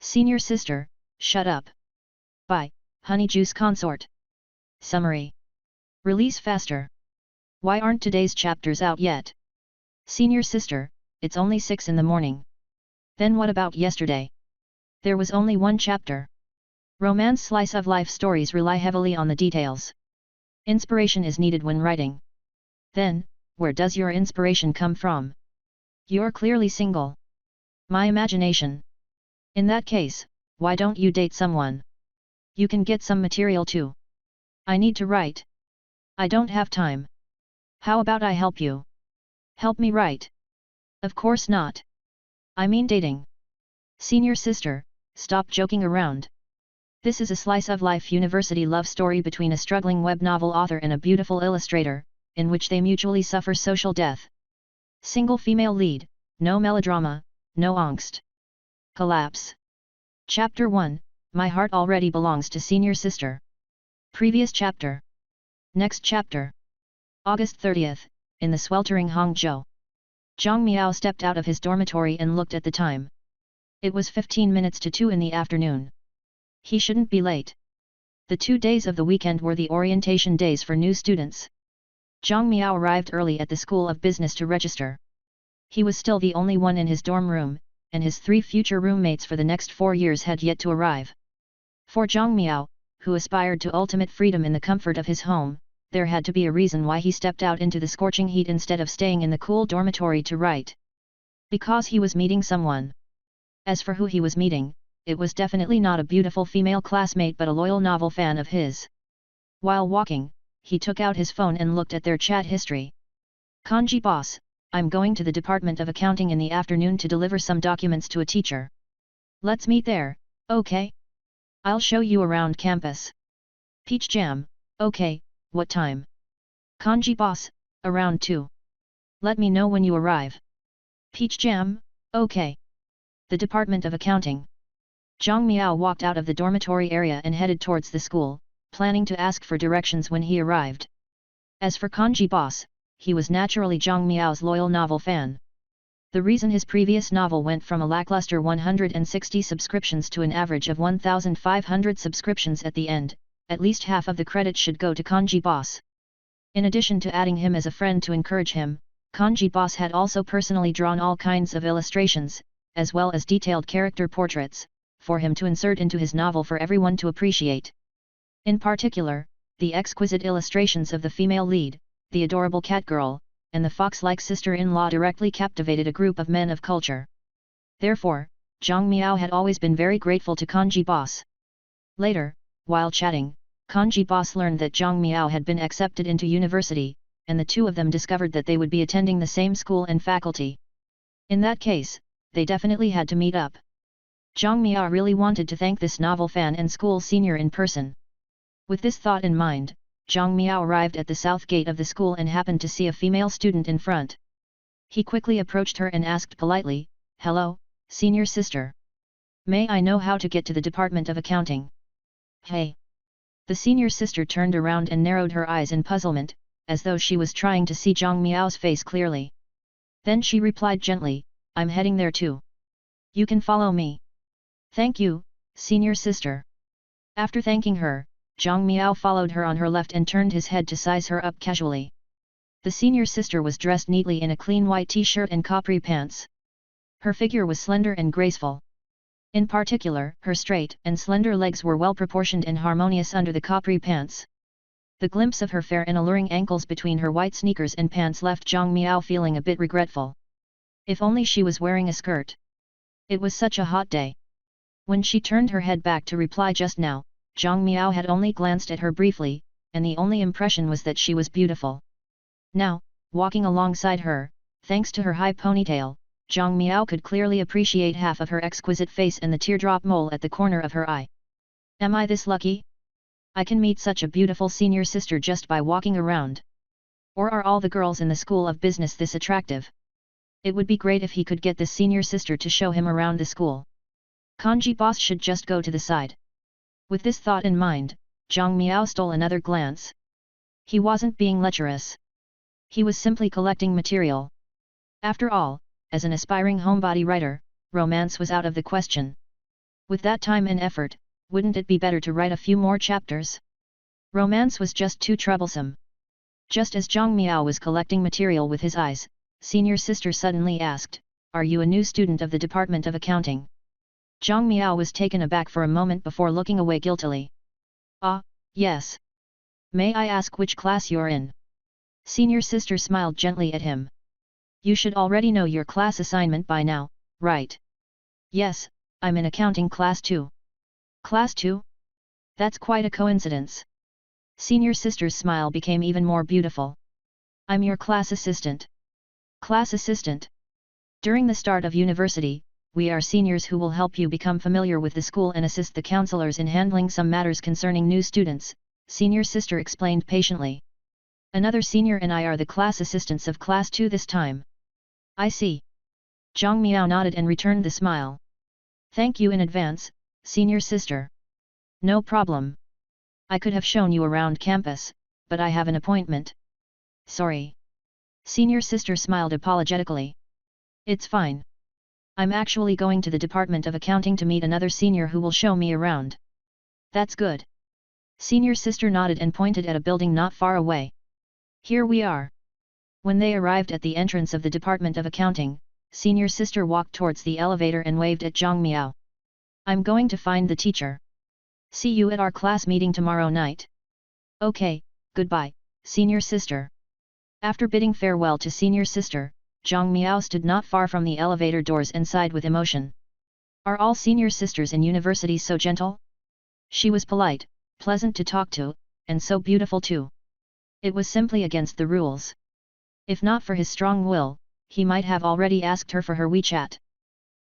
Senior Sister, Shut Up. By Honeyjuice Consort. Summary. Release faster. Why aren't today's chapters out yet? Senior Sister, it's only 6 in the morning. Then what about yesterday? There was only one chapter. Romance slice of life stories rely heavily on the details. Inspiration is needed when writing. Then, where does your inspiration come from? You're clearly single. My imagination. In that case, why don't you date someone? You can get some material too. I need to write. I don't have time. How about I help you? Help me write? Of course not. I mean dating. Senior Sister, stop joking around. This is a slice of life university love story between a struggling web novel author and a beautiful illustrator, in which they mutually suffer social death. Single female lead, no melodrama, no angst. Collapse. Chapter 1, My Heart Already Belongs to Senior Sister. Previous chapter. Next chapter. August 30th, in the sweltering Hangzhou. Zhang Miao stepped out of his dormitory and looked at the time. It was 15 minutes to 2 in the afternoon. He shouldn't be late. The 2 days of the weekend were the orientation days for new students. Zhang Miao arrived early at the School of Business to register. He was still the only one in his dorm room, and his 3 future roommates for the next 4 years had yet to arrive. For Zhang Miao, who aspired to ultimate freedom in the comfort of his home, there had to be a reason why he stepped out into the scorching heat instead of staying in the cool dormitory to write. Because he was meeting someone. As for who he was meeting, it was definitely not a beautiful female classmate but a loyal novel fan of his. While walking, he took out his phone and looked at their chat history. Kanji boss, I'm going to the Department of Accounting in the afternoon to deliver some documents to a teacher. Let's meet there, okay? I'll show you around campus. Peach Jam, okay, what time? Kanji boss, around 2. Let me know when you arrive. Peach Jam, okay. The Department of Accounting. Zhang Miao walked out of the dormitory area and headed towards the school, planning to ask for directions when he arrived. As for Kanji boss, he was naturally Zhang Miao's loyal novel fan. The reason his previous novel went from a lackluster 160 subscriptions to an average of 1,500 subscriptions at the end, at least half of the credit should go to Kanji boss. In addition to adding him as a friend to encourage him, Kanji boss had also personally drawn all kinds of illustrations, as well as detailed character portraits, for him to insert into his novel for everyone to appreciate. In particular, the exquisite illustrations of the female lead, the adorable cat girl, and the fox-like sister-in-law directly captivated a group of men of culture. Therefore, Zhang Miao had always been very grateful to Kanji boss. Later, while chatting, Kanji boss learned that Zhang Miao had been accepted into university, and the two of them discovered that they would be attending the same school and faculty. In that case, they definitely had to meet up. Zhang Miao really wanted to thank this novel fan and school senior in person. With this thought in mind, Zhang Miao arrived at the south gate of the school and happened to see a female student in front. He quickly approached her and asked politely, "Hello, senior sister. May I know how to get to the Department of Accounting?" "Hey." The senior sister turned around and narrowed her eyes in puzzlement, as though she was trying to see Zhang Miao's face clearly. Then she replied gently, "I'm heading there too. You can follow me." "Thank you, senior sister." After thanking her, Zhang Miao followed her on her left and turned his head to size her up casually. The senior sister was dressed neatly in a clean white t-shirt and capri pants. Her figure was slender and graceful. In particular, her straight and slender legs were well proportioned and harmonious under the capri pants. The glimpse of her fair and alluring ankles between her white sneakers and pants left Zhang Miao feeling a bit regretful. If only she was wearing a skirt. It was such a hot day. When she turned her head back to reply just now, Zhang Miao had only glanced at her briefly, and the only impression was that she was beautiful. Now, walking alongside her, thanks to her high ponytail, Zhang Miao could clearly appreciate half of her exquisite face and the teardrop mole at the corner of her eye. Am I this lucky? I can meet such a beautiful senior sister just by walking around. Or are all the girls in the School of Business this attractive? It would be great if he could get this senior sister to show him around the school. Kanji boss should just go to the side. With this thought in mind, Zhang Miao stole another glance. He wasn't being lecherous. He was simply collecting material. After all, as an aspiring homebody writer, romance was out of the question. With that time and effort, wouldn't it be better to write a few more chapters? Romance was just too troublesome. Just as Zhang Miao was collecting material with his eyes, senior sister suddenly asked, "Are you a new student of the Department of Accounting?" Zhang Miao was taken aback for a moment before looking away guiltily. "Ah, yes. May I ask which class you're in?" Senior sister smiled gently at him. "You should already know your class assignment by now, right?" "Yes, I'm in accounting class 2. Class 2? That's quite a coincidence." Senior sister's smile became even more beautiful. "I'm your class assistant." Class assistant? During the start of university, we are seniors who will help you become familiar with the school and assist the counselors in handling some matters concerning new students, senior sister explained patiently. "Another senior and I are the class assistants of class 2 this time." "I see." Zhang Miao nodded and returned the smile. "Thank you in advance, senior sister." "No problem. I could have shown you around campus, but I have an appointment." "Sorry." Senior sister smiled apologetically. "It's fine. I'm actually going to the Department of Accounting to meet another senior who will show me around." "That's good." Senior sister nodded and pointed at a building not far away. "Here we are." When they arrived at the entrance of the Department of Accounting, senior sister walked towards the elevator and waved at Zhang Miao. "I'm going to find the teacher. See you at our class meeting tomorrow night." "Okay, goodbye, senior sister." After bidding farewell to senior sister, Zhang Miao stood not far from the elevator doors and sighed with emotion. Are all senior sisters in university so gentle? She was polite, pleasant to talk to, and so beautiful too. It was simply against the rules. If not for his strong will, he might have already asked her for her WeChat.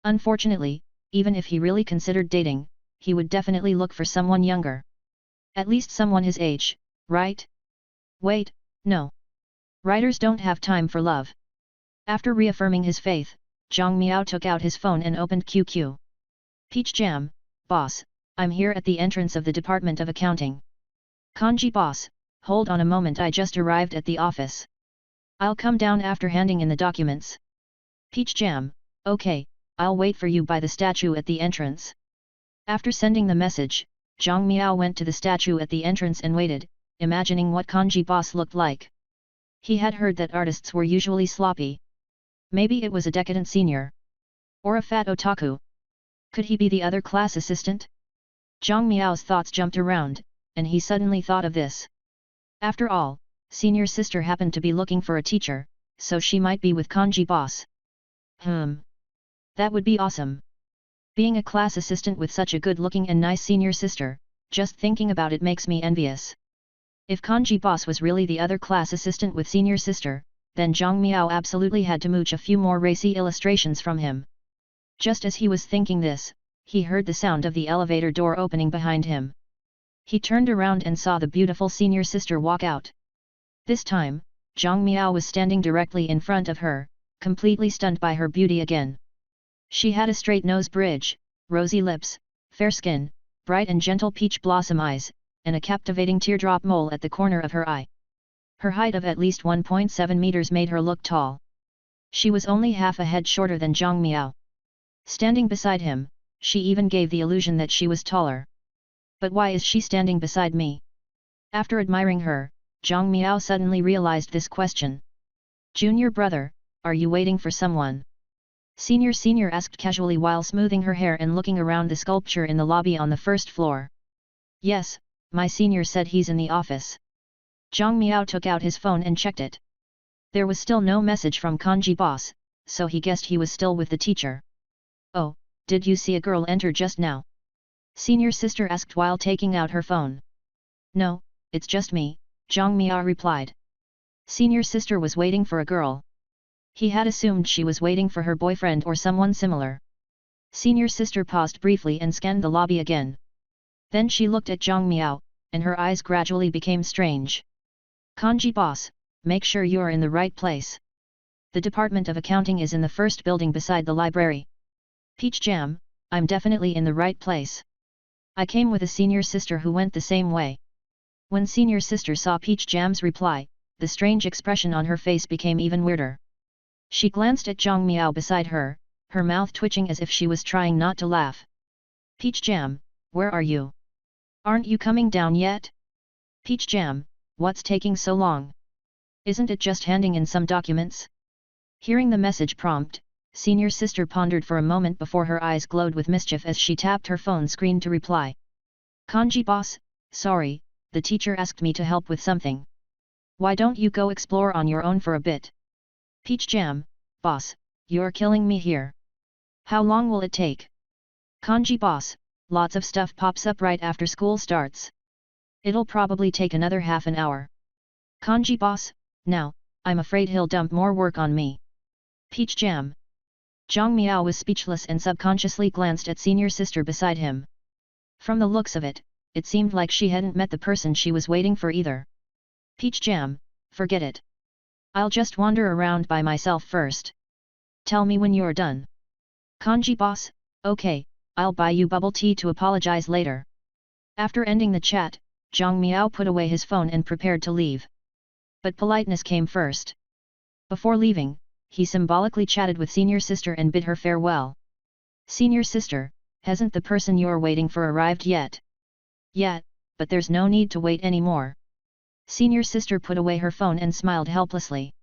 Unfortunately, even if he really considered dating, he would definitely look for someone younger. At least someone his age, right? Wait, no. Writers don't have time for love. After reaffirming his faith, Zhang Miao took out his phone and opened QQ. "Peach Jam, boss, I'm here at the entrance of the Department of Accounting." "Kanji boss, hold on a moment, I just arrived at the office. I'll come down after handing in the documents." "Peach Jam, okay, I'll wait for you by the statue at the entrance." After sending the message, Zhang Miao went to the statue at the entrance and waited, imagining what Kanji boss looked like. He had heard that artists were usually sloppy. Maybe it was a decadent senior. Or a fat otaku. Could he be the other class assistant? Zhang Miao's thoughts jumped around, and he suddenly thought of this. After all, senior sister happened to be looking for a teacher, so she might be with Kanji boss. That would be awesome. Being a class assistant with such a good-looking and nice senior sister, just thinking about it makes me envious. If Kanji boss was really the other class assistant with senior sister, then Zhang Miao absolutely had to mooch a few more racy illustrations from him. Just as he was thinking this, he heard the sound of the elevator door opening behind him. He turned around and saw the beautiful senior sister walk out. This time, Zhang Miao was standing directly in front of her, completely stunned by her beauty again. She had a straight nose bridge, rosy lips, fair skin, bright and gentle peach blossom eyes, and a captivating teardrop mole at the corner of her eye. Her height of at least 1.7 meters made her look tall. She was only half a head shorter than Zhang Miao. Standing beside him, she even gave the illusion that she was taller. But why is she standing beside me? After admiring her, Zhang Miao suddenly realized this question. "Junior brother, are you waiting for someone?" Senior asked casually while smoothing her hair and looking around the sculpture in the lobby on the first floor. "Yes, my senior said he's in the office." Zhang Miao took out his phone and checked it. There was still no message from Kanji boss, so he guessed he was still with the teacher. "Oh, did you see a girl enter just now?" Senior sister asked while taking out her phone. "No, it's just me," Zhang Miao replied. Senior sister was waiting for a girl. He had assumed she was waiting for her boyfriend or someone similar. Senior sister paused briefly and scanned the lobby again. Then she looked at Zhang Miao, and her eyes gradually became strange. "Kanji boss, make sure you're in the right place. The Department of Accounting is in the first building beside the library." "Peach Jam, I'm definitely in the right place. I came with a senior sister who went the same way." When senior sister saw Peach Jam's reply, the strange expression on her face became even weirder. She glanced at Zhang Miao beside her, her mouth twitching as if she was trying not to laugh. Peach Jam, where are you? Aren't you coming down yet? Peach Jam, what's taking so long? Isn't it just handing in some documents? Hearing the message prompt, senior sister pondered for a moment before her eyes glowed with mischief as she tapped her phone screen to reply. Kanji boss, sorry, the teacher asked me to help with something. Why don't you go explore on your own for a bit? Peach Jam, boss, you're killing me here. How long will it take? Kanji boss, lots of stuff pops up right after school starts. It'll probably take another half an hour. Kanji boss, now, I'm afraid he'll dump more work on me. Peach Jam. Zhang Miao was speechless and subconsciously glanced at senior sister beside him. From the looks of it, it seemed like she hadn't met the person she was waiting for either. Peach Jam, forget it. I'll just wander around by myself first. Tell me when you're done. Kanji boss, okay, I'll buy you bubble tea to apologize later. After ending the chat, Zhang Miao put away his phone and prepared to leave. But politeness came first. Before leaving, he symbolically chatted with senior sister and bid her farewell. Senior sister, hasn't the person you're waiting for arrived yet? Yet, but there's no need to wait anymore. Senior sister put away her phone and smiled helplessly.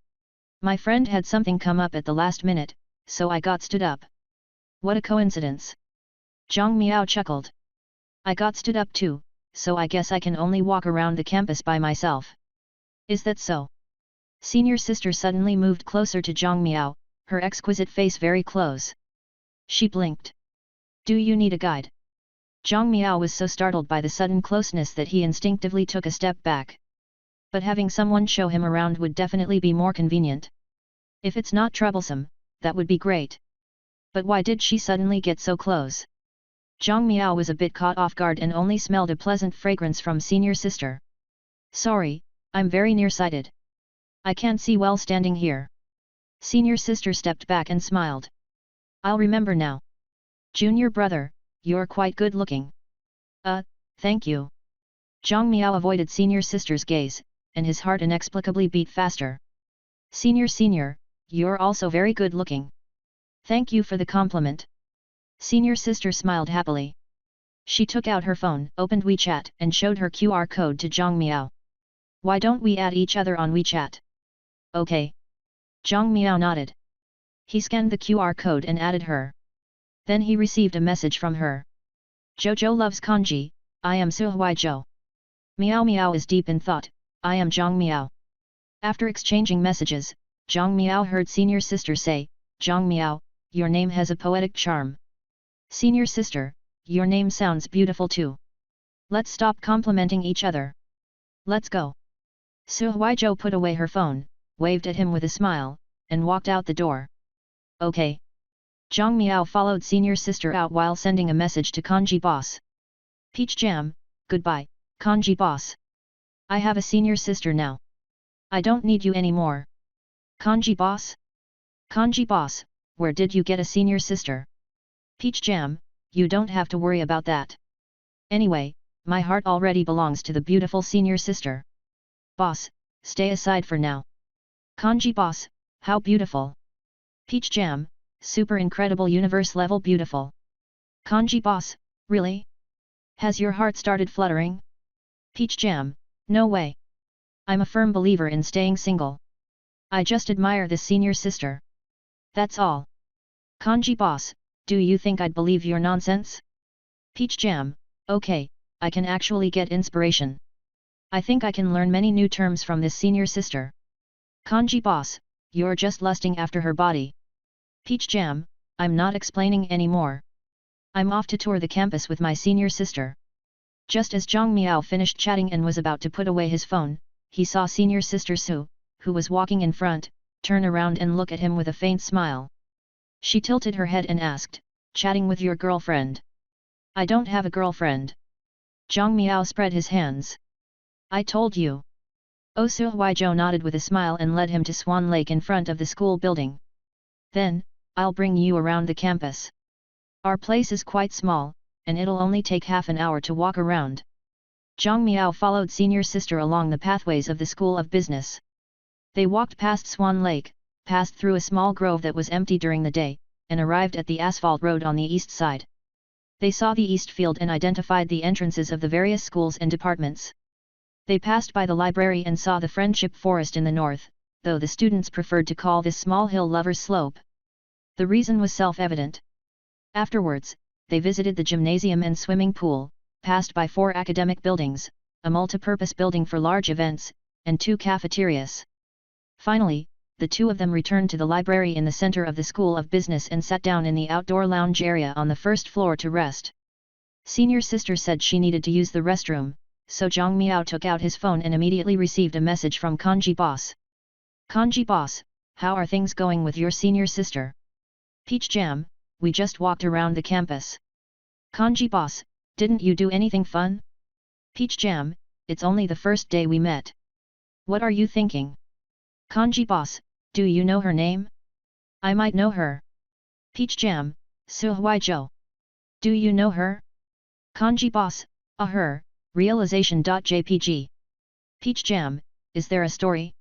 My friend had something come up at the last minute, so I got stood up. What a coincidence. Zhang Miao chuckled. I got stood up too, so I guess I can only walk around the campus by myself. Is that so? Senior sister suddenly moved closer to Zhang Miao, her exquisite face very close. She blinked. Do you need a guide? Zhang Miao was so startled by the sudden closeness that he instinctively took a step back. But having someone show him around would definitely be more convenient. If it's not troublesome, that would be great. But why did she suddenly get so close? Zhang Miao was a bit caught off guard and only smelled a pleasant fragrance from senior sister. Sorry, I'm very nearsighted. I can't see well standing here. Senior sister stepped back and smiled. I'll remember now. Junior brother, you're quite good looking. Thank you. Zhang Miao avoided senior sister's gaze, and his heart inexplicably beat faster. Senior, you're also very good looking. Thank you for the compliment. Senior sister smiled happily. She took out her phone, opened WeChat and showed her QR code to Zhang Miao. Why don't we add each other on WeChat? Okay. Zhang Miao nodded. He scanned the QR code and added her. Then he received a message from her. Jojo loves kanji, I am Suhuai. Miao Miao is deep in thought, I am Zhang Miao. After exchanging messages, Zhang Miao heard senior sister say, Zhang Miao, your name has a poetic charm. Senior sister, your name sounds beautiful too. Let's stop complimenting each other. Let's go. Suhuai put away her phone, waved at him with a smile, and walked out the door. Okay. Zhang Miao followed senior sister out while sending a message to Kanji boss. Peach Jam, goodbye, Kanji boss. I have a senior sister now. I don't need you anymore. Kanji boss? Kanji boss, where did you get a senior sister? Peach Jam, you don't have to worry about that. Anyway, my heart already belongs to the beautiful senior sister. Boss, stay aside for now. Kanji boss, how beautiful. Peach Jam, super incredible universe level beautiful. Kanji boss, really? Has your heart started fluttering? Peach Jam, no way. I'm a firm believer in staying single. I just admire this senior sister. That's all. Kanji boss, do you think I'd believe your nonsense? Peach Jam, okay, I can actually get inspiration. I think I can learn many new terms from this senior sister. Kanji boss, you're just lusting after her body. Peach Jam, I'm not explaining anymore. I'm off to tour the campus with my senior sister. Just as Zhang Miao finished chatting and was about to put away his phone, he saw senior sister Su, who was walking in front, turn around and look at him with a faint smile. She tilted her head and asked, chatting with your girlfriend? I don't have a girlfriend. Zhang Miao spread his hands. I told you. Oh, Suhuai nodded with a smile and led him to Swan Lake in front of the school building. Then, I'll bring you around the campus. Our place is quite small, and it'll only take half an hour to walk around. Zhang Miao followed senior sister along the pathways of the School of Business. They walked past Swan Lake, passed through a small grove that was empty during the day, and arrived at the asphalt road on the east side. They saw the east field and identified the entrances of the various schools and departments. They passed by the library and saw the Friendship Forest in the north, though the students preferred to call this small hill Lover's Slope. The reason was self-evident. Afterwards, they visited the gymnasium and swimming pool, passed by 4 academic buildings, a multi-purpose building for large events, and 2 cafeterias. Finally, the 2 of them returned to the library in the center of the School of Business and sat down in the outdoor lounge area on the first floor to rest. Senior sister said she needed to use the restroom, so Zhang Miao took out his phone and immediately received a message from Kanji boss. Kanji boss, how are things going with your senior sister? Peach Jam, we just walked around the campus. Kanji boss, didn't you do anything fun? Peach Jam, it's only the first day we met. What are you thinking? Kanji boss, do you know her name? I might know her. Peach Jam, Su Huaizhou. Do you know her? Kanji boss, her, realization.jpg. Peach Jam, is there a story?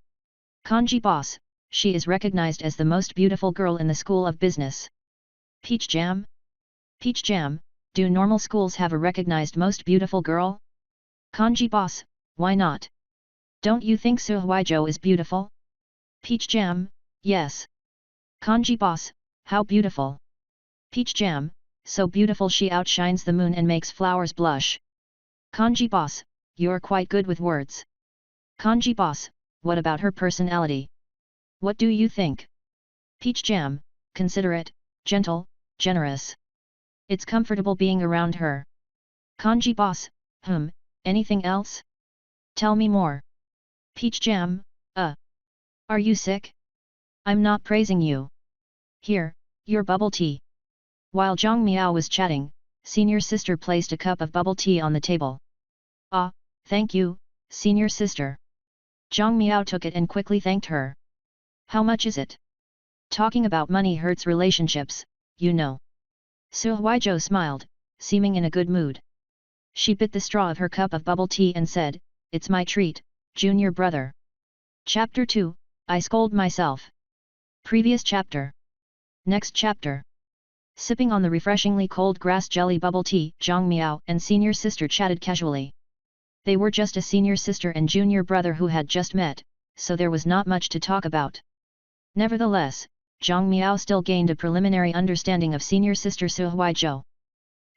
Kanji boss, she is recognized as the most beautiful girl in the School of Business. Peach Jam? Peach Jam, do normal schools have a recognized most beautiful girl? Kanji boss, why not? Don't you think Su Huaizhou is beautiful? Peach Jam, yes. Kanji boss, how beautiful. Peach Jam, so beautiful she outshines the moon and makes flowers blush. Kanji boss, you're quite good with words. Kanji boss, what about her personality? What do you think? Peach Jam, considerate, gentle, generous. It's comfortable being around her. Kanji boss, anything else? Tell me more. Peach Jam, are you sick? I'm not praising you. Here, your bubble tea. While Zhang Miao was chatting, senior sister placed a cup of bubble tea on the table. Ah, thank you, senior sister. Zhang Miao took it and quickly thanked her. How much is it? Talking about money hurts relationships, you know. Su Huaizhou smiled, seeming in a good mood. She bit the straw of her cup of bubble tea and said, it's my treat, junior brother. Chapter 2, I scold myself. Previous chapter. Next chapter. Sipping on the refreshingly cold grass jelly bubble tea, Zhang Miao and senior sister chatted casually. They were just a senior sister and junior brother who had just met, so there was not much to talk about. Nevertheless, Zhang Miao still gained a preliminary understanding of senior sister Su Huaizhou.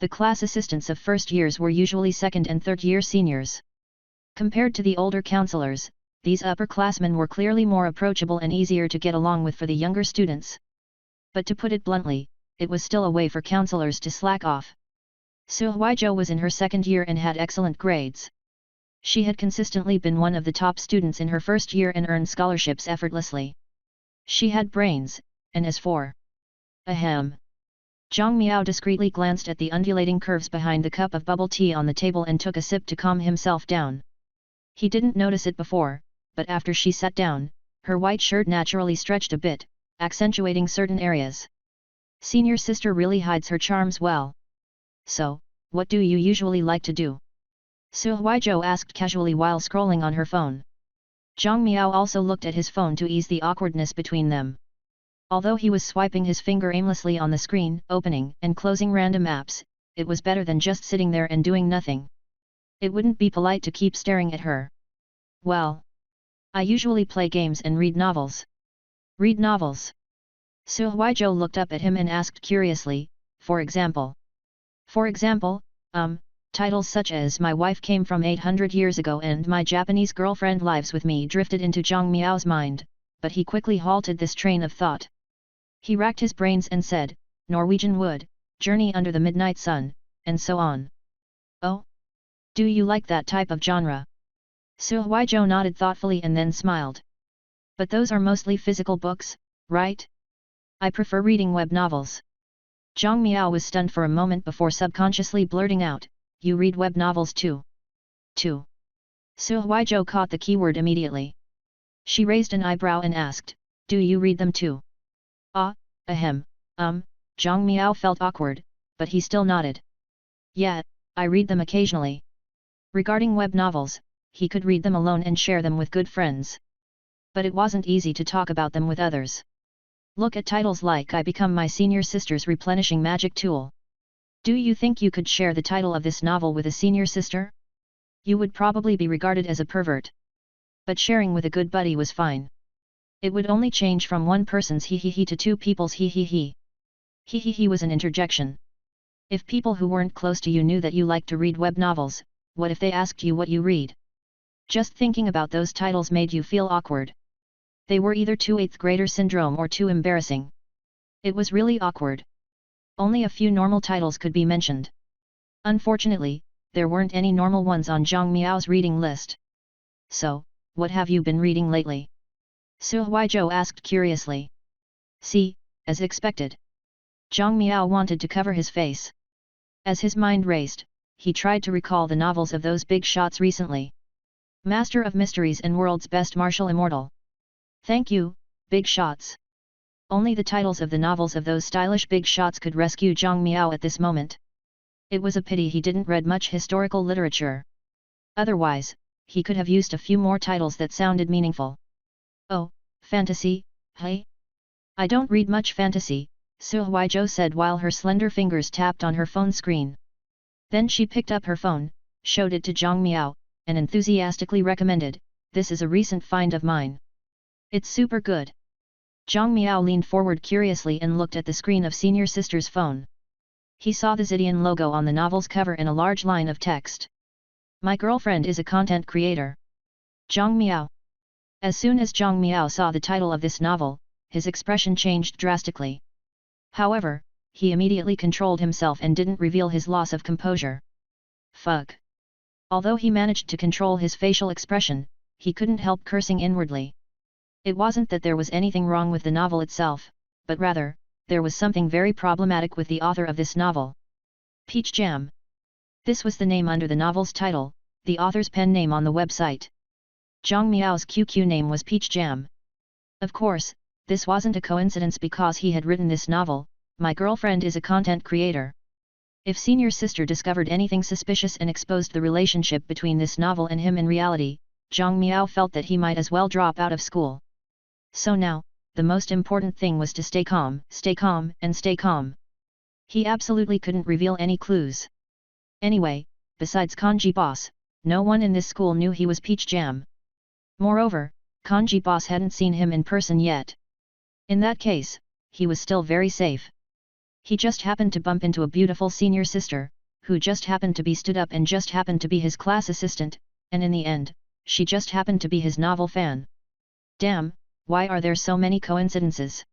The class assistants of first years were usually second and third year seniors. Compared to the older counselors, these upperclassmen were clearly more approachable and easier to get along with for the younger students. But to put it bluntly, it was still a way for counselors to slack off. Su Huaizhou was in her second year and had excellent grades. She had consistently been one of the top students in her first year and earned scholarships effortlessly. She had brains, and as for Zhang Miao discreetly glanced at the undulating curves behind the cup of bubble tea on the table and took a sip to calm himself down. He didn't notice it before, but after she sat down, her white shirt naturally stretched a bit, accentuating certain areas. Senior sister really hides her charms well. So, what do you usually like to do? Su Huaizhou asked casually while scrolling on her phone. Zhang Miao also looked at his phone to ease the awkwardness between them. Although he was swiping his finger aimlessly on the screen, opening and closing random apps, it was better than just sitting there and doing nothing. It wouldn't be polite to keep staring at her. Well, I usually play games and read novels. Read novels? Su Huaizhou looked up at him and asked curiously, for example? For example, titles such as My Wife Came from 800 Years Ago and My Japanese Girlfriend Lives With Me drifted into Zhang Miao's mind, but he quickly halted this train of thought. He racked his brains and said, Norwegian Wood, Journey Under the Midnight Sun, and so on. Oh? Do you like that type of genre? Su Huaizhou nodded thoughtfully and then smiled. But those are mostly physical books, right? I prefer reading web novels. Zhang Miao was stunned for a moment before subconsciously blurting out, you read web novels too? Su Huaizhou caught the keyword immediately. She raised an eyebrow and asked, do you read them too? Zhang Miao felt awkward, but he still nodded. Yeah, I read them occasionally. Regarding web novels, he could read them alone and share them with good friends. But it wasn't easy to talk about them with others. Look at titles like I Become My Senior Sister's Replenishing Magic Tool. Do you think you could share the title of this novel with a senior sister? You would probably be regarded as a pervert. But sharing with a good buddy was fine. It would only change from one person's he to two people's he. He was an interjection. If people who weren't close to you knew that you liked to read web novels, what if they asked you what you read? Just thinking about those titles made you feel awkward. They were either too 8th grader syndrome or too embarrassing. It was really awkward. Only a few normal titles could be mentioned. Unfortunately, there weren't any normal ones on Zhang Miao's reading list. So, what have you been reading lately? Su Huizhou asked curiously. See, as expected. Zhang Miao wanted to cover his face. As his mind raced, he tried to recall the novels of those big shots recently. Master of Mysteries and World's Best Martial Immortal. Thank you, big shots. Only the titles of the novels of those stylish big shots could rescue Zhang Miao at this moment. It was a pity he didn't read much historical literature. Otherwise, he could have used a few more titles that sounded meaningful. Oh, fantasy, hey? I don't read much fantasy, Su Huizhou said while her slender fingers tapped on her phone screen. Then she picked up her phone, showed it to Zhang Miao, and enthusiastically recommended, "This is a recent find of mine. It's super good." Zhang Miao leaned forward curiously and looked at the screen of senior sister's phone. He saw the Zidian logo on the novel's cover and a large line of text. "My girlfriend is a content creator." Zhang Miao. As soon as Zhang Miao saw the title of this novel, his expression changed drastically. However, he immediately controlled himself and didn't reveal his loss of composure. Fuck. Although he managed to control his facial expression, he couldn't help cursing inwardly. It wasn't that there was anything wrong with the novel itself, but rather, there was something very problematic with the author of this novel. Peach Jam. This was the name under the novel's title, the author's pen name on the website. Zhang Miao's QQ name was Peach Jam. Of course, this wasn't a coincidence because he had written this novel, "My girlfriend is a content creator." If senior sister discovered anything suspicious and exposed the relationship between this novel and him in reality, Zhang Miao felt that he might as well drop out of school. So now, the most important thing was to stay calm, and stay calm. He absolutely couldn't reveal any clues. Anyway, besides Kanji Boss, no one in this school knew he was Peach Jam. Moreover, Kanji Boss hadn't seen him in person yet. In that case, he was still very safe. He just happened to bump into a beautiful senior sister, who just happened to be stood up and just happened to be his class assistant, and in the end, she just happened to be his novel fan. Damn, why are there so many coincidences?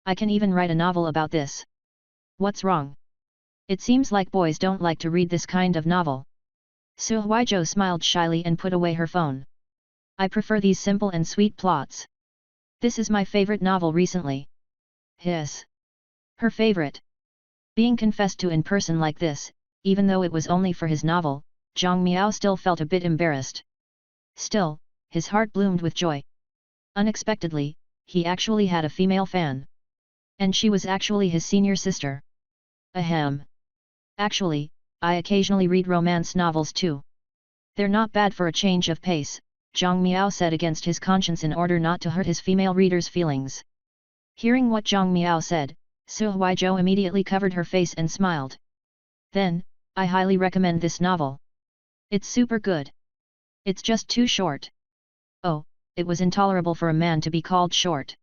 I can even write a novel about this. What's wrong? It seems like boys don't like to read this kind of novel. Su Huizhou smiled shyly and put away her phone. I prefer these simple and sweet plots. This is my favorite novel recently. Hiss. Her favorite. Being confessed to in person like this, even though it was only for his novel, Zhang Miao still felt a bit embarrassed. Still, his heart bloomed with joy. Unexpectedly, he actually had a female fan. And she was actually his senior sister. Ahem. Actually, I occasionally read romance novels too. They're not bad for a change of pace, Zhang Miao said against his conscience in order not to hurt his female readers' feelings. Hearing what Zhang Miao said, Su Huizhou immediately covered her face and smiled. Then, I highly recommend this novel. It's super good. It's just too short. Oh, it was intolerable for a man to be called short.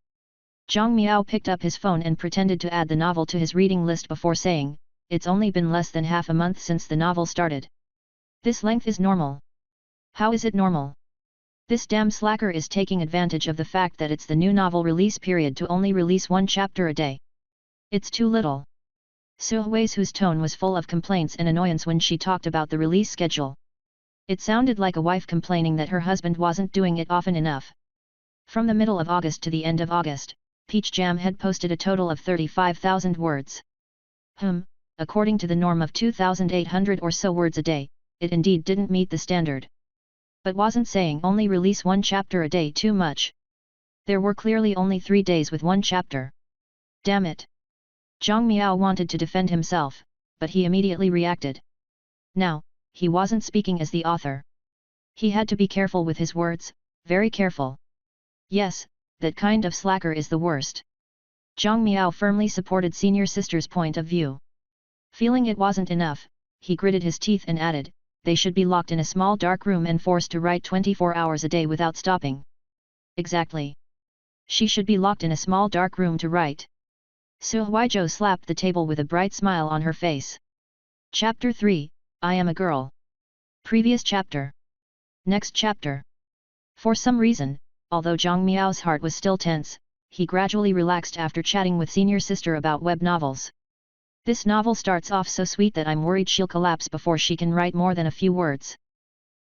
Zhang Miao picked up his phone and pretended to add the novel to his reading list before saying, "It's only been less than half a month since the novel started. This length is normal." How is it normal? This damn slacker is taking advantage of the fact that it's the new novel release period to only release one chapter a day. It's too little. Su Huizhou's tone was full of complaints and annoyance when she talked about the release schedule. It sounded like a wife complaining that her husband wasn't doing it often enough. From the middle of August to the end of August, Peach Jam had posted a total of 35,000 words. According to the norm of 2,800 or so words a day, it indeed didn't meet the standard. But wasn't saying only release one chapter a day too much? There were clearly only 3 days with one chapter. Damn it! Zhang Miao wanted to defend himself, but he immediately reacted. Now, he wasn't speaking as the author. He had to be careful with his words, very careful. Yes, that kind of slacker is the worst. Zhang Miao firmly supported senior sister's point of view. Feeling it wasn't enough, he gritted his teeth and added, they should be locked in a small dark room and forced to write 24 hours a day without stopping. Exactly. She should be locked in a small dark room to write. Su Huizhou slapped the table with a bright smile on her face. Chapter 3, I Am a Girl. Previous chapter. Next chapter. For some reason, although Zhang Miao's heart was still tense, he gradually relaxed after chatting with senior sister about web novels. This novel starts off so sweet that I'm worried she'll collapse before she can write more than a few words.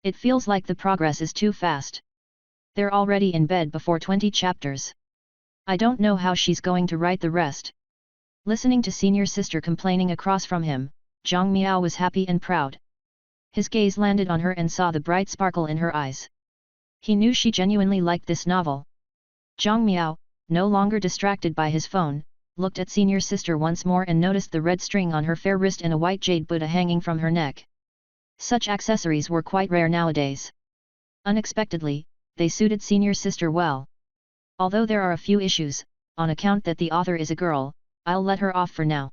It feels like the progress is too fast. They're already in bed before 20 chapters. I don't know how she's going to write the rest. Listening to senior sister complaining across from him, Zhang Miao was happy and proud. His gaze landed on her and saw the bright sparkle in her eyes. He knew she genuinely liked this novel. Zhang Miao, no longer distracted by his phone, looked at senior sister once more and noticed the red string on her fair wrist and a white jade Buddha hanging from her neck. Such accessories were quite rare nowadays. Unexpectedly, they suited senior sister well. Although there are a few issues, on account that the author is a girl, I'll let her off for now.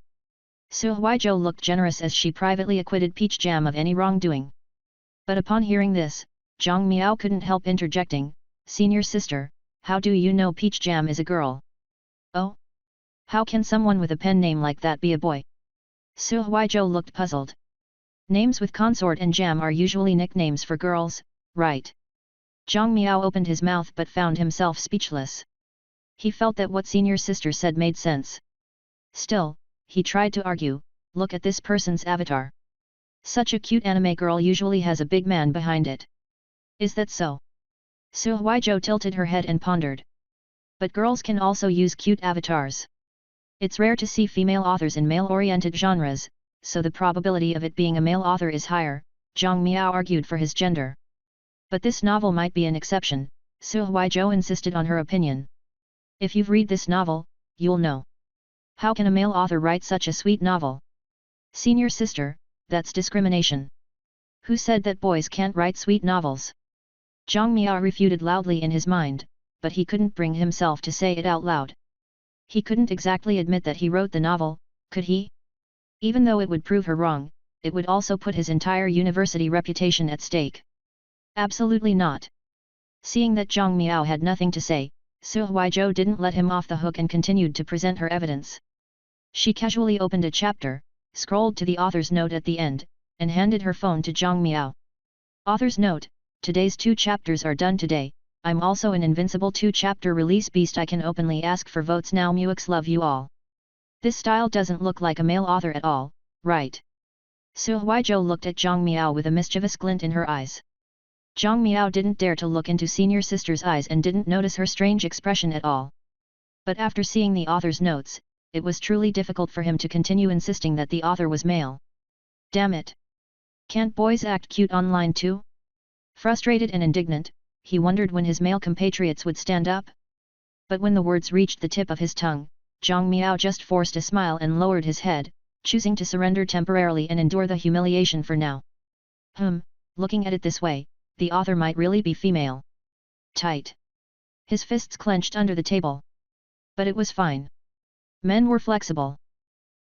Su Huizhou looked generous as she privately acquitted Peach Jam of any wrongdoing. But upon hearing this, Zhang Miao couldn't help interjecting, Senior sister, how do you know Peach Jam is a girl? Oh? How can someone with a pen name like that be a boy? Su Huizhou looked puzzled. Names with consort and jam are usually nicknames for girls, right? Zhang Miao opened his mouth but found himself speechless. He felt that what senior sister said made sense. Still, he tried to argue, look at this person's avatar. Such a cute anime girl usually has a big man behind it. Is that so? Su Huizhou tilted her head and pondered. But girls can also use cute avatars. It's rare to see female authors in male-oriented genres, so the probability of it being a male author is higher, Zhang Miao argued for his gender. But this novel might be an exception, Su Huizhou insisted on her opinion. If you've read this novel, you'll know. How can a male author write such a sweet novel? Senior sister, that's discrimination. Who said that boys can't write sweet novels? Zhang Miao refuted loudly in his mind, but he couldn't bring himself to say it out loud. He couldn't exactly admit that he wrote the novel, could he? Even though it would prove her wrong, it would also put his entire university reputation at stake. Absolutely not. Seeing that Zhang Miao had nothing to say, Su Huizhou didn't let him off the hook and continued to present her evidence. She casually opened a chapter, scrolled to the author's note at the end, and handed her phone to Zhang Miao. Author's note, today's 2 chapters are done today, I'm also an invincible 2-chapter release beast. I can openly ask for votes now. Muix love you all. This style doesn't look like a male author at all, right? Su Huizhou looked at Zhang Miao with a mischievous glint in her eyes. Zhang Miao didn't dare to look into senior sister's eyes and didn't notice her strange expression at all. But after seeing the author's notes, it was truly difficult for him to continue insisting that the author was male. Damn it! Can't boys act cute online too? Frustrated and indignant, he wondered when his male compatriots would stand up. But when the words reached the tip of his tongue, Zhang Miao just forced a smile and lowered his head, choosing to surrender temporarily and endure the humiliation for now. Looking at it this way, the author might really be female. Tight. His fists clenched under the table. But it was fine. Men were flexible.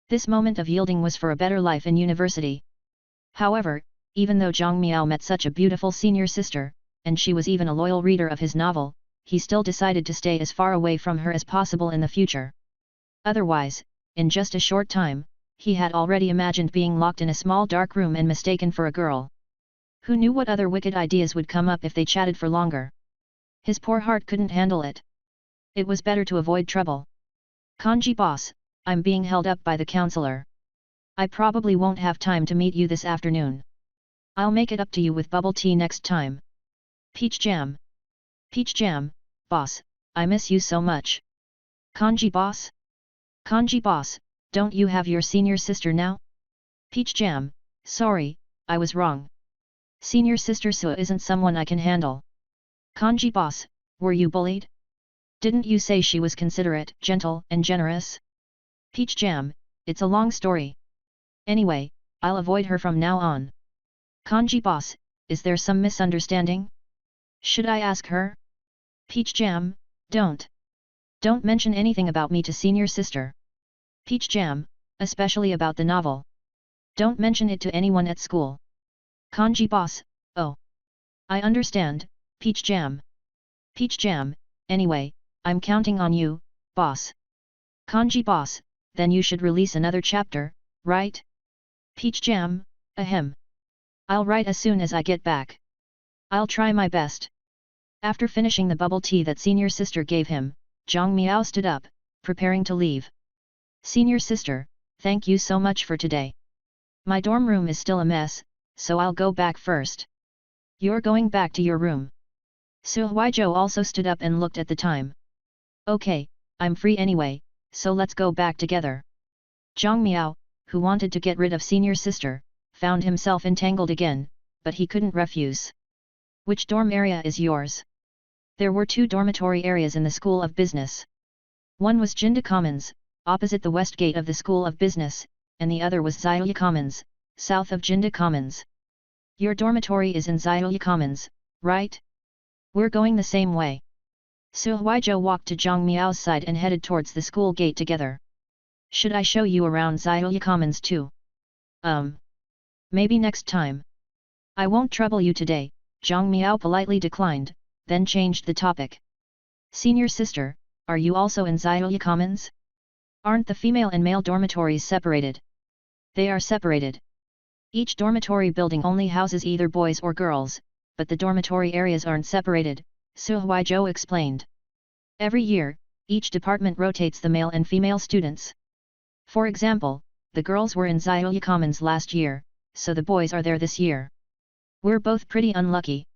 This moment of yielding was for a better life in university. However, even though Zhang Miao met such a beautiful senior sister, and she was even a loyal reader of his novel, he still decided to stay as far away from her as possible in the future. Otherwise, in just a short time, he had already imagined being locked in a small dark room and mistaken for a girl. Who knew what other wicked ideas would come up if they chatted for longer? His poor heart couldn't handle it. It was better to avoid trouble. Kanji boss, I'm being held up by the counselor. I probably won't have time to meet you this afternoon. I'll make it up to you with bubble tea next time. Peach Jam. Peach Jam, boss, I miss you so much. Kanji boss? Kanji boss, don't you have your senior sister now? Peach Jam, sorry, I was wrong. Senior sister Su isn't someone I can handle. Kanji boss, were you bullied? Didn't you say she was considerate, gentle, and generous? Peach Jam, it's a long story. Anyway, I'll avoid her from now on. Kanji boss, is there some misunderstanding? Should I ask her? Peach Jam, don't. Don't mention anything about me to senior sister. Peach Jam, especially about the novel. Don't mention it to anyone at school. Kanji boss, oh. I understand, Peach Jam. Peach Jam, anyway, I'm counting on you, boss. Kanji boss, then you should release another chapter, right? Peach Jam, ahem. I'll write as soon as I get back. I'll try my best. After finishing the bubble tea that senior sister gave him, Zhang Miao stood up, preparing to leave. Senior sister, thank you so much for today. My dorm room is still a mess, so I'll go back first. You're going back to your room. Su Huizhou also stood up and looked at the time. Okay, I'm free anyway, so let's go back together. Zhang Miao, who wanted to get rid of senior sister, found himself entangled again, but he couldn't refuse. Which dorm area is yours? There were 2 dormitory areas in the School of Business. One was Jinda Commons, opposite the west gate of the School of Business, and the other was Xiaoya Commons, south of Jinda Commons. Your dormitory is in Xiaoya Commons, right? We're going the same way. Su Huizhou walked to Zhang Miao's side and headed towards the school gate together. Should I show you around Xiaoya Commons too? Maybe next time. I won't trouble you today, Zhang Miao politely declined, then changed the topic. Senior sister, are you also in Xiaoya Commons? Aren't the female and male dormitories separated? They are separated. Each dormitory building only houses either boys or girls, but the dormitory areas aren't separated, Su Huizhou explained. Every year, each department rotates the male and female students. For example, the girls were in Xiaoya Commons last year, so the boys are there this year. We're both pretty unlucky.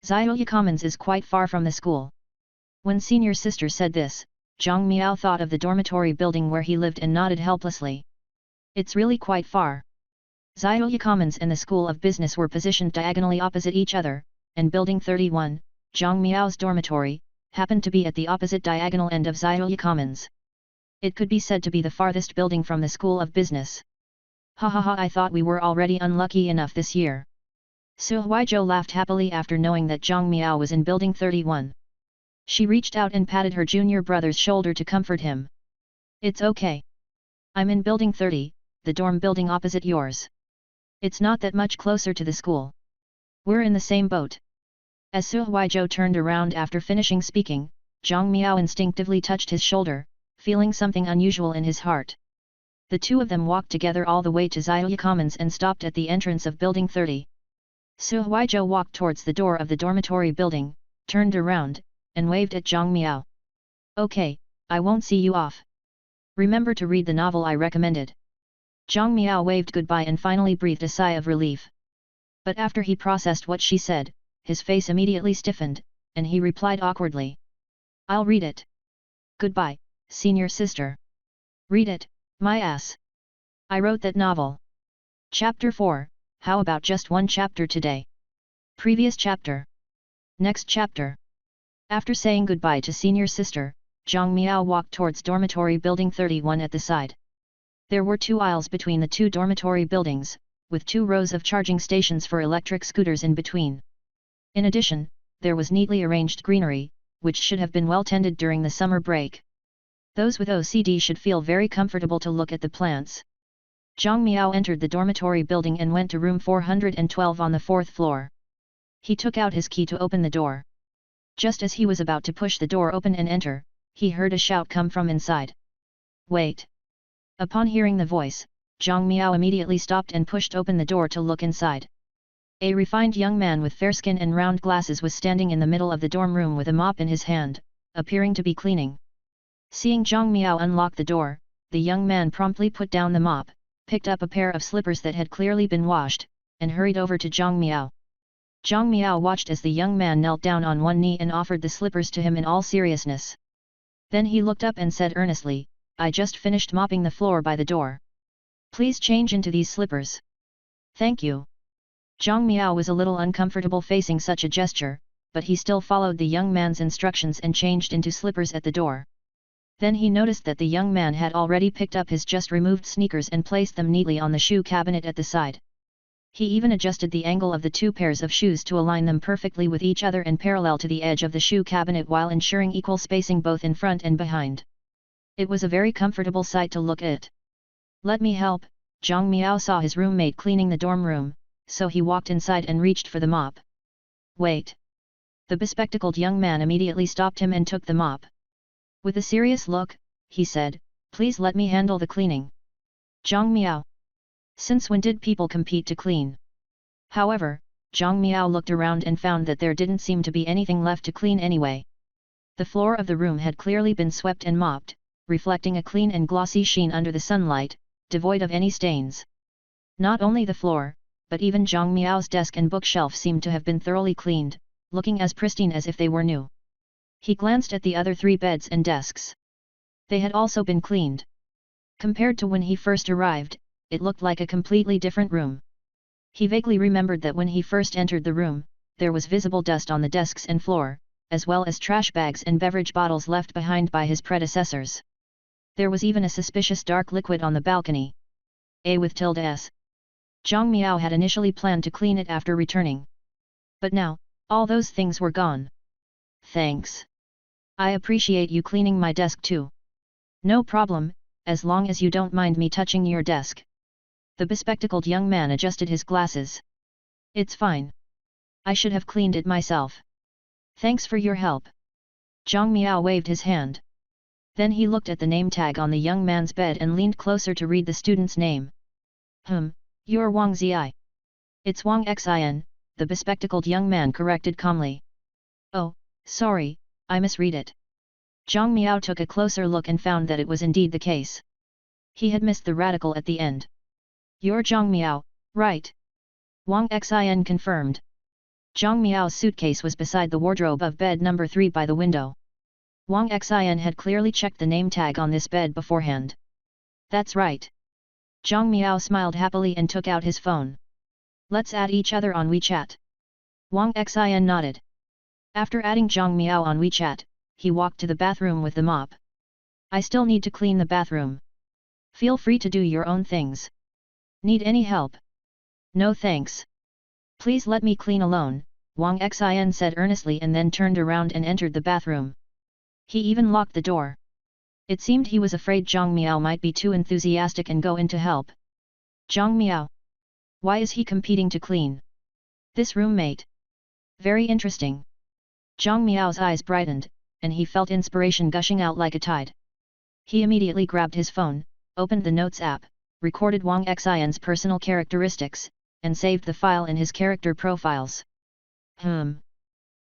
Xiaoya Commons is quite far from the school. When senior sister said this, Zhang Miao thought of the dormitory building where he lived and nodded helplessly. It's really quite far. Xiaoya Commons and the School of Business were positioned diagonally opposite each other, and Building 31, Zhang Miao's dormitory, happened to be at the opposite diagonal end of Xiaoya Commons. It could be said to be the farthest building from the School of Business. Ha ha ha, I thought we were already unlucky enough this year. Su Huizhou laughed happily after knowing that Zhang Miao was in Building 31. She reached out and patted her junior brother's shoulder to comfort him. It's okay. I'm in Building 30, the dorm building opposite yours. It's not that much closer to the school. We're in the same boat. As Su Huizhou turned around after finishing speaking, Zhang Miao instinctively touched his shoulder, feeling something unusual in his heart. The two of them walked together all the way to Xiaoya Commons and stopped at the entrance of Building 30. Su Huizhou walked towards the door of the dormitory building, turned around, and waved at Zhang Miao. Okay, I won't see you off. Remember to read the novel I recommended. Zhang Miao waved goodbye and finally breathed a sigh of relief. But after he processed what she said, his face immediately stiffened, and he replied awkwardly. I'll read it. Goodbye, senior sister. Read it, my ass. I wrote that novel. Chapter 4, how about just one chapter today? Previous chapter. Next chapter. After saying goodbye to senior sister, Zhang Miao walked towards dormitory building 31 at the side. There were 2 aisles between the 2 dormitory buildings, with 2 rows of charging stations for electric scooters in between. In addition, there was neatly arranged greenery, which should have been well tended during the summer break. Those with OCD should feel very comfortable to look at the plants. Zhang Miao entered the dormitory building and went to room 412 on the 4th floor. He took out his key to open the door. Just as he was about to push the door open and enter, he heard a shout come from inside. Wait! Upon hearing the voice, Zhang Miao immediately stopped and pushed open the door to look inside. A refined young man with fair skin and round glasses was standing in the middle of the dorm room with a mop in his hand, appearing to be cleaning. Seeing Zhang Miao unlock the door, the young man promptly put down the mop, picked up a pair of slippers that had clearly been washed, and hurried over to Zhang Miao. Zhang Miao watched as the young man knelt down on one knee and offered the slippers to him in all seriousness. Then he looked up and said earnestly, I just finished mopping the floor by the door. Please change into these slippers. Thank you. Zhang Miao was a little uncomfortable facing such a gesture, but he still followed the young man's instructions and changed into slippers at the door. Then he noticed that the young man had already picked up his just removed sneakers and placed them neatly on the shoe cabinet at the side. He even adjusted the angle of the 2 pairs of shoes to align them perfectly with each other and parallel to the edge of the shoe cabinet while ensuring equal spacing both in front and behind. It was a very comfortable sight to look at. Let me help, Zhang Miao saw his roommate cleaning the dorm room, so he walked inside and reached for the mop. Wait! The bespectacled young man immediately stopped him and took the mop. With a serious look, he said, "Please let me handle the cleaning." Zhang Miao. Since when did people compete to clean? However, Zhang Miao looked around and found that there didn't seem to be anything left to clean anyway. The floor of the room had clearly been swept and mopped, reflecting a clean and glossy sheen under the sunlight, devoid of any stains. Not only the floor, but even Zhang Miao's desk and bookshelf seemed to have been thoroughly cleaned, looking as pristine as if they were new. He glanced at the other 3 beds and desks. They had also been cleaned. Compared to when he first arrived, it looked like a completely different room. He vaguely remembered that when he first entered the room, there was visible dust on the desks and floor, as well as trash bags and beverage bottles left behind by his predecessors. There was even a suspicious dark liquid on the balcony. S. Zhang Miao had initially planned to clean it after returning. But now, all those things were gone. Thanks. I appreciate you cleaning my desk too. No problem, as long as you don't mind me touching your desk. The bespectacled young man adjusted his glasses. It's fine. I should have cleaned it myself. Thanks for your help. Zhang Miao waved his hand. Then he looked at the name tag on the young man's bed and leaned closer to read the student's name. You're Wang Zi. It's Wang Xin, the bespectacled young man corrected calmly. Oh, sorry, I misread it. Zhang Miao took a closer look and found that it was indeed the case. He had missed the radical at the end. You're Zhang Miao, right? Wang Xin confirmed. Zhang Miao's suitcase was beside the wardrobe of bed number 3 by the window. Wang Xin had clearly checked the name tag on this bed beforehand. That's right. Zhang Miao smiled happily and took out his phone. Let's add each other on WeChat. Wang Xin nodded. After adding Zhang Miao on WeChat, he walked to the bathroom with the mop. I still need to clean the bathroom. Feel free to do your own things. Need any help? No thanks. Please let me clean alone, Wang Xin said earnestly and then turned around and entered the bathroom. He even locked the door. It seemed he was afraid Zhang Miao might be too enthusiastic and go in to help. Zhang Miao. Why is he competing to clean? This roommate. Very interesting. Zhang Miao's eyes brightened, and he felt inspiration gushing out like a tide. He immediately grabbed his phone, opened the Notes app, recorded Wang Xin's personal characteristics, and saved the file in his character profiles.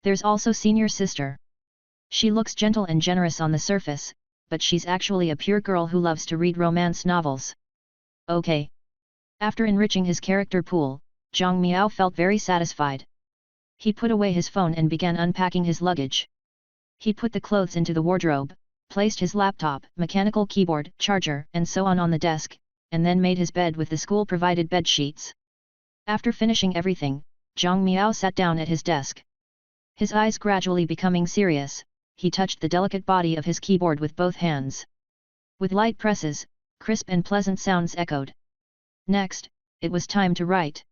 There's also senior sister. She looks gentle and generous on the surface, but she's actually a pure girl who loves to read romance novels. Okay. After enriching his character pool, Zhang Miao felt very satisfied. He put away his phone and began unpacking his luggage. He put the clothes into the wardrobe, placed his laptop, mechanical keyboard, charger, and so on the desk, and then made his bed with the school-provided bed sheets. After finishing everything, Zhang Miao sat down at his desk. His eyes gradually becoming serious, he touched the delicate body of his keyboard with both hands. With light presses, crisp and pleasant sounds echoed. Next, it was time to write.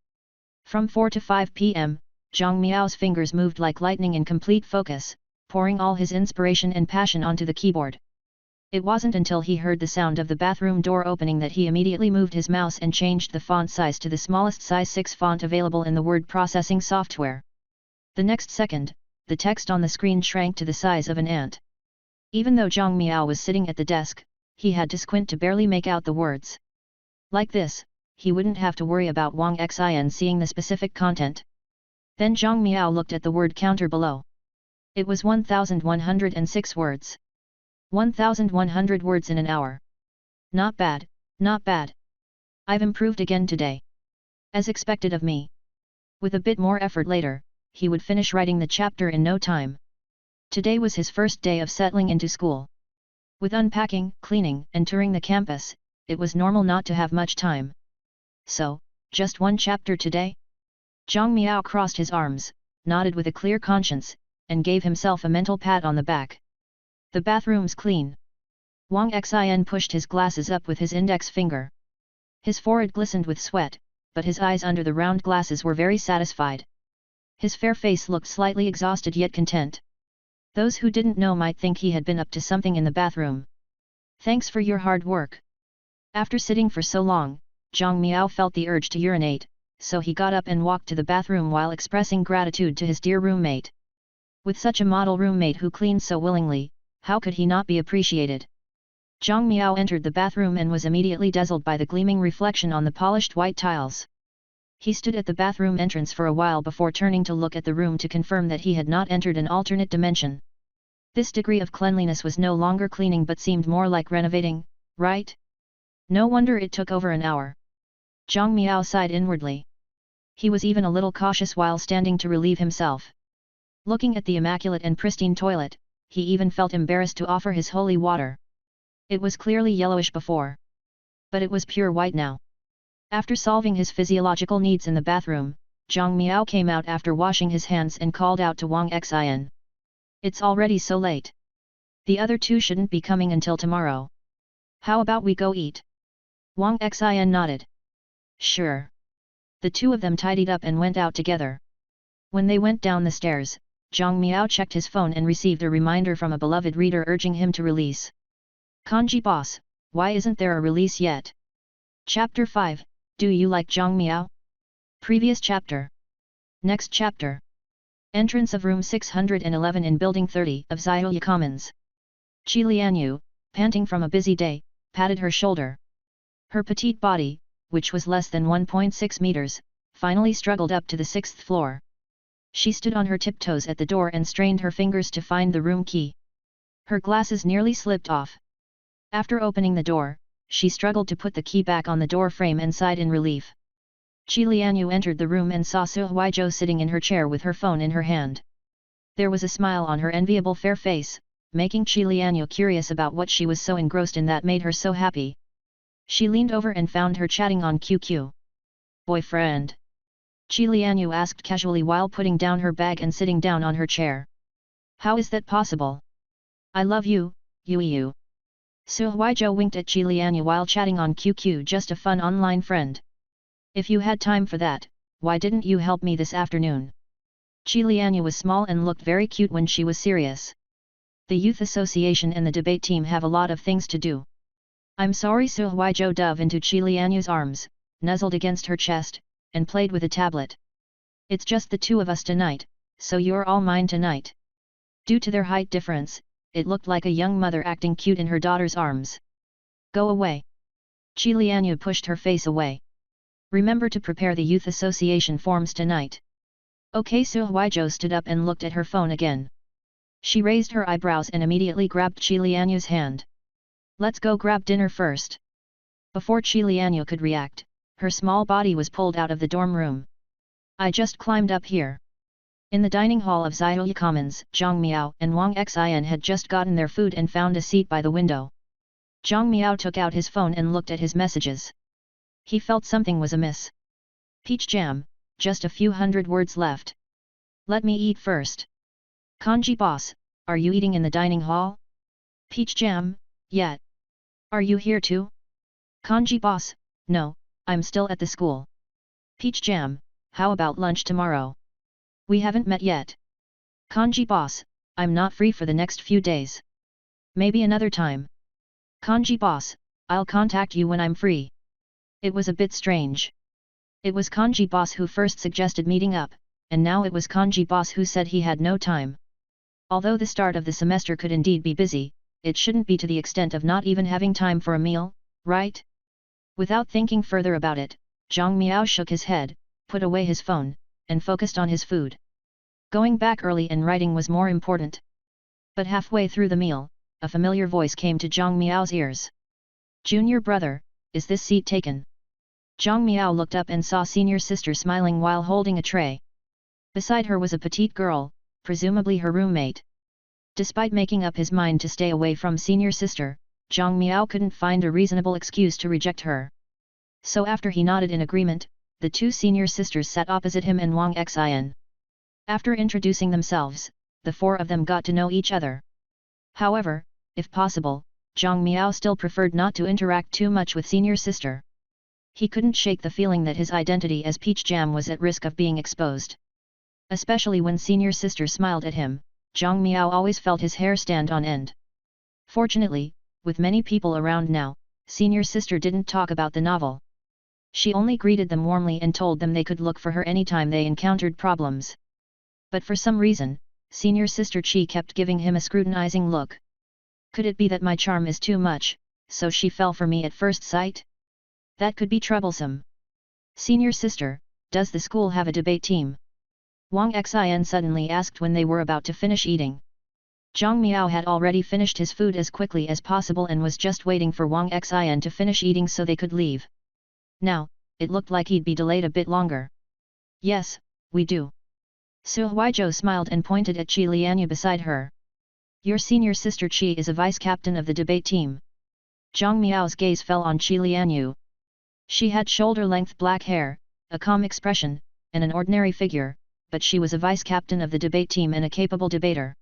From 4 to 5 p.m., Zhang Miao's fingers moved like lightning in complete focus, pouring all his inspiration and passion onto the keyboard. It wasn't until he heard the sound of the bathroom door opening that he immediately moved his mouse and changed the font size to the smallest size 6 font available in the word processing software. The next second, the text on the screen shrank to the size of an ant. Even though Zhang Miao was sitting at the desk, he had to squint to barely make out the words. Like this, he wouldn't have to worry about Wang Xin seeing the specific content. Then Zhang Miao looked at the word counter below. It was 1106 words. 1100 words in an hour. Not bad, not bad. I've improved again today. As expected of me. With a bit more effort later, he would finish writing the chapter in no time. Today was his first day of settling into school. With unpacking, cleaning, and touring the campus, it was normal not to have much time. So, just 1 chapter today? Zhang Miao crossed his arms, nodded with a clear conscience, and gave himself a mental pat on the back. The bathroom's clean. Wang Xin pushed his glasses up with his index finger. His forehead glistened with sweat, but his eyes under the round glasses were very satisfied. His fair face looked slightly exhausted yet content. Those who didn't know might think he had been up to something in the bathroom. Thanks for your hard work. After sitting for so long, Zhang Miao felt the urge to urinate, so he got up and walked to the bathroom while expressing gratitude to his dear roommate. With such a model roommate who cleaned so willingly, how could he not be appreciated? Zhang Miao entered the bathroom and was immediately dazzled by the gleaming reflection on the polished white tiles. He stood at the bathroom entrance for a while before turning to look at the room to confirm that he had not entered an alternate dimension. This degree of cleanliness was no longer cleaning but seemed more like renovating, right? No wonder it took over an hour. Zhang Miao sighed inwardly. He was even a little cautious while standing to relieve himself. Looking at the immaculate and pristine toilet, he even felt embarrassed to offer his holy water. It was clearly yellowish before. But it was pure white now. After solving his physiological needs in the bathroom, Zhang Miao came out after washing his hands and called out to Wang Xin. It's already so late. The other two shouldn't be coming until tomorrow. How about we go eat? Wang Xin nodded. Sure. The two of them tidied up and went out together. When they went down the stairs, Zhang Miao checked his phone and received a reminder from a beloved reader urging him to release. Kanji boss, why isn't there a release yet? Chapter 5, Do you like Zhang Miao? Previous chapter. Next chapter. Entrance of room 611 in building 30 of Xiaoya Commons. Qi Lianyu, panting from a busy day, patted her shoulder. Her petite body, which was less than 1.6 meters, finally struggled up to the 6th floor. She stood on her tiptoes at the door and strained her fingers to find the room key. Her glasses nearly slipped off. After opening the door, she struggled to put the key back on the door frame and sighed in relief. Qi Lianyu entered the room and saw Su Huizhou sitting in her chair with her phone in her hand. There was a smile on her enviable fair face, making Qi Lianyu curious about what she was so engrossed in that made her so happy. She leaned over and found her chatting on QQ. Boyfriend? Qi Lianyu asked casually while putting down her bag and sitting down on her chair. How is that possible? I love you, Yu. Su Huizhou winked at Qi Lianyu while chatting on QQ, just a fun online friend. If you had time for that, why didn't you help me this afternoon? Qi Lianyu was small and looked very cute when she was serious. The youth association and the debate team have a lot of things to do. I'm sorry. Su Huizhou dove into Qi Lianyu's arms, nuzzled against her chest, and played with a tablet. It's just the two of us tonight, so you're all mine tonight. Due to their height difference, it looked like a young mother acting cute in her daughter's arms. Go away. Qi Lianyu pushed her face away. Remember to prepare the youth association forms tonight. Okay. Su Huizhou stood up and looked at her phone again. She raised her eyebrows and immediately grabbed Qi Lianyu's hand. Let's go grab dinner first. Before Qi Lianyu could react, her small body was pulled out of the dorm room. I just climbed up here. In the dining hall of Xiaoya Commons, Zhang Miao and Wang Xin had just gotten their food and found a seat by the window. Zhang Miao took out his phone and looked at his messages. He felt something was amiss. Peach jam, just a few hundred words left. Let me eat first. Kanji boss, are you eating in the dining hall? Peach jam, yeah. Are you here too? Kanji boss, no, I'm still at the school. Peach jam, how about lunch tomorrow? We haven't met yet. Kanji boss, I'm not free for the next few days. Maybe another time. Kanji boss, I'll contact you when I'm free. It was a bit strange. It was Kanji boss who first suggested meeting up, and now it was Kanji boss who said he had no time. Although the start of the semester could indeed be busy, it shouldn't be to the extent of not even having time for a meal, right? Without thinking further about it, Zhang Miao shook his head, put away his phone, and focused on his food. Going back early and writing was more important. But halfway through the meal, a familiar voice came to Zhang Miao's ears. Junior brother, is this seat taken? Zhang Miao looked up and saw senior sister smiling while holding a tray. Beside her was a petite girl, presumably her roommate. Despite making up his mind to stay away from senior sister, Zhang Miao couldn't find a reasonable excuse to reject her. So after he nodded in agreement, the two senior sisters sat opposite him and Wang Xin. After introducing themselves, the four of them got to know each other. However, if possible, Zhang Miao still preferred not to interact too much with senior sister. He couldn't shake the feeling that his identity as Peach Jam was at risk of being exposed. Especially when senior sister smiled at him, Zhang Miao always felt his hair stand on end. Fortunately, with many people around now, senior sister didn't talk about the novel. She only greeted them warmly and told them they could look for her anytime they encountered problems. But for some reason, senior sister Chi kept giving him a scrutinizing look. Could it be that my charm is too much, so she fell for me at first sight? That could be troublesome. Senior sister, does the school have a debate team? Wang Xin suddenly asked when they were about to finish eating. Zhang Miao had already finished his food as quickly as possible and was just waiting for Wang Xin to finish eating so they could leave. Now, it looked like he'd be delayed a bit longer. Yes, we do. Su Huizhou smiled and pointed at Qi Lianyu beside her. Your senior sister Qi is a vice-captain of the debate team. Zhang Miao's gaze fell on Qi Lianyu. She had shoulder-length black hair, a calm expression, and an ordinary figure, but she was a vice-captain of the debate team and a capable debater.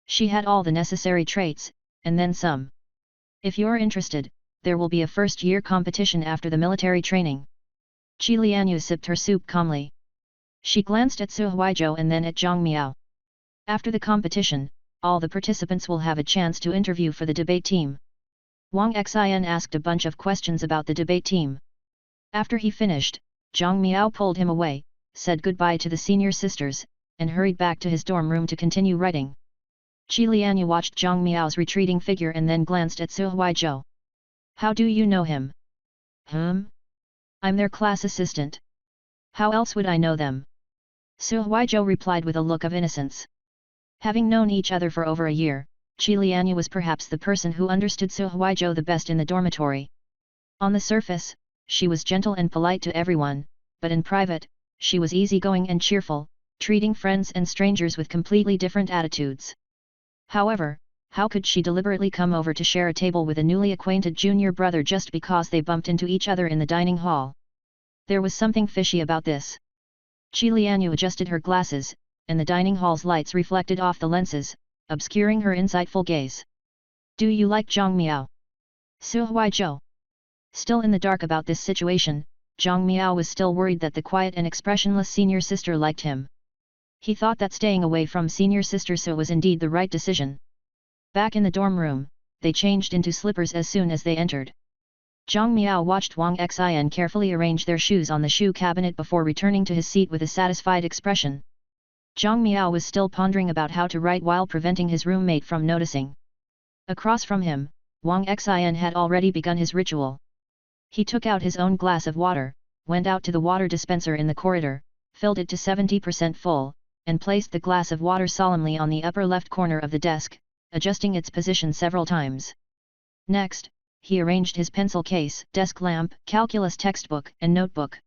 She had all the necessary traits, and then some. If you're interested, there will be a first-year competition after the military training. Qi Lianyu sipped her soup calmly. She glanced at Su Huizhou and then at Zhang Miao. After the competition, all the participants will have a chance to interview for the debate team. Wang Xin asked a bunch of questions about the debate team. After he finished, Zhang Miao pulled him away, said goodbye to the senior sisters, and hurried back to his dorm room to continue writing. Qi Lianyu watched Zhang Miao's retreating figure and then glanced at Su Huizhou. How do you know him? I'm their class assistant. How else would I know them? Su Huizhou replied with a look of innocence. Having known each other for over a year, Qi Lianyu was perhaps the person who understood Su Huizhou the best in the dormitory. On the surface, she was gentle and polite to everyone, but in private, she was easygoing and cheerful, treating friends and strangers with completely different attitudes. However, how could she deliberately come over to share a table with a newly acquainted junior brother just because they bumped into each other in the dining hall? There was something fishy about this. Qi Lianyu adjusted her glasses, and the dining hall's lights reflected off the lenses, obscuring her insightful gaze. Do you like Zhang Miao? Su Huizhou. Still in the dark about this situation, Zhang Miao was still worried that the quiet and expressionless senior sister liked him. He thought that staying away from senior sister Su was indeed the right decision. Back in the dorm room, they changed into slippers as soon as they entered. Zhang Miao watched Wang Xin carefully arrange their shoes on the shoe cabinet before returning to his seat with a satisfied expression. Zhang Miao was still pondering about how to write while preventing his roommate from noticing. Across from him, Wang Xin had already begun his ritual. He took out his own glass of water, went out to the water dispenser in the corridor, filled it to 70% full, and placed the glass of water solemnly on the upper left corner of the desk, adjusting its position several times. Next, he arranged his pencil case, desk lamp, calculus textbook, and notebook.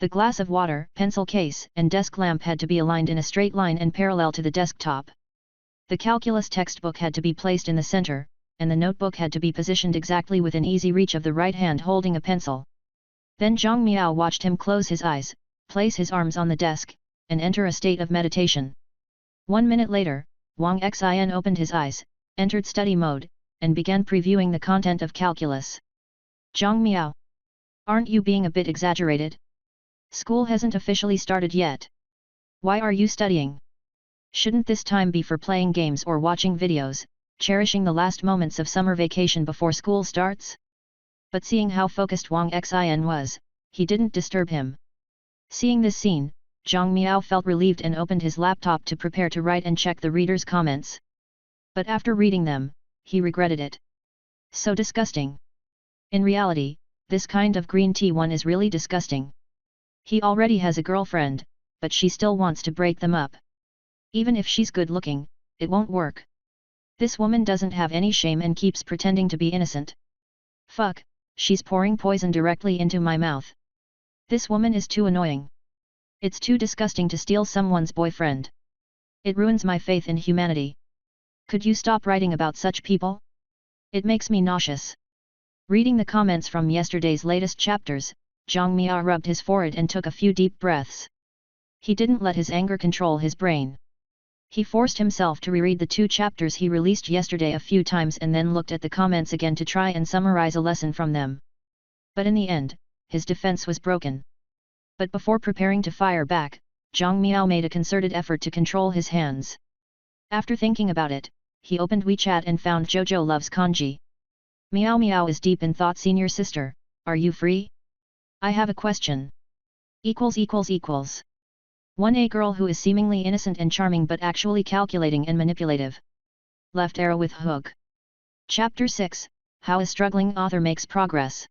The glass of water, pencil case, and desk lamp had to be aligned in a straight line and parallel to the desktop. The calculus textbook had to be placed in the center, and the notebook had to be positioned exactly within easy reach of the right hand holding a pencil. Then Zhang Miao watched him close his eyes, place his arms on the desk, and enter a state of meditation. 1 minute later, Wang Xin opened his eyes, entered study mode, and began previewing the content of calculus. Zhang Miao. Aren't you being a bit exaggerated? School hasn't officially started yet. Why are you studying? Shouldn't this time be for playing games or watching videos, cherishing the last moments of summer vacation before school starts? But seeing how focused Wang Xin was, he didn't disturb him. Seeing this scene, Zhang Miao felt relieved and opened his laptop to prepare to write and check the readers' comments. But after reading them, he regretted it. So disgusting. In reality, this kind of green tea one is really disgusting. He already has a girlfriend, but she still wants to break them up. Even if she's good looking, it won't work. This woman doesn't have any shame and keeps pretending to be innocent. Fuck, she's pouring poison directly into my mouth. This woman is too annoying. It's too disgusting to steal someone's boyfriend. It ruins my faith in humanity. Could you stop writing about such people? It makes me nauseous. Reading the comments from yesterday's latest chapters, Zhang Miao rubbed his forehead and took a few deep breaths. He didn't let his anger control his brain. He forced himself to reread the 2 chapters he released yesterday a few times and then looked at the comments again to try and summarize a lesson from them. But in the end, his defense was broken. But before preparing to fire back, Zhang Miao made a concerted effort to control his hands. After thinking about it, he opened WeChat and found Jojo loves kanji. Miao Miao is deep in thought. Senior sister, are you free? I have a question. == 1A girl who is seemingly innocent and charming but actually calculating and manipulative. Left arrow with hook. Chapter 6, How a Struggling Author Makes Progress.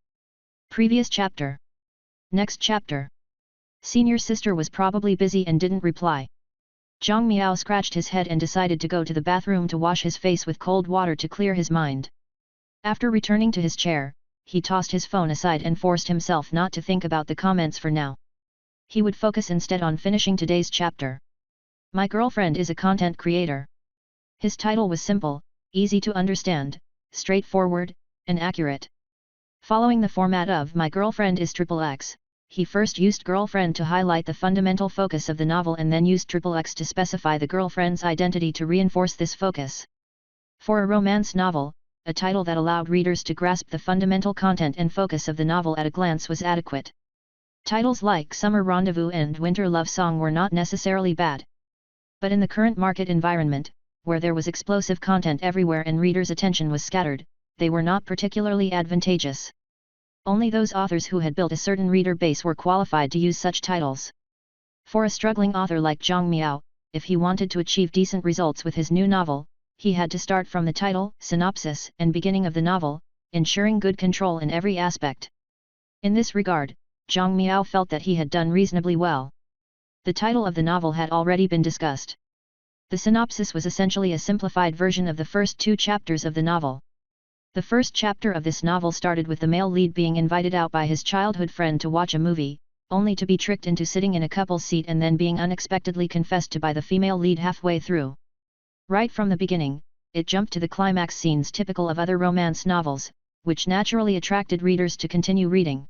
Previous chapter. Next chapter. Senior sister was probably busy and didn't reply. Zhang Miao scratched his head and decided to go to the bathroom to wash his face with cold water to clear his mind. After returning to his chair, he tossed his phone aside and forced himself not to think about the comments for now. He would focus instead on finishing today's chapter. My girlfriend is a content creator. His title was simple, easy to understand, straightforward, and accurate. Following the format of My Girlfriend is XXX, he first used girlfriend to highlight the fundamental focus of the novel and then used XXX to specify the girlfriend's identity to reinforce this focus. For a romance novel, a title that allowed readers to grasp the fundamental content and focus of the novel at a glance was adequate. Titles like Summer Rendezvous and Winter Love Song were not necessarily bad. But in the current market environment, where there was explosive content everywhere and readers' attention was scattered, they were not particularly advantageous. Only those authors who had built a certain reader base were qualified to use such titles. For a struggling author like Zhang Miao, if he wanted to achieve decent results with his new novel, he had to start from the title, synopsis, and beginning of the novel, ensuring good control in every aspect. In this regard, Zhang Miao felt that he had done reasonably well. The title of the novel had already been discussed. The synopsis was essentially a simplified version of the first 2 chapters of the novel. The first chapter of this novel started with the male lead being invited out by his childhood friend to watch a movie, only to be tricked into sitting in a couple's seat and then being unexpectedly confessed to by the female lead halfway through. Right from the beginning, it jumped to the climax scenes typical of other romance novels, which naturally attracted readers to continue reading.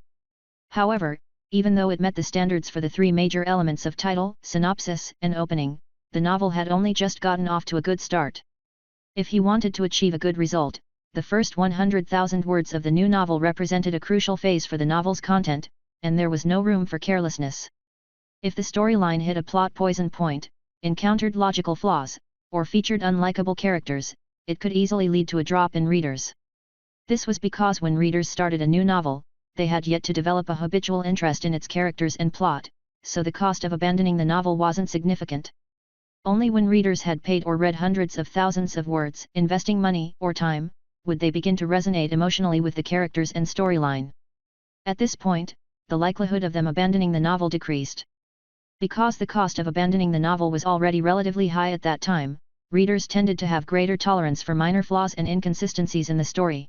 However, even though it met the standards for the 3 major elements of title, synopsis, and opening, the novel had only just gotten off to a good start. If he wanted to achieve a good result, the first 100,000 words of the new novel represented a crucial phase for the novel's content, and there was no room for carelessness. If the storyline hit a plot poison point, encountered logical flaws, or featured unlikable characters, it could easily lead to a drop in readers. This was because when readers started a new novel, they had yet to develop a habitual interest in its characters and plot, so the cost of abandoning the novel wasn't significant. Only when readers had paid or read hundreds of thousands of words, investing money or time, would they begin to resonate emotionally with the characters and storyline. At this point, the likelihood of them abandoning the novel decreased. Because the cost of abandoning the novel was already relatively high at that time, readers tended to have greater tolerance for minor flaws and inconsistencies in the story.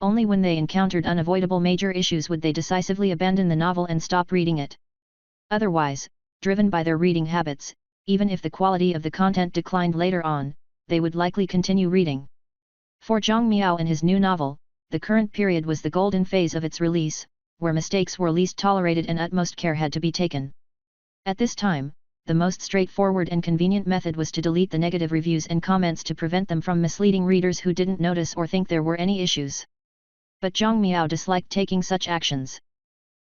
Only when they encountered unavoidable major issues would they decisively abandon the novel and stop reading it. Otherwise, driven by their reading habits, even if the quality of the content declined later on, they would likely continue reading. For Zhang Miao and his new novel, the current period was the golden phase of its release, where mistakes were least tolerated and utmost care had to be taken. At this time, the most straightforward and convenient method was to delete the negative reviews and comments to prevent them from misleading readers who didn't notice or think there were any issues. But Zhang Miao disliked taking such actions.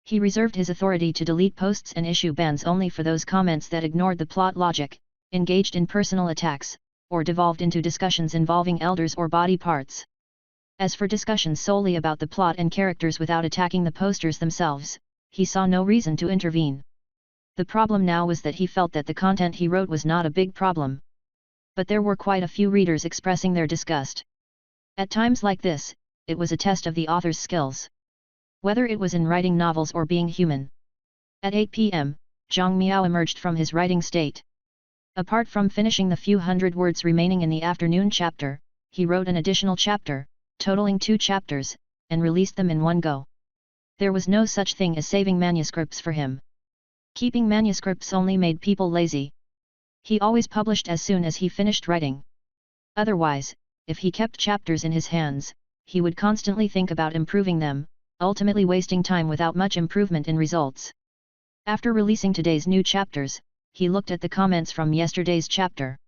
He reserved his authority to delete posts and issue bans only for those comments that ignored the plot logic, engaged in personal attacks, or devolved into discussions involving elders or body parts. As for discussions solely about the plot and characters without attacking the posters themselves, he saw no reason to intervene. The problem now was that he felt that the content he wrote was not a big problem. But there were quite a few readers expressing their disgust. At times like this, it was a test of the author's skills. Whether it was in writing novels or being human. At 8 p.m., Zhang Miao emerged from his writing state. Apart from finishing the few hundred words remaining in the afternoon chapter, he wrote an additional chapter, totaling 2 chapters, and released them in one go. There was no such thing as saving manuscripts for him. Keeping manuscripts only made people lazy. He always published as soon as he finished writing. Otherwise, if he kept chapters in his hands, he would constantly think about improving them, ultimately wasting time without much improvement in results. After releasing today's new chapters, he looked at the comments from yesterday's chapter.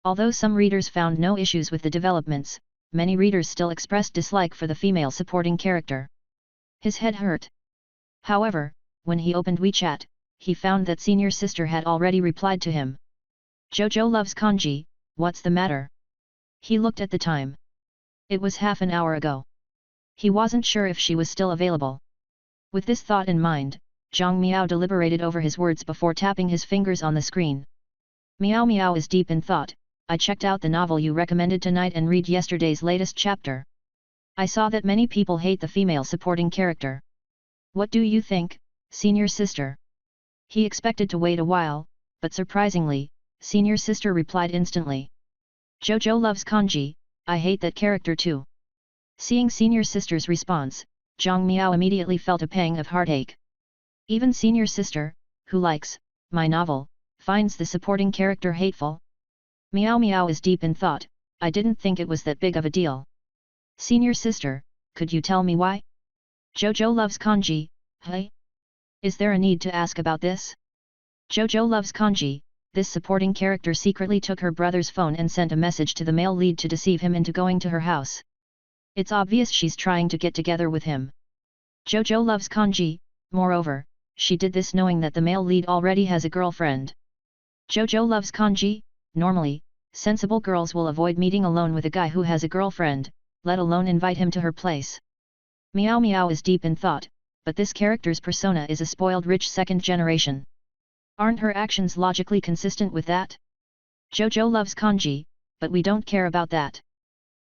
Although some readers found no issues with the developments, many readers still expressed dislike for the female supporting character. His head hurt. However, when he opened WeChat, he found that senior sister had already replied to him. Jojo loves kanji, what's the matter? He looked at the time. It was half an hour ago. He wasn't sure if she was still available. With this thought in mind, Zhang Miao deliberated over his words before tapping his fingers on the screen. Miao Miao is deep in thought. I checked out the novel you recommended tonight and read yesterday's latest chapter. I saw that many people hate the female supporting character. What do you think, senior sister? He expected to wait a while, but surprisingly, senior sister replied instantly. Jojo loves Kanji, I hate that character too. Seeing senior sister's response, Zhang Miao immediately felt a pang of heartache. Even senior sister, who likes my novel, finds the supporting character hateful. Miao Miao is deep in thought. I didn't think it was that big of a deal. Senior sister, could you tell me why? Jojo loves Kanji, hey? Is there a need to ask about this? Jojo loves Kanji. This supporting character secretly took her brother's phone and sent a message to the male lead to deceive him into going to her house. It's obvious she's trying to get together with him. Jojo loves Kanji, moreover, she did this knowing that the male lead already has a girlfriend. Jojo loves Kanji. Normally, sensible girls will avoid meeting alone with a guy who has a girlfriend, let alone invite him to her place. Miao Miao is deep in thought, but this character's persona is a spoiled rich second generation. Aren't her actions logically consistent with that? Jojo loves Kanji, but we don't care about that.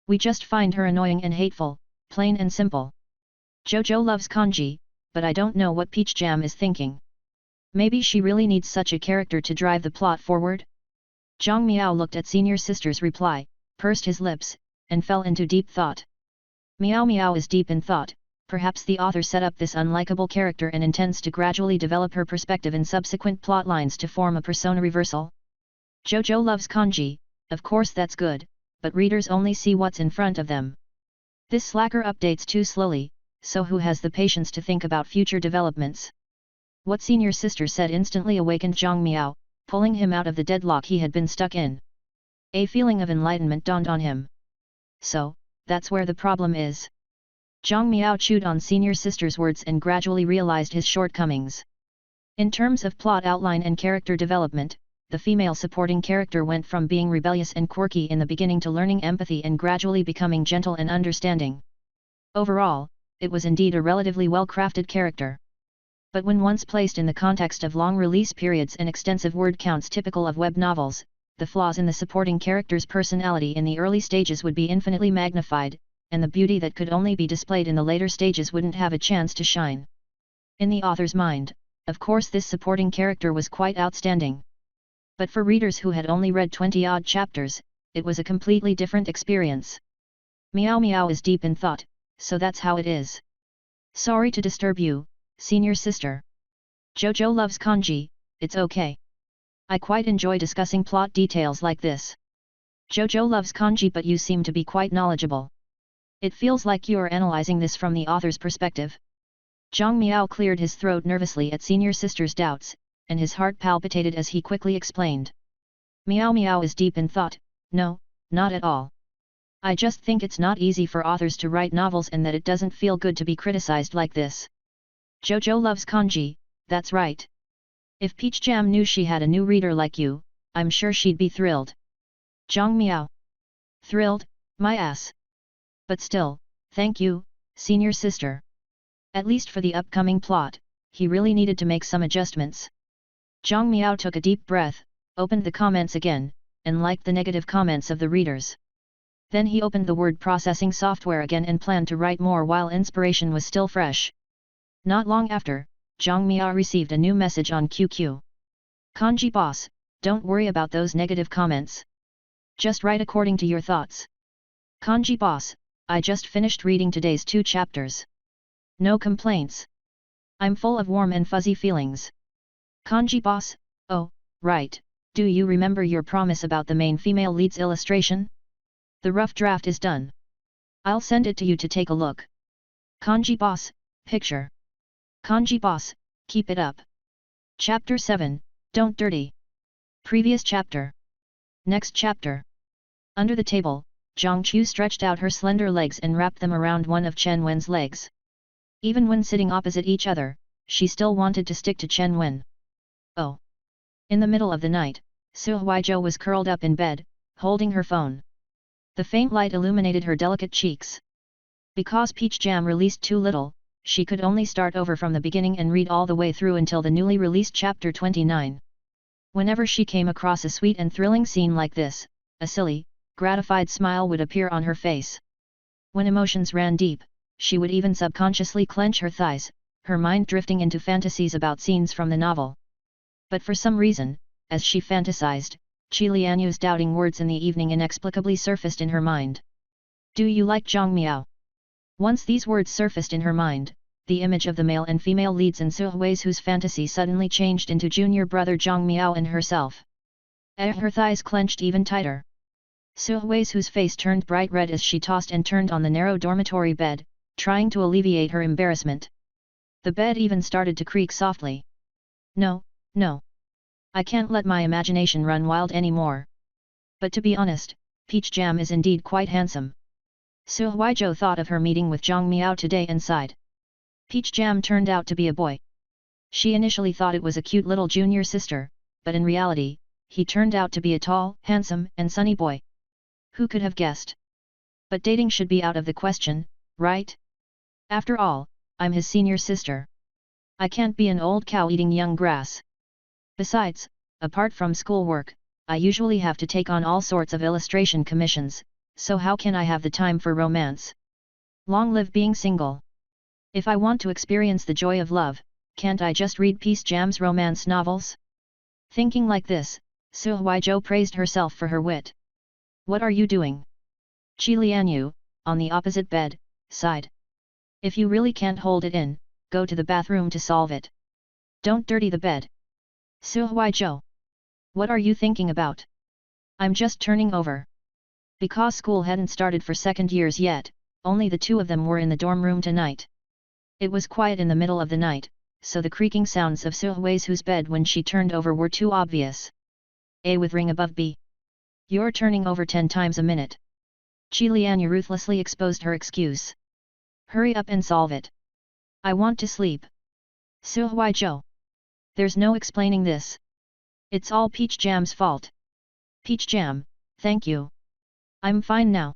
We just find her annoying and hateful, plain and simple. Jojo loves Kanji, but I don't know what Peach Jam is thinking. Maybe she really needs such a character to drive the plot forward? Zhang Miao looked at senior sister's reply, pursed his lips, and fell into deep thought. Miao Miao is deep in thought. Perhaps the author set up this unlikable character and intends to gradually develop her perspective in subsequent plot lines to form a persona reversal. Jojo loves Kanji, of course that's good, but readers only see what's in front of them. This slacker updates too slowly, so who has the patience to think about future developments? What senior sister said instantly awakened Zhang Miao, pulling him out of the deadlock he had been stuck in. A feeling of enlightenment dawned on him. So, that's where the problem is. Zhang Miao chewed on senior sister's words and gradually realized his shortcomings. In terms of plot outline and character development, the female supporting character went from being rebellious and quirky in the beginning to learning empathy and gradually becoming gentle and understanding. Overall, it was indeed a relatively well-crafted character. But when once placed in the context of long release periods and extensive word counts typical of web novels, the flaws in the supporting character's personality in the early stages would be infinitely magnified, and the beauty that could only be displayed in the later stages wouldn't have a chance to shine. In the author's mind, of course this supporting character was quite outstanding. But for readers who had only read 20-odd chapters, it was a completely different experience. Miao Miao is deep in thought, so that's how it is. Sorry to disturb you, senior sister. Jojo loves Kanji, it's okay. I quite enjoy discussing plot details like this. Jojo loves Kanji, but you seem to be quite knowledgeable. It feels like you are analyzing this from the author's perspective. Zhang Miao cleared his throat nervously at senior sister's doubts, and his heart palpitated as he quickly explained. Miao Miao is deep in thought. No, not at all. I just think it's not easy for authors to write novels and that it doesn't feel good to be criticized like this. Jojo loves Kanji, that's right. If Peach Jam knew she had a new reader like you, I'm sure she'd be thrilled. Zhang Miao. Thrilled, my ass. But still, thank you, senior sister. At least for the upcoming plot, he really needed to make some adjustments. Zhang Miao took a deep breath, opened the comments again, and liked the negative comments of the readers. Then he opened the word processing software again and planned to write more while inspiration was still fresh. Not long after, Zhang Miao received a new message on QQ. Kanji boss, don't worry about those negative comments. Just write according to your thoughts. Kanji boss, I just finished reading today's 2 chapters. No complaints. I'm full of warm and fuzzy feelings. Kanji boss, oh, right, do you remember your promise about the main female lead's illustration? The rough draft is done. I'll send it to you to take a look. Kanji boss, picture. Kanji boss, keep it up. Chapter 7, Don't Dirty. Previous chapter. Next chapter. Under the table, Zhang Chu stretched out her slender legs and wrapped them around one of Chen Wen's legs. Even when sitting opposite each other, she still wanted to stick to Chen Wen. Oh. In the middle of the night, Su Huizhou was curled up in bed, holding her phone. The faint light illuminated her delicate cheeks. Because Peach Jam released too little, she could only start over from the beginning and read all the way through until the newly released chapter 29. Whenever she came across a sweet and thrilling scene like this, a silly, gratified smile would appear on her face. When emotions ran deep, she would even subconsciously clench her thighs, her mind drifting into fantasies about scenes from the novel. But for some reason, as she fantasized, Qi Lianyu's doubting words in the evening inexplicably surfaced in her mind. Do you like Zhang Miao? Once these words surfaced in her mind, the image of the male and female leads in Su Hui's whose fantasy suddenly changed into junior brother Zhang Miao and herself. Her thighs clenched even tighter. Su Hui's whose face turned bright red as she tossed and turned on the narrow dormitory bed, trying to alleviate her embarrassment. The bed even started to creak softly. No, no. I can't let my imagination run wild anymore. But to be honest, Peach Jam is indeed quite handsome. Su Huizhou thought of her meeting with Zhang Miao today and sighed. Peach Jam turned out to be a boy. She initially thought it was a cute little junior sister, but in reality, he turned out to be a tall, handsome, and sunny boy. Who could have guessed? But dating should be out of the question, right? After all, I'm his senior sister. I can't be an old cow eating young grass. Besides, apart from schoolwork, I usually have to take on all sorts of illustration commissions, so how can I have the time for romance? Long live being single. If I want to experience the joy of love, can't I just read Peach Jam's romance novels? Thinking like this, Su Huizhou praised herself for her wit. What are you doing? Qi Lianyu, on the opposite bed, sighed. If you really can't hold it in, go to the bathroom to solve it. Don't dirty the bed. Su Huizhou. What are you thinking about? I'm just turning over. Because school hadn't started for second years yet, only the two of them were in the dorm room tonight. It was quiet in the middle of the night, so the creaking sounds of Su Hui's bed when she turned over were too obvious. A with ring above B. You're turning over 10 times a minute. Qi Lianyu ruthlessly exposed her excuse. Hurry up and solve it. I want to sleep. Su Huizhou. There's no explaining this. It's all Peach Jam's fault. Peach Jam, thank you. I'm fine now.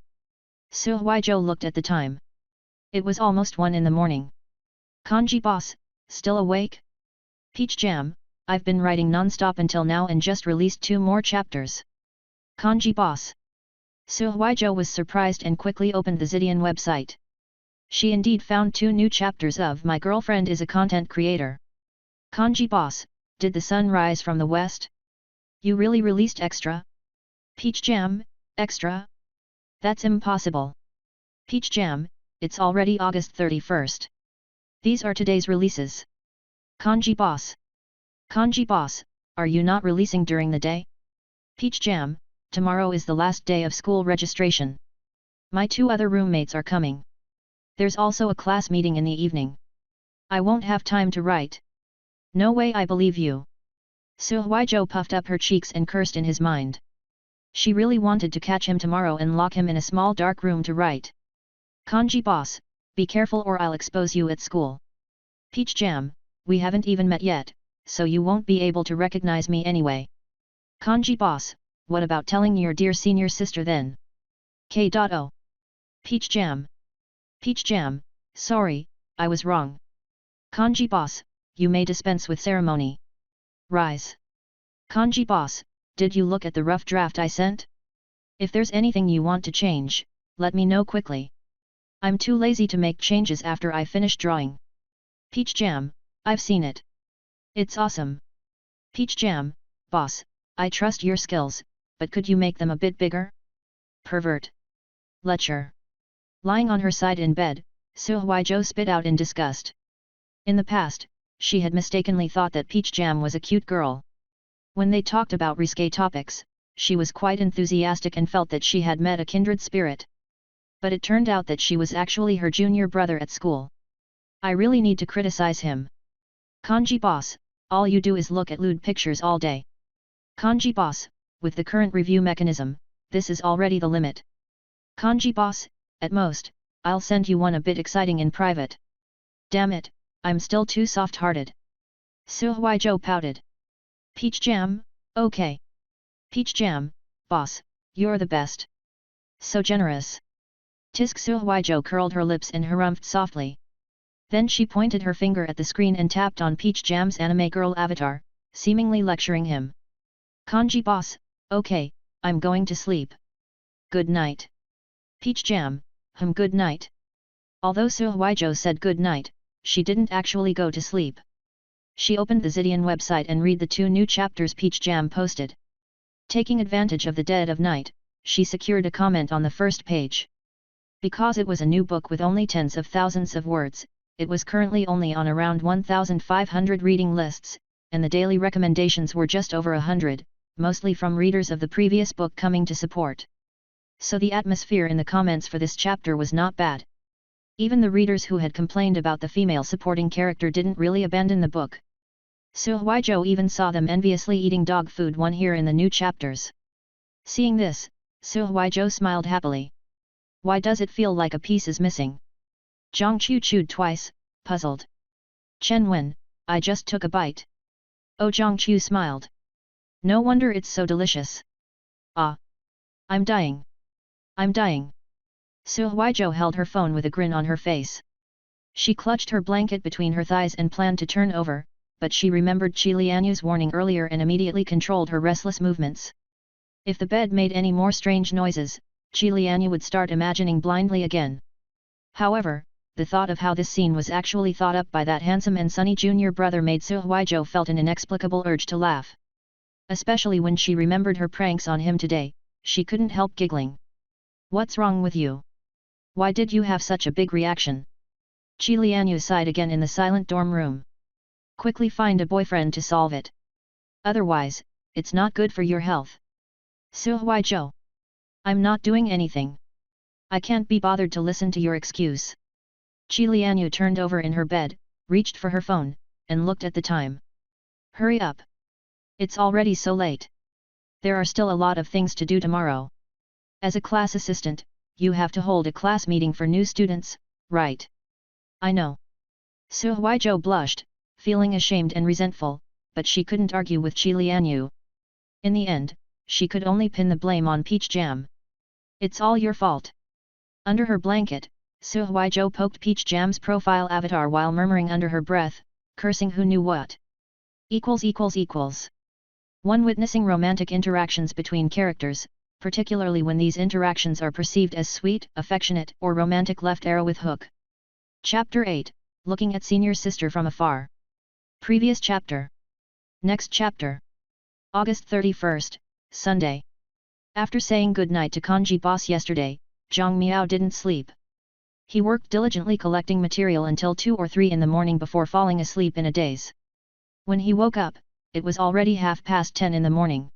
Su Huizhou looked at the time. It was almost 1 in the morning. Kanji boss, still awake? Peach Jam, I've been writing non-stop until now and just released 2 more chapters. Kanji boss. Su Huizhou was surprised and quickly opened the Zidian website. She indeed found 2 new chapters of My Girlfriend is a Content Creator. Kanji boss, did the sun rise from the west? You really released extra? Peach Jam, extra? That's impossible. Peach Jam, it's already August 31st. These are today's releases. Kanji boss. Kanji boss, are you not releasing during the day? Peach Jam, tomorrow is the last day of school registration. My 2 other roommates are coming. There's also a class meeting in the evening. I won't have time to write. No way I believe you. Su Huizhou puffed up her cheeks and cursed in his mind. She really wanted to catch him tomorrow and lock him in a small dark room to write. Kanji boss, be careful or I'll expose you at school. Peach Jam, we haven't even met yet, so you won't be able to recognize me anyway. Kanji boss, what about telling your dear senior sister then? K.O. Peach Jam. Peach Jam, sorry, I was wrong. Kanji boss, you may dispense with ceremony. Rise. Kanji boss, did you look at the rough draft I sent? If there's anything you want to change, let me know quickly. I'm too lazy to make changes after I finish drawing. Peach Jam, I've seen it. It's awesome. Peach Jam, boss, I trust your skills, but could you make them a bit bigger? Pervert. Lecher. Lying on her side in bed, Su Huizhou spit out in disgust. In the past, she had mistakenly thought that Peach Jam was a cute girl. When they talked about risque topics, she was quite enthusiastic and felt that she had met a kindred spirit. But it turned out that she was actually her junior brother at school. I really need to criticize him. Kanji boss, all you do is look at lewd pictures all day. Kanji boss, with the current review mechanism, this is already the limit. Kanji boss, at most, I'll send you one a bit exciting in private. Damn it, I'm still too soft-hearted. Su Huizhou pouted. Peach Jam, okay. Peach Jam, boss, you're the best. So generous. Tisk Su Huizhou curled her lips and harumphed softly. Then she pointed her finger at the screen and tapped on Peach Jam's anime girl avatar, seemingly lecturing him. Kanji boss, okay, I'm going to sleep. Good night. Peach Jam, good night. Although Suhwaijo said good night, she didn't actually go to sleep. She opened the Zidian website and read the 2 new chapters Peach Jam posted. Taking advantage of the dead of night, she secured a comment on the first page. Because it was a new book with only tens of thousands of words, it was currently only on around 1,500 reading lists, and the daily recommendations were just over 100, mostly from readers of the previous book coming to support. So the atmosphere in the comments for this chapter was not bad. Even the readers who had complained about the female supporting character didn't really abandon the book. Suhwaijo even saw them enviously eating dog food one here in the new chapters. Seeing this, Suhwaijo smiled happily. Why does it feel like a piece is missing? Zhang Qiu chewed twice, puzzled. Chen Wen, I just took a bite. Oh, Zhang Qiu smiled. No wonder it's so delicious. Ah. I'm dying. I'm dying. Suhwaijo held her phone with a grin on her face. She clutched her blanket between her thighs and planned to turn over, but she remembered Qi Lianyu's warning earlier and immediately controlled her restless movements. If the bed made any more strange noises, Qi Lianyu would start imagining blindly again. However, the thought of how this scene was actually thought up by that handsome and sunny junior brother made Suhwaijo felt an inexplicable urge to laugh. Especially when she remembered her pranks on him today, she couldn't help giggling. What's wrong with you? Why did you have such a big reaction? Qi Lianyu sighed again in the silent dorm room. Quickly find a boyfriend to solve it. Otherwise, it's not good for your health. Suhwaijo. I'm not doing anything. I can't be bothered to listen to your excuse. Qi Lianyu turned over in her bed, reached for her phone, and looked at the time. Hurry up. It's already so late. There are still a lot of things to do tomorrow. As a class assistant, you have to hold a class meeting for new students, right? I know. Suhwaijo blushed, feeling ashamed and resentful, but she couldn't argue with Qi Lianyu. In the end, she could only pin the blame on Peach Jam. It's all your fault. Under her blanket, Suhwaijo poked Peach Jam's profile avatar while murmuring under her breath, cursing who knew what. One witnessing romantic interactions between characters, particularly when these interactions are perceived as sweet, affectionate, or romantic left arrow with hook. Chapter 8, Looking at Senior Sister from Afar. Previous chapter. Next chapter. August 31st, Sunday. After saying goodnight to Kanji boss yesterday, Zhang Miao didn't sleep. He worked diligently collecting material until 2 or 3 in the morning before falling asleep in a daze. When he woke up, it was already 10:30 in the morning.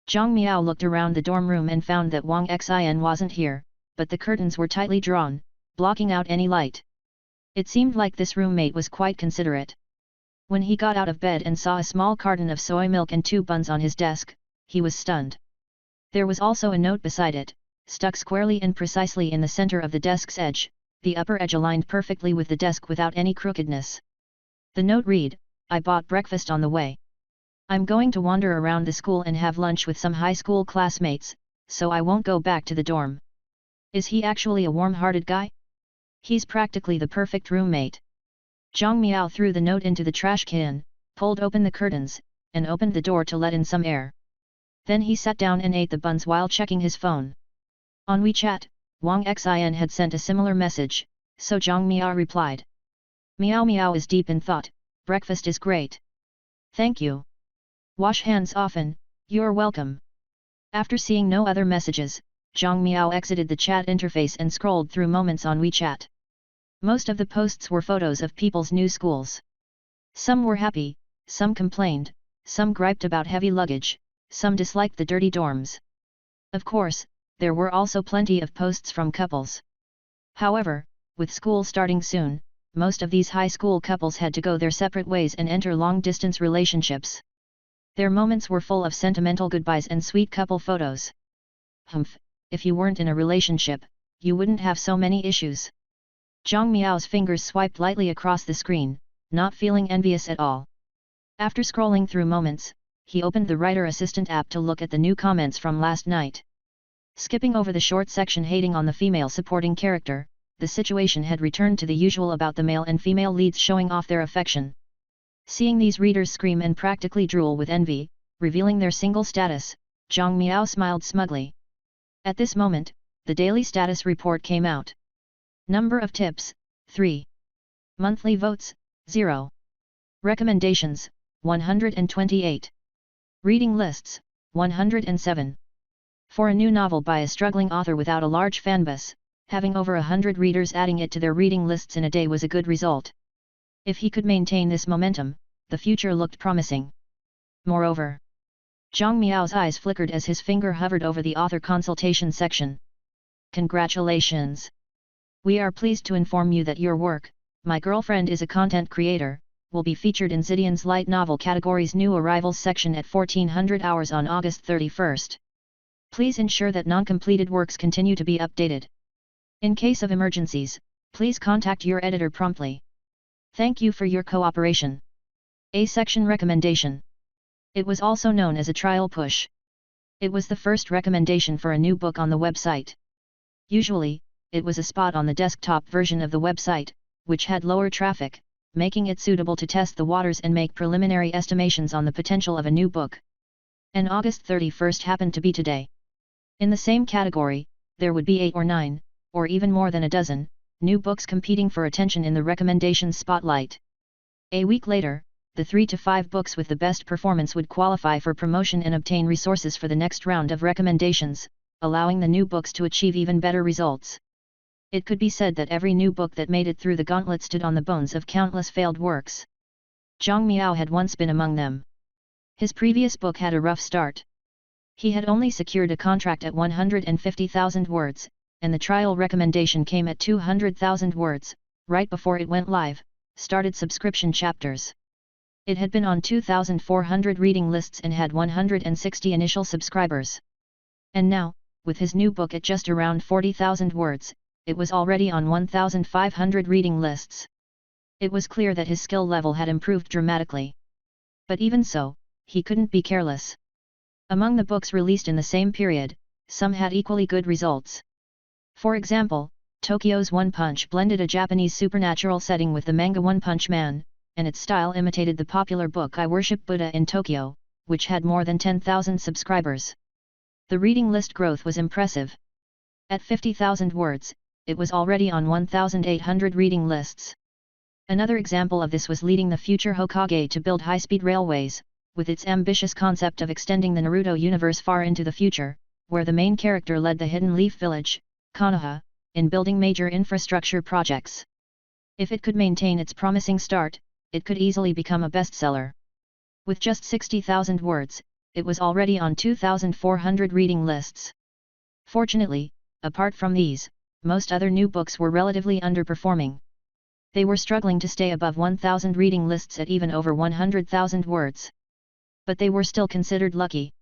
Zhang Miao looked around the dorm room and found that Wang Xin wasn't here, but the curtains were tightly drawn, blocking out any light. It seemed like this roommate was quite considerate. When he got out of bed and saw a small carton of soy milk and 2 buns on his desk, he was stunned. There was also a note beside it, stuck squarely and precisely in the center of the desk's edge, the upper edge aligned perfectly with the desk without any crookedness. The note read, I bought breakfast on the way. I'm going to wander around the school and have lunch with some high school classmates, so I won't go back to the dorm. Is he actually a warm-hearted guy? He's practically the perfect roommate. Zhang Miao threw the note into the trash can, pulled open the curtains, and opened the door to let in some air. Then he sat down and ate the buns while checking his phone. On WeChat, Wang Xin had sent a similar message, so Zhang Miao replied. Miao Miao is deep in thought, breakfast is great. Thank you. Wash hands often, you're welcome. After seeing no other messages, Zhang Miao exited the chat interface and scrolled through moments on WeChat. Most of the posts were photos of people's new schools. Some were happy, some complained, some griped about heavy luggage, some disliked the dirty dorms. Of course, there were also plenty of posts from couples. However, with school starting soon, most of these high school couples had to go their separate ways and enter long-distance relationships. Their moments were full of sentimental goodbyes and sweet couple photos. If you weren't in a relationship, you wouldn't have so many issues. Zhang Miao's fingers swiped lightly across the screen, not feeling envious at all. After scrolling through moments, he opened the Writer Assistant app to look at the new comments from last night. Skipping over the short section hating on the female supporting character, the situation had returned to the usual about the male and female leads showing off their affection. Seeing these readers scream and practically drool with envy, revealing their single status, Zhang Miao smiled smugly. At this moment, the daily status report came out. Number of tips, 3. Monthly votes, 0. Recommendations, 128. Reading lists, 107. For a new novel by a struggling author without a large fanbase, having over 100 readers adding it to their reading lists in a day was a good result. If he could maintain this momentum, the future looked promising. Moreover, Zhang Miao's eyes flickered as his finger hovered over the author consultation section. Congratulations! We are pleased to inform you that your work, My Girlfriend is a Content Creator, will be featured in Zidian's light novel category's new arrivals section at 1400 hours on August 31st. Please ensure that non-completed works continue to be updated. In case of emergencies, please contact your editor promptly. Thank you for your cooperation. A section recommendation. It was also known as a trial push. It was the first recommendation for a new book on the website. Usually, it was a spot on the desktop version of the website, which had lower traffic, making it suitable to test the waters and make preliminary estimations on the potential of a new book. And August 31st happened to be today. In the same category, there would be 8 or 9, or even more than a dozen, new books competing for attention in the recommendations spotlight. A week later, the 3 to 5 books with the best performance would qualify for promotion and obtain resources for the next round of recommendations, allowing the new books to achieve even better results. It could be said that every new book that made it through the gauntlet stood on the bones of countless failed works. Zhang Miao had once been among them. His previous book had a rough start. He had only secured a contract at 150,000 words, and the trial recommendation came at 200,000 words, right before it went live, started subscription chapters. It had been on 2,400 reading lists and had 160 initial subscribers. And now, with his new book at just around 40,000 words, it was already on 1,500 reading lists. It was clear that his skill level had improved dramatically. But even so, he couldn't be careless. Among the books released in the same period, some had equally good results. For example, Tokyo's One Punch blended a Japanese supernatural setting with the manga One Punch Man, and its style imitated the popular book I Worship Buddha in Tokyo, which had more than 10,000 subscribers. The reading list growth was impressive. At 50,000 words, it was already on 1,800 reading lists. Another example of this was Leading the Future Hokage to Build High-Speed Railways, with its ambitious concept of extending the Naruto universe far into the future, where the main character led the Hidden Leaf Village, Konoha, in building major infrastructure projects. If it could maintain its promising start, it could easily become a bestseller. With just 60,000 words, it was already on 2,400 reading lists. Fortunately, apart from these, most other new books were relatively underperforming. They were struggling to stay above 1,000 reading lists at even over 100,000 words. But they were still considered lucky.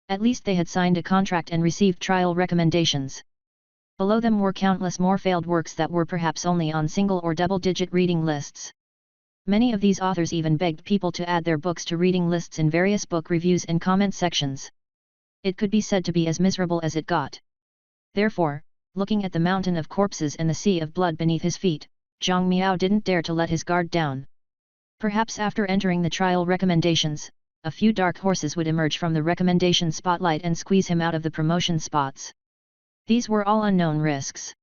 At least they had signed a contract and received trial recommendations. Below them were countless more failed works that were perhaps only on single or double-digit reading lists. Many of these authors even begged people to add their books to reading lists in various book reviews and comment sections. It could be said to be as miserable as it got. Therefore, looking at the mountain of corpses and the sea of blood beneath his feet, Zhang Miao didn't dare to let his guard down. Perhaps after entering the trial recommendations, a few dark horses would emerge from the recommendation spotlight and squeeze him out of the promotion spots. These were all unknown risks.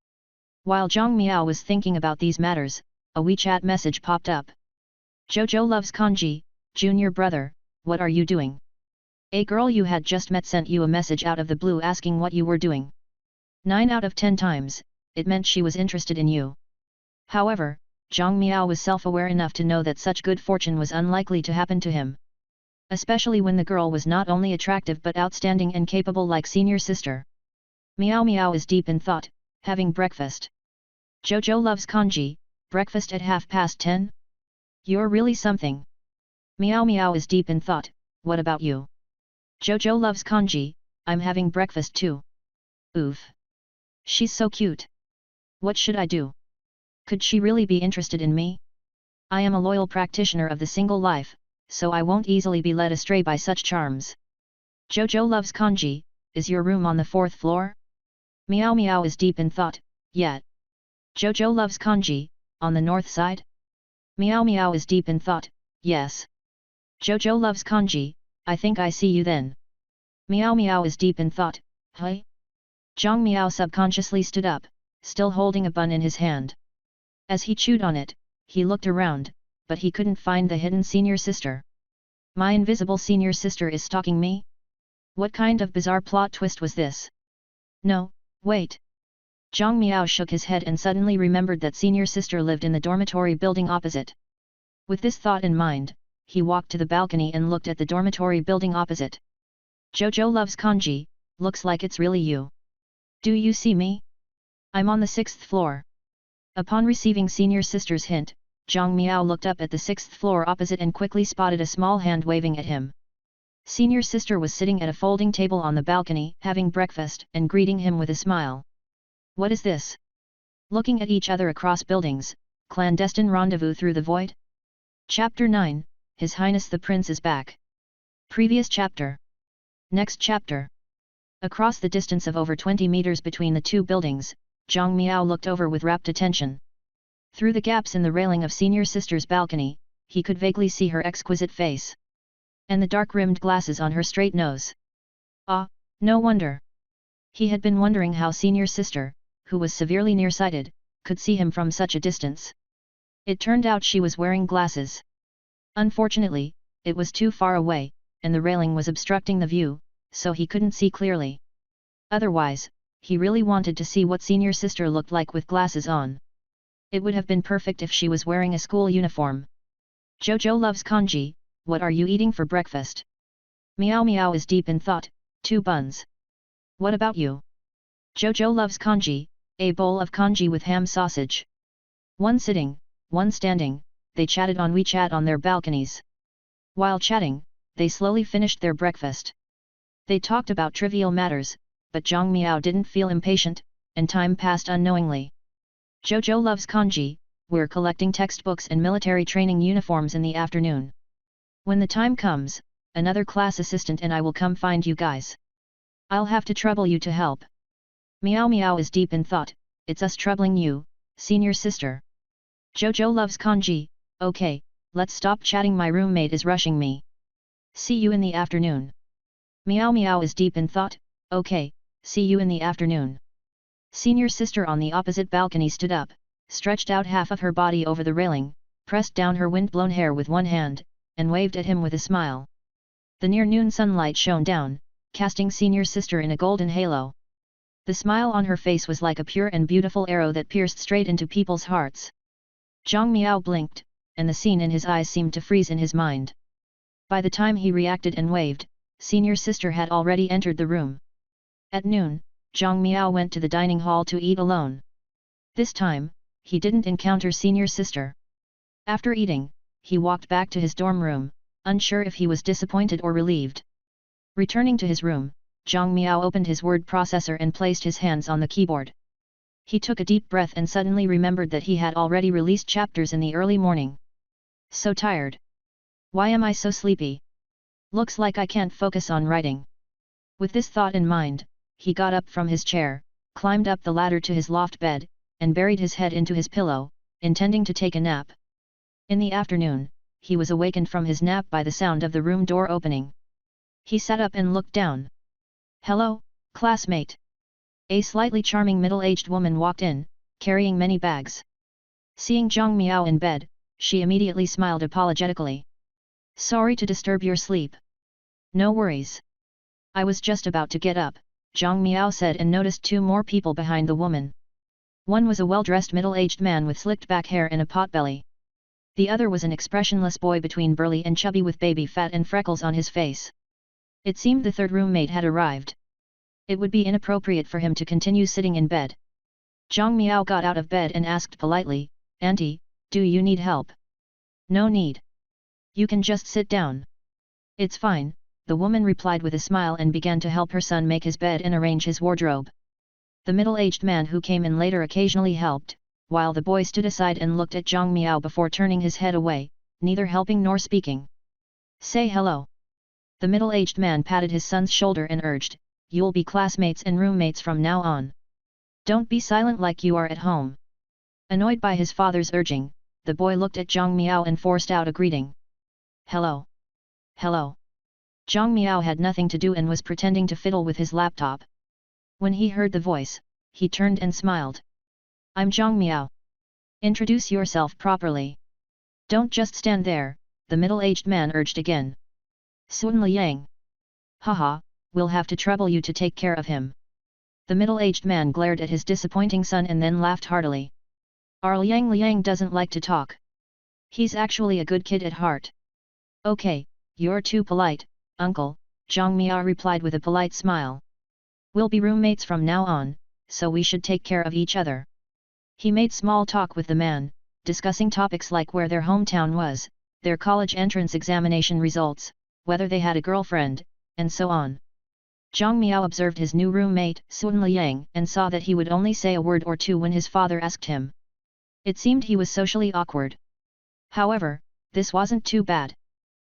While Zhang Miao was thinking about these matters, a WeChat message popped up. Jojo loves kanji, junior brother, what are you doing? A girl you had just met sent you a message out of the blue asking what you were doing. 9 out of 10 times, it meant she was interested in you. However, Zhang Miao was self-aware enough to know that such good fortune was unlikely to happen to him. Especially when the girl was not only attractive but outstanding and capable like senior sister. Miao Miao is deep in thought, having breakfast. Jojo loves kanji, breakfast at 10:30? You're really something. Miao Miao is deep in thought, what about you? Jojo loves kanji, I'm having breakfast too. Oof. She's so cute. What should I do? Could she really be interested in me? I am a loyal practitioner of the single life, so I won't easily be led astray by such charms. Jojo loves kanji, is your room on the 4th floor? Miao Miao is deep in thought, yet. Jojo loves kanji, on the north side? Meow Meow is deep in thought, yes. Jojo loves kanji, I think I see you then. Meow Meow is deep in thought, hey? Zhang Miao subconsciously stood up, still holding a bun in his hand. As he chewed on it, he looked around, but he couldn't find the hidden senior sister. My invisible senior sister is stalking me? What kind of bizarre plot twist was this? No, wait. Zhang Miao shook his head and suddenly remembered that senior sister lived in the dormitory building opposite. With this thought in mind, he walked to the balcony and looked at the dormitory building opposite. Jojo loves kanji, looks like it's really you. Do you see me? I'm on the 6th floor. Upon receiving senior sister's hint, Zhang Miao looked up at the 6th floor opposite and quickly spotted a small hand waving at him. Senior sister was sitting at a folding table on the balcony, having breakfast, and greeting him with a smile. What is this? Looking at each other across buildings, clandestine rendezvous through the void? Chapter 9, His Highness the Prince is back. Previous chapter. Next chapter. Across the distance of over 20 meters between the two buildings, Zhang Miao looked over with rapt attention. Through the gaps in the railing of senior sister's balcony, he could vaguely see her exquisite face. And the dark-rimmed glasses on her straight nose. Ah, no wonder. He had been wondering how senior sister, who was severely nearsighted, could see him from such a distance. It turned out she was wearing glasses. Unfortunately, it was too far away, and the railing was obstructing the view, so he couldn't see clearly. Otherwise, he really wanted to see what senior sister looked like with glasses on. It would have been perfect if she was wearing a school uniform. Jojo loves kanji, what are you eating for breakfast? Meow Meow is deep in thought, 2 buns. What about you? Jojo loves kanji, a bowl of kanji with ham sausage. One sitting, one standing, they chatted on WeChat on their balconies. While chatting, they slowly finished their breakfast. They talked about trivial matters, but Zhang Miao didn't feel impatient, and time passed unknowingly. Jojo loves kanji, we're collecting textbooks and military training uniforms in the afternoon. When the time comes, another class assistant and I will come find you guys. I'll have to trouble you to help. Meow Meow is deep in thought, it's us troubling you, senior sister. Jojo loves kanji, okay, let's stop chatting, my roommate is rushing me. See you in the afternoon. Meow Meow is deep in thought, okay, see you in the afternoon. Senior sister on the opposite balcony stood up, stretched out half of her body over the railing, pressed down her wind-blown hair with one hand, and waved at him with a smile. The near-noon sunlight shone down, casting senior sister in a golden halo. The smile on her face was like a pure and beautiful arrow that pierced straight into people's hearts. Zhang Miao blinked, and the scene in his eyes seemed to freeze in his mind. By the time he reacted and waved, senior sister had already entered the room. At noon, Zhang Miao went to the dining hall to eat alone. This time, he didn't encounter senior sister. After eating, he walked back to his dorm room, unsure if he was disappointed or relieved. Returning to his room, Zhang Miao opened his word processor and placed his hands on the keyboard. He took a deep breath and suddenly remembered that he had already released chapters in the early morning. So tired. Why am I so sleepy? Looks like I can't focus on writing. With this thought in mind, he got up from his chair, climbed up the ladder to his loft bed, and buried his head into his pillow, intending to take a nap. In the afternoon, he was awakened from his nap by the sound of the room door opening. He sat up and looked down. Hello, classmate. A slightly charming middle-aged woman walked in, carrying many bags. Seeing Zhang Miao in bed, she immediately smiled apologetically. Sorry to disturb your sleep. No worries. I was just about to get up, Zhang Miao said, and noticed 2 more people behind the woman. One was a well-dressed middle-aged man with slicked back hair and a potbelly. The other was an expressionless boy between burly and chubby with baby fat and freckles on his face. It seemed the third roommate had arrived. It would be inappropriate for him to continue sitting in bed. Zhang Miao got out of bed and asked politely, Auntie, do you need help? No need. You can just sit down. It's fine, the woman replied with a smile and began to help her son make his bed and arrange his wardrobe. The middle-aged man who came in later occasionally helped, while the boy stood aside and looked at Zhang Miao before turning his head away, neither helping nor speaking. Say hello. The middle-aged man patted his son's shoulder and urged, You'll be classmates and roommates from now on. Don't be silent like you are at home. Annoyed by his father's urging, the boy looked at Zhang Miao and forced out a greeting. Hello. Hello. Zhang Miao had nothing to do and was pretending to fiddle with his laptop. When he heard the voice, he turned and smiled. I'm Zhang Miao. Introduce yourself properly. Don't just stand there, the middle-aged man urged again. Sun Liang. Haha, we'll have to trouble you to take care of him. The middle-aged man glared at his disappointing son and then laughed heartily. Our Liang doesn't like to talk. He's actually a good kid at heart. Okay, you're too polite, uncle, Zhang Miao replied with a polite smile. We'll be roommates from now on, so we should take care of each other. He made small talk with the man, discussing topics like where their hometown was, their college entrance examination results, whether they had a girlfriend, and so on. Zhang Miao observed his new roommate, Sun Liang, and saw that he would only say a word or two when his father asked him. It seemed he was socially awkward. However, this wasn't too bad.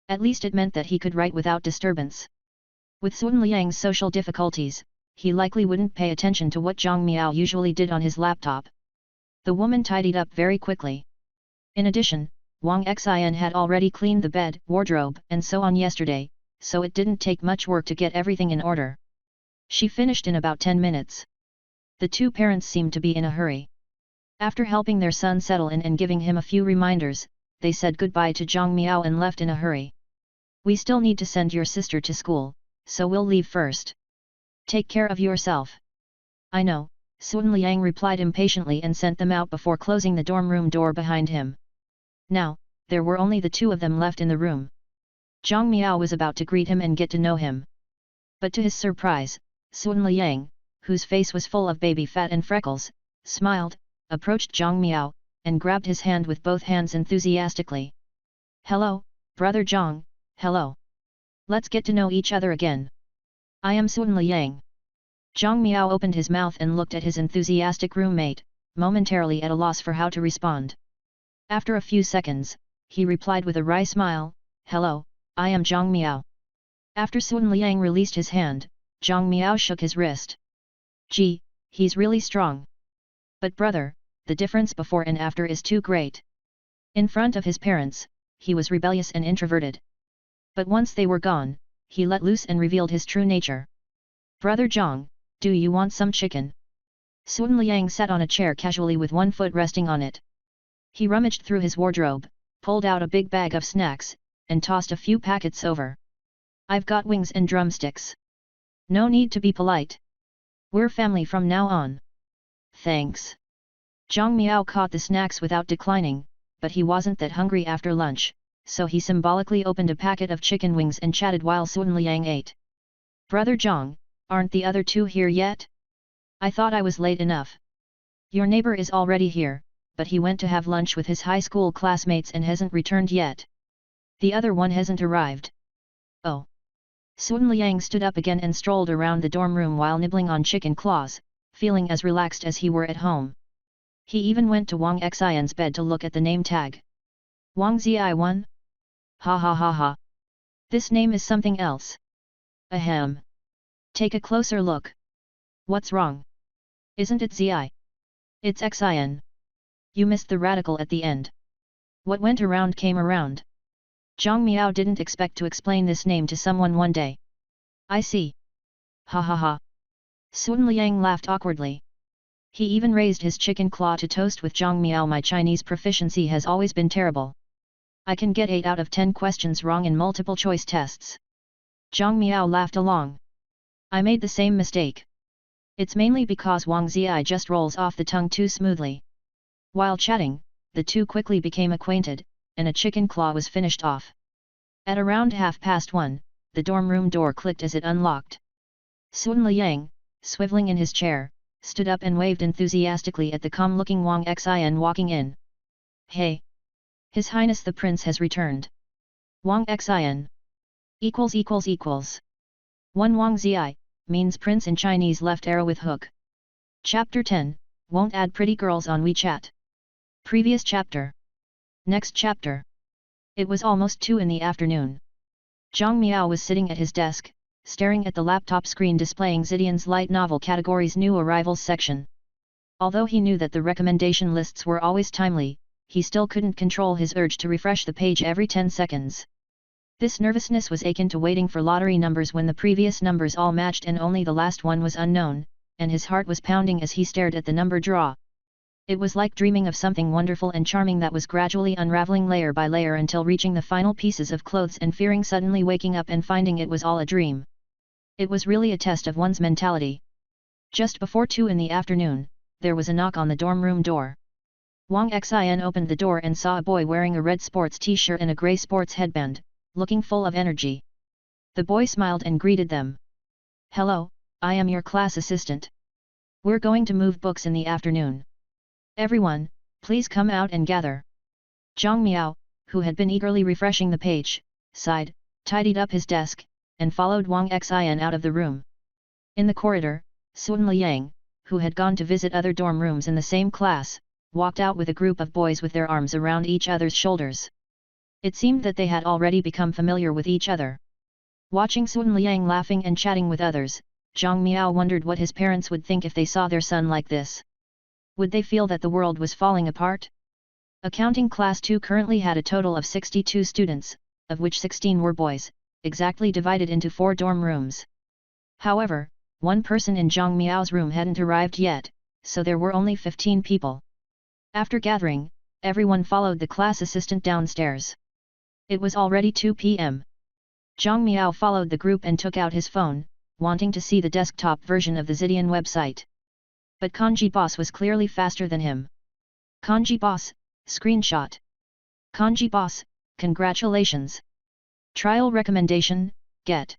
At least it meant that he could write without disturbance. With Sun Liang's social difficulties, he likely wouldn't pay attention to what Zhang Miao usually did on his laptop. The woman tidied up very quickly. In addition, Wang Xian had already cleaned the bed, wardrobe, and so on yesterday, so it didn't take much work to get everything in order. She finished in about 10 minutes. The two parents seemed to be in a hurry. After helping their son settle in and giving him a few reminders, they said goodbye to Zhang Miao and left in a hurry. We still need to send your sister to school, so we'll leave first. Take care of yourself. I know, Sun Liang replied impatiently and sent them out before closing the dorm room door behind him. Now, there were only the two of them left in the room. Zhang Miao was about to greet him and get to know him. But to his surprise, Sun Liang, whose face was full of baby fat and freckles, smiled, approached Zhang Miao, and grabbed his hand with both hands enthusiastically. Hello, brother Zhang, hello. Let's get to know each other again. I am Sun Liang. Zhang Miao opened his mouth and looked at his enthusiastic roommate, momentarily at a loss for how to respond. After a few seconds, he replied with a wry smile, Hello, I am Zhang Miao. After Sun Liang released his hand, Zhang Miao shook his wrist. Gee, he's really strong. But brother, the difference before and after is too great. In front of his parents, he was rebellious and introverted. But once they were gone, he let loose and revealed his true nature. Brother Zhang, do you want some chicken? Sun Liang sat on a chair casually with one foot resting on it. He rummaged through his wardrobe, pulled out a big bag of snacks, and tossed a few packets over. I've got wings and drumsticks. No need to be polite. We're family from now on. Thanks. Zhang Miao caught the snacks without declining, but he wasn't that hungry after lunch, so he symbolically opened a packet of chicken wings and chatted while Sun Liang ate. Brother Zhang, aren't the other two here yet? I thought I was late enough. Your neighbor is already here, but he went to have lunch with his high school classmates and hasn't returned yet. The other one hasn't arrived. Oh. Sun Liang stood up again and strolled around the dorm room while nibbling on chicken claws, feeling as relaxed as he were at home. He even went to Wang Xian's bed to look at the name tag. Wang Zi1? Ha ha ha ha. This name is something else. Ahem. Take a closer look. What's wrong? Isn't it Zi? It's Xin. You missed the radical at the end. What went around came around. Zhang Miao didn't expect to explain this name to someone one day. I see. Ha ha ha. Sun Liang laughed awkwardly. He even raised his chicken claw to toast with Zhang Miao. My Chinese proficiency has always been terrible. I can get 8 out of 10 questions wrong in multiple choice tests. Zhang Miao laughed along. I made the same mistake. It's mainly because Wang Zi just rolls off the tongue too smoothly. While chatting, the two quickly became acquainted, and a chicken claw was finished off. At around 1:30, the dorm room door clicked as it unlocked. Sun Liang, swiveling in his chair, stood up and waved enthusiastically at the calm-looking Wang Xian walking in. Hey! His Highness the Prince has returned. Wang Xian. == 1 Wang Zi, means prince in Chinese. Left arrow with hook. Chapter 10, won't add pretty girls on WeChat. Previous chapter. Next chapter. It was almost 2 in the afternoon. Zhang Miao was sitting at his desk, staring at the laptop screen displaying Zidian's light novel category's new arrivals section. Although he knew that the recommendation lists were always timely, he still couldn't control his urge to refresh the page every 10 seconds. This nervousness was akin to waiting for lottery numbers when the previous numbers all matched and only the last one was unknown, and his heart was pounding as he stared at the number draw. It was like dreaming of something wonderful and charming that was gradually unraveling layer by layer until reaching the final pieces of clothes and fearing suddenly waking up and finding it was all a dream. It was really a test of one's mentality. Just before 2 in the afternoon, there was a knock on the dorm room door. Wang Xin opened the door and saw a boy wearing a red sports t-shirt and a grey sports headband, looking full of energy. The boy smiled and greeted them. "Hello, I am your class assistant. We're going to move books in the afternoon. Everyone, please come out and gather." Zhang Miao, who had been eagerly refreshing the page, sighed, tidied up his desk, and followed Wang Xin out of the room. In the corridor, Sun Liang, who had gone to visit other dorm rooms in the same class, walked out with a group of boys with their arms around each other's shoulders. It seemed that they had already become familiar with each other. Watching Sun Liang laughing and chatting with others, Zhang Miao wondered what his parents would think if they saw their son like this. Would they feel that the world was falling apart? Accounting Class 2 currently had a total of 62 students, of which 16 were boys, exactly divided into 4 dorm rooms. However, one person in Zhang Miao's room hadn't arrived yet, so there were only 15 people. After gathering, everyone followed the class assistant downstairs. It was already 2 p.m. Zhang Miao followed the group and took out his phone, wanting to see the desktop version of the Zidian website. But Kanji Boss was clearly faster than him. "Kanji Boss, screenshot. Kanji Boss, congratulations. Trial recommendation, get."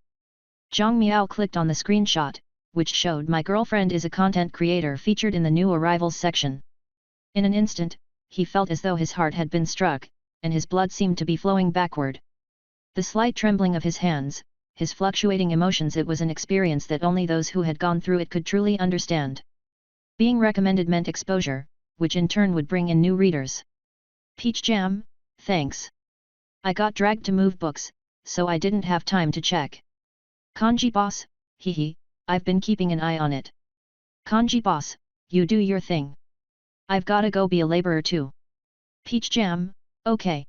Zhang Miao clicked on the screenshot, which showed "My girlfriend is a content creator" featured in the new arrivals section. In an instant, he felt as though his heart had been struck, and his blood seemed to be flowing backward. The slight trembling of his hands, his fluctuating emotions, it was an experience that only those who had gone through it could truly understand. Being recommended meant exposure, which in turn would bring in new readers. "Peach Jam, thanks. I got dragged to move books, so I didn't have time to check. Kanji Boss, hehe, I've been keeping an eye on it. Kanji Boss, you do your thing. I've gotta go be a laborer too. Peach Jam, okay."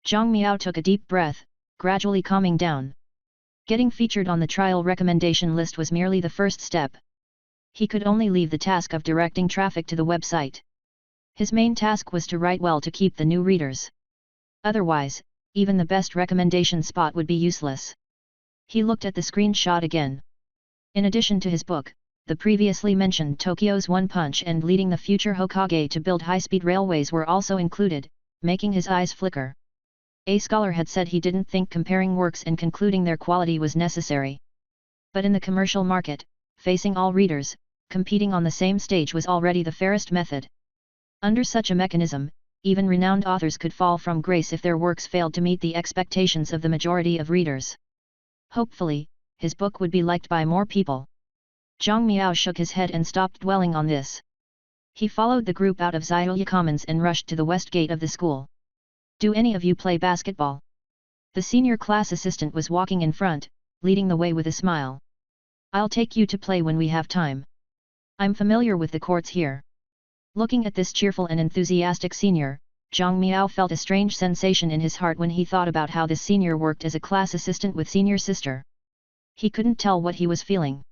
Zhang Miao took a deep breath, gradually calming down. Getting featured on the trial recommendation list was merely the first step. He could only leave the task of directing traffic to the website. His main task was to write well to keep the new readers. Otherwise, even the best recommendation spot would be useless. He looked at the screenshot again. In addition to his book, the previously mentioned Tokyo's One Punch and Leading the Future Hokage to Build High-Speed Railways were also included, making his eyes flicker. A scholar had said he didn't think comparing works and concluding their quality was necessary. But in the commercial market, facing all readers, competing on the same stage was already the fairest method. Under such a mechanism, even renowned authors could fall from grace if their works failed to meet the expectations of the majority of readers. Hopefully, his book would be liked by more people. Zhang Miao shook his head and stopped dwelling on this. He followed the group out of Xiaoya Commons and rushed to the west gate of the school. "Do any of you play basketball?" The senior class assistant was walking in front, leading the way with a smile. "I'll take you to play when we have time. I'm familiar with the courts here." Looking at this cheerful and enthusiastic senior, Zhang Miao felt a strange sensation in his heart when he thought about how this senior worked as a class assistant with senior sister. He couldn't tell what he was feeling.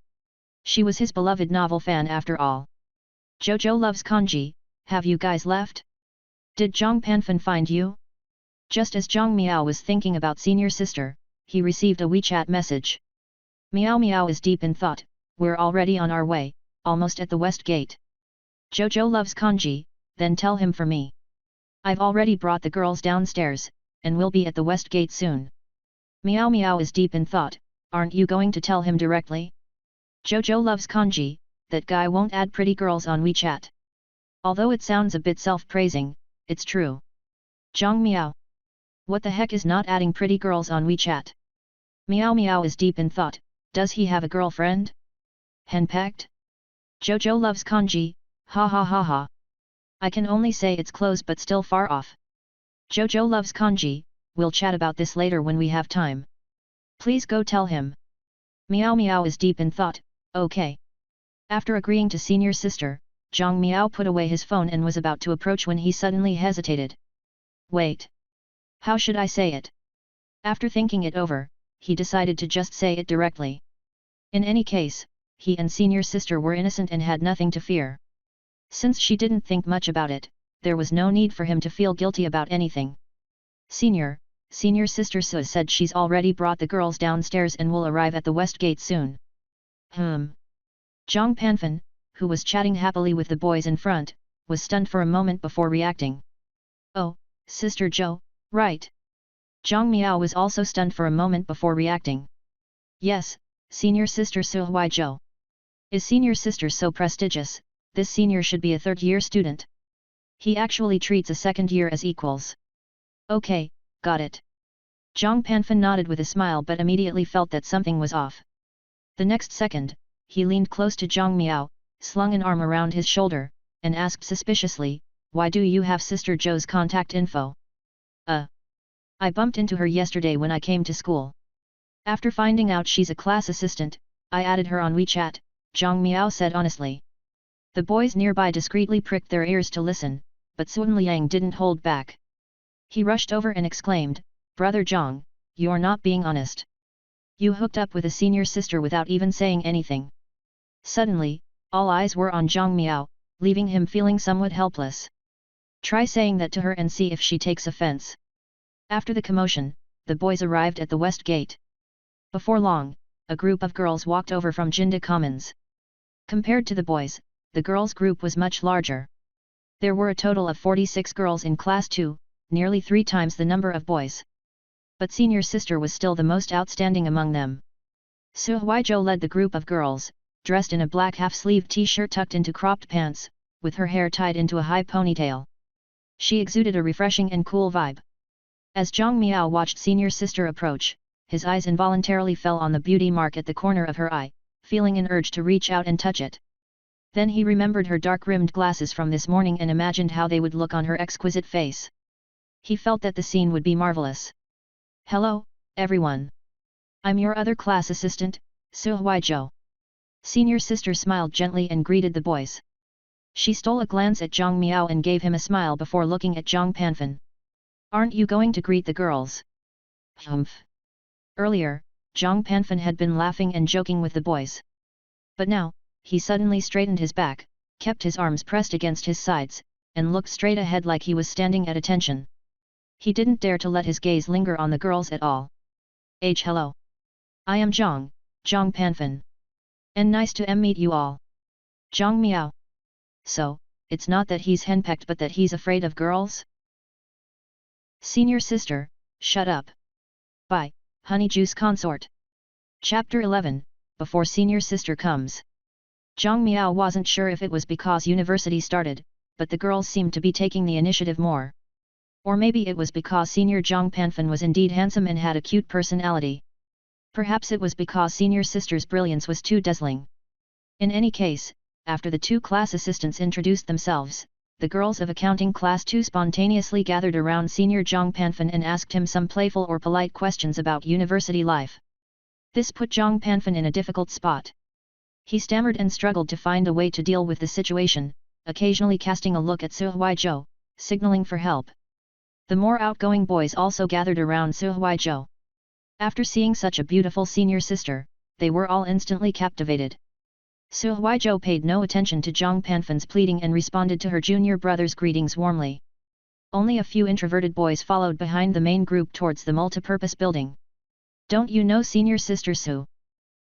She was his beloved novel fan after all. "Jojo loves kanji, have you guys left? Did Zhang Panfan find you?" Just as Zhang Miao was thinking about senior sister, he received a WeChat message. "Miao Miao is deep in thought, we're already on our way, almost at the west gate. Jojo loves kanji, then tell him for me. I've already brought the girls downstairs, and we'll be at the west gate soon. Miao Miao is deep in thought, aren't you going to tell him directly? Jojo loves kanji, that guy won't add pretty girls on WeChat." Although it sounds a bit self-praising, it's true. Zhang Miao. What the heck is not adding pretty girls on WeChat? Miao Miao is deep in thought, does he have a girlfriend? Henpecked? Jojo loves kanji, ha ha ha ha. I can only say it's close but still far off. Jojo loves kanji, we'll chat about this later when we have time. Please go tell him. Miao Miao is deep in thought, okay. After agreeing to senior sister, Zhang Miao put away his phone and was about to approach when he suddenly hesitated. Wait. How should I say it? After thinking it over, he decided to just say it directly. In any case, he and senior sister were innocent and had nothing to fear. Since she didn't think much about it, there was no need for him to feel guilty about anything. Senior sister Su said she's already brought the girls downstairs and will arrive at the west gate soon. Zhang Panfan, who was chatting happily with the boys in front, was stunned for a moment before reacting. Oh, Sister Zhou, right. Zhang Miao was also stunned for a moment before reacting. Yes, senior sister Su Huaizhou. Is senior sister so prestigious? This senior should be a third-year student. He actually treats a second year as equals. Okay, got it. Zhang Panfan nodded with a smile but immediately felt that something was off. The next second, he leaned close to Zhang Miao, slung an arm around his shoulder, and asked suspiciously, "Why do you have Sister Zhou's contact info?" I bumped into her yesterday when I came to school. After finding out she's a class assistant, I added her on WeChat, Zhang Miao said honestly. The boys nearby discreetly pricked their ears to listen, but Sun Liang didn't hold back. He rushed over and exclaimed, "Brother Zhang, you're not being honest. You hooked up with a senior sister without even saying anything." Suddenly, all eyes were on Zhang Miao, leaving him feeling somewhat helpless. Try saying that to her and see if she takes offense. After the commotion, the boys arrived at the west gate. Before long, a group of girls walked over from Jinda Commons. Compared to the boys, the girls' group was much larger. There were a total of 46 girls in class 2, nearly 3 times the number of boys. But senior sister was still the most outstanding among them. Su Huaizhou led the group of girls, dressed in a black half-sleeved t-shirt tucked into cropped pants, with her hair tied into a high ponytail. She exuded a refreshing and cool vibe. As Zhang Miao watched senior sister approach, his eyes involuntarily fell on the beauty mark at the corner of her eye, feeling an urge to reach out and touch it. Then he remembered her dark-rimmed glasses from this morning and imagined how they would look on her exquisite face. He felt that the scene would be marvelous. "Hello, everyone. I'm your other class assistant, Su Huaizhou." Senior sister smiled gently and greeted the boys. She stole a glance at Zhang Miao and gave him a smile before looking at Zhang Panfan. "Aren't you going to greet the girls?" Humph. Earlier, Zhang Panfan had been laughing and joking with the boys. But now, he suddenly straightened his back, kept his arms pressed against his sides, and looked straight ahead like he was standing at attention. He didn't dare to let his gaze linger on the girls at all. Hello. I am Zhang Panfan. And nice to meet you all. Zhang Miao. So, it's not that he's henpecked but that he's afraid of girls? Senior sister, shut up. By Honeyjuice Consort. Chapter 11, Before Senior Sister Comes. Zhang Miao wasn't sure if it was because university started, but the girls seemed to be taking the initiative more. Or maybe it was because senior Zhang Panfan was indeed handsome and had a cute personality. Perhaps it was because senior sister's brilliance was too dazzling. In any case, after the 2 class assistants introduced themselves, the girls of accounting class 2 spontaneously gathered around senior Zhang Panfan and asked him some playful or polite questions about university life. This put Zhang Panfan in a difficult spot. He stammered and struggled to find a way to deal with the situation, occasionally casting a look at Su Huaizhou, signaling for help. The more outgoing boys also gathered around Su Huaizhou. After seeing such a beautiful senior sister, they were all instantly captivated. Su Huaizhou paid no attention to Zhang Panfan's pleading and responded to her junior brother's greetings warmly. Only a few introverted boys followed behind the main group towards the multipurpose building. "Don't you know senior sister Su?"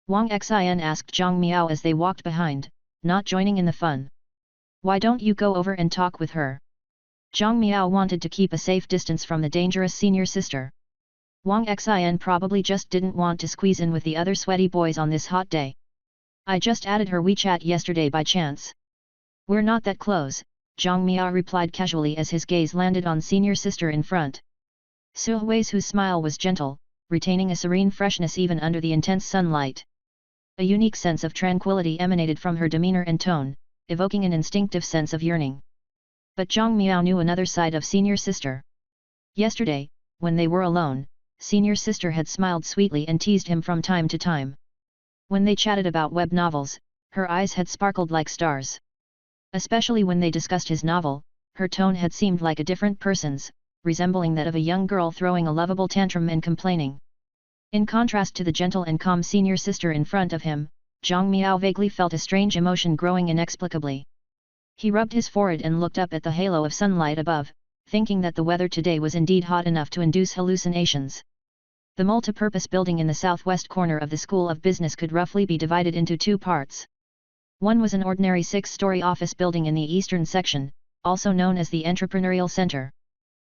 Wang Xin asked Zhang Miao as they walked behind, not joining in the fun. "Why don't you go over and talk with her?" Zhang Miao wanted to keep a safe distance from the dangerous senior sister. Wang Xin probably just didn't want to squeeze in with the other sweaty boys on this hot day. "I just added her WeChat yesterday by chance. We're not that close," Zhang Miao replied casually as his gaze landed on senior sister in front. Su Hui's smile was gentle, retaining a serene freshness even under the intense sunlight. A unique sense of tranquility emanated from her demeanor and tone, evoking an instinctive sense of yearning. But Zhang Miao knew another side of senior sister. Yesterday, when they were alone, senior sister had smiled sweetly and teased him from time to time. When they chatted about web novels, her eyes had sparkled like stars. Especially when they discussed his novel, her tone had seemed like a different person's, resembling that of a young girl throwing a lovable tantrum and complaining. In contrast to the gentle and calm senior sister in front of him, Zhang Miao vaguely felt a strange emotion growing inexplicably. He rubbed his forehead and looked up at the halo of sunlight above, thinking that the weather today was indeed hot enough to induce hallucinations. The multi-purpose building in the southwest corner of the School of Business could roughly be divided into two parts. One was an ordinary 6-story office building in the eastern section, also known as the Entrepreneurial Center.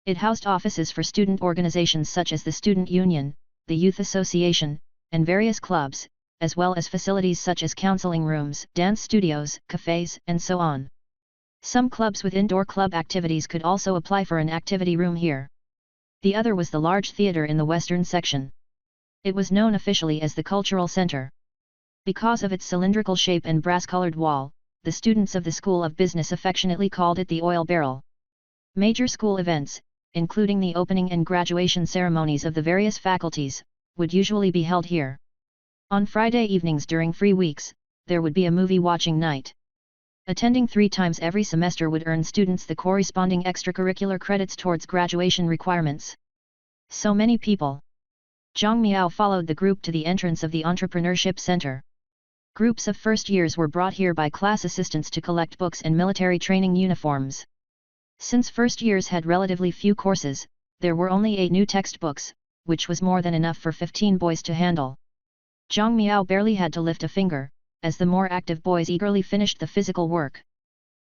It housed offices for student organizations such as the Student Union, the Youth Association, and various clubs, as well as facilities such as counseling rooms, dance studios, cafes, and so on. Some clubs with indoor club activities could also apply for an activity room here. The other was the large theater in the western section. It was known officially as the Cultural Center. Because of its cylindrical shape and brass-colored wall, the students of the School of Business affectionately called it the oil barrel. Major school events, including the opening and graduation ceremonies of the various faculties, would usually be held here. On Friday evenings during free weeks, there would be a movie-watching night. Attending 3 times every semester would earn students the corresponding extracurricular credits towards graduation requirements. So many people. Zhang Miao followed the group to the entrance of the Entrepreneurship Center. Groups of first years were brought here by class assistants to collect books and military training uniforms. Since first years had relatively few courses, there were only 8 new textbooks, which was more than enough for 15 boys to handle. Zhang Miao barely had to lift a finger, as the more active boys eagerly finished the physical work.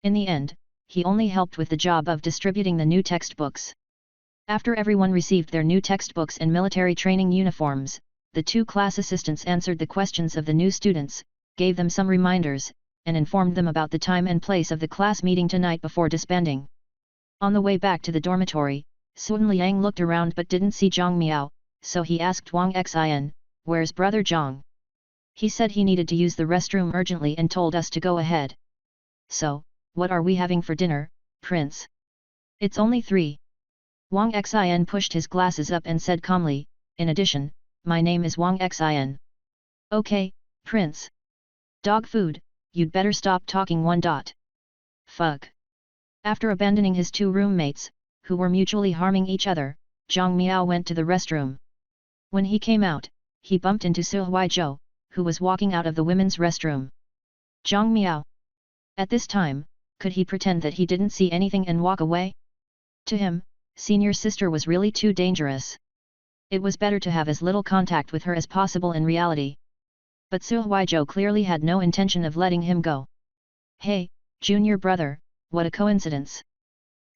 In the end, he only helped with the job of distributing the new textbooks. After everyone received their new textbooks and military training uniforms, the 2 class assistants answered the questions of the new students, gave them some reminders, and informed them about the time and place of the class meeting tonight before disbanding. On the way back to the dormitory, Sun Liang looked around but didn't see Zhang Miao, so he asked Wang Xin, "Where's brother Zhang?" He said he needed to use the restroom urgently and told us to go ahead. "So, what are we having for dinner, Prince?" "It's only 3. Wang Xin pushed his glasses up and said calmly, "In addition, my name is Wang Xin." "Okay, Prince. Dog food, you'd better stop talking. Fuck." After abandoning his 2 roommates, who were mutually harming each other, Zhang Miao went to the restroom. When he came out, he bumped into Su Huizhou, who was walking out of the women's restroom. Zhang Miao. At this time, could he pretend that he didn't see anything and walk away? To him, senior sister was really too dangerous. It was better to have as little contact with her as possible in reality. But Su Huizhou clearly had no intention of letting him go. "Hey, junior brother, what a coincidence.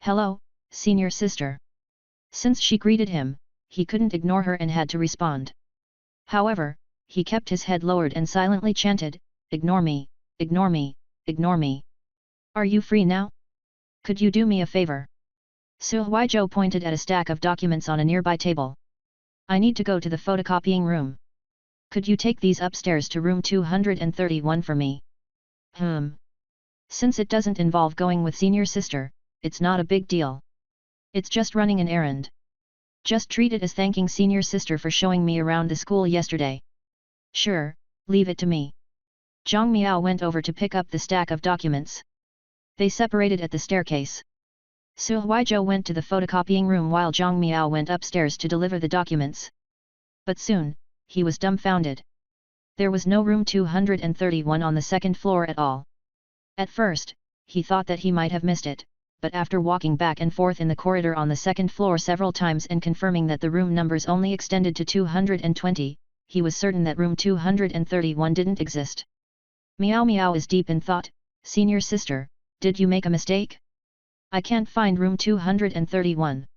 Hello, senior sister." Since she greeted him, he couldn't ignore her and had to respond. However, he kept his head lowered and silently chanted, "Ignore me, ignore me, ignore me. Are you free now? Could you do me a favor?" Su Huizhou pointed at a stack of documents on a nearby table. "I need to go to the photocopying room. Could you take these upstairs to room 231 for me?" Since it doesn't involve going with senior sister, it's not a big deal. It's just running an errand. Just treat it as thanking senior sister for showing me around the school yesterday. Sure, leave it to me. Zhang Miao went over to pick up the stack of documents. They separated at the staircase. Su Huizhou went to the photocopying room while Zhang Miao went upstairs to deliver the documents. But soon, he was dumbfounded. There was no room 231 on the second floor at all. At first, he thought that he might have missed it, but after walking back and forth in the corridor on the second floor several times and confirming that the room numbers only extended to 220, he was certain that room 231 didn't exist. Miao Miao is deep in thought. "Senior sister, did you make a mistake? I can't find room 231.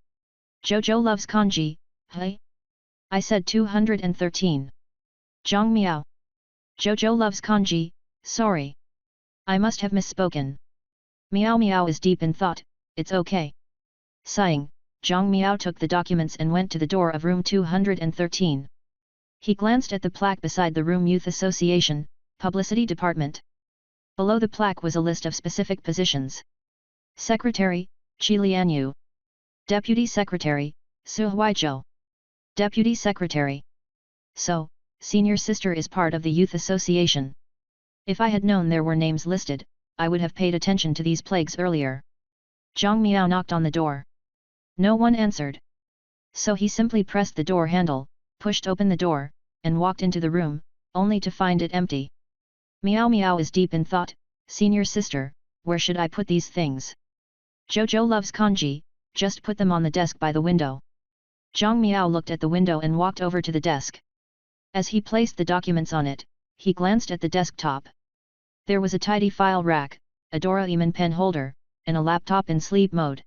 Jojo loves kanji, hey? I said 213. Zhang Miao. Jojo loves kanji, sorry. I must have misspoken." Miao Miao is deep in thought. "It's okay." Sighing, Zhang Miao took the documents and went to the door of room 213. He glanced at the plaque beside the room Youth Association, Publicity Department. Below the plaque was a list of specific positions. Secretary, Qi Lianyu. Deputy Secretary, Su Huizhou. Deputy Secretary. So, senior sister is part of the Youth Association. If I had known there were names listed, I would have paid attention to these plagues earlier. Zhang Miao knocked on the door. No one answered. So he simply pressed the door handle, pushed open the door, and walked into the room, only to find it empty. Miao Miao is deep in thought. Senior sister, where should I put these things? Jojo loves kanji, just put them on the desk by the window. Zhang Miao looked at the window and walked over to the desk. As he placed the documents on it, he glanced at the desktop. There was a tidy file rack, a Doraemon pen holder, and a laptop in sleep mode.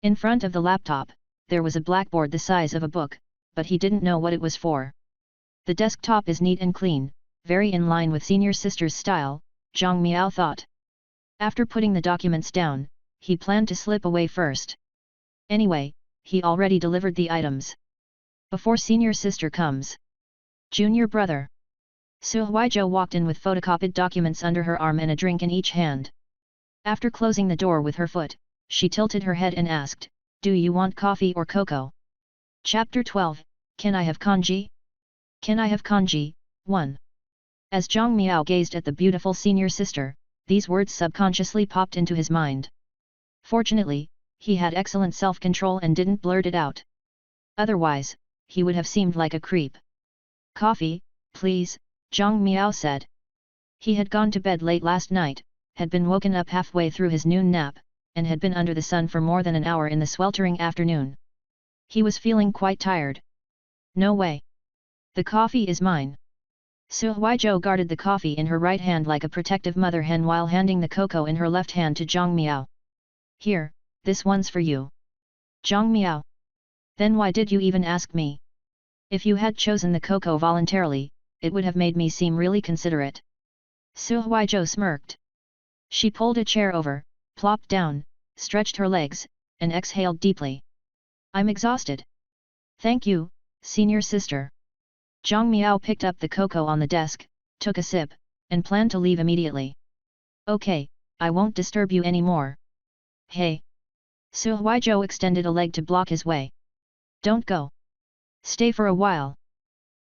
In front of the laptop, there was a blackboard the size of a book, but he didn't know what it was for. The desktop is neat and clean, very in line with senior sister's style, Zhang Miao thought. After putting the documents down, he planned to slip away first. Anyway, he already delivered the items. Before senior sister comes. Junior brother. Su Huizhou walked in with photocopied documents under her arm and a drink in each hand. After closing the door with her foot, she tilted her head and asked, "Do you want coffee or cocoa?" Chapter 12, Can I have kanji? Can I have kanji? 1. As Zhang Miao gazed at the beautiful senior sister, these words subconsciously popped into his mind. Fortunately, he had excellent self-control and didn't blurt it out. Otherwise, he would have seemed like a creep. "Coffee, please," Zhang Miao said. He had gone to bed late last night, had been woken up halfway through his noon nap, and had been under the sun for more than an hour in the sweltering afternoon. He was feeling quite tired. "No way. The coffee is mine." Su Huizhou guarded the coffee in her right hand like a protective mother hen while handing the cocoa in her left hand to Zhang Miao. "Here, this one's for you." "Zhang Miao. Then why did you even ask me? If you had chosen the cocoa voluntarily, it would have made me seem really considerate." Su Huizhou smirked. She pulled a chair over, plopped down, stretched her legs, and exhaled deeply. "I'm exhausted. Thank you, senior sister." Zhang Miao picked up the cocoa on the desk, took a sip, and planned to leave immediately. "Okay, I won't disturb you anymore." "Hey!" Su Huizhou extended a leg to block his way. "Don't go. Stay for a while."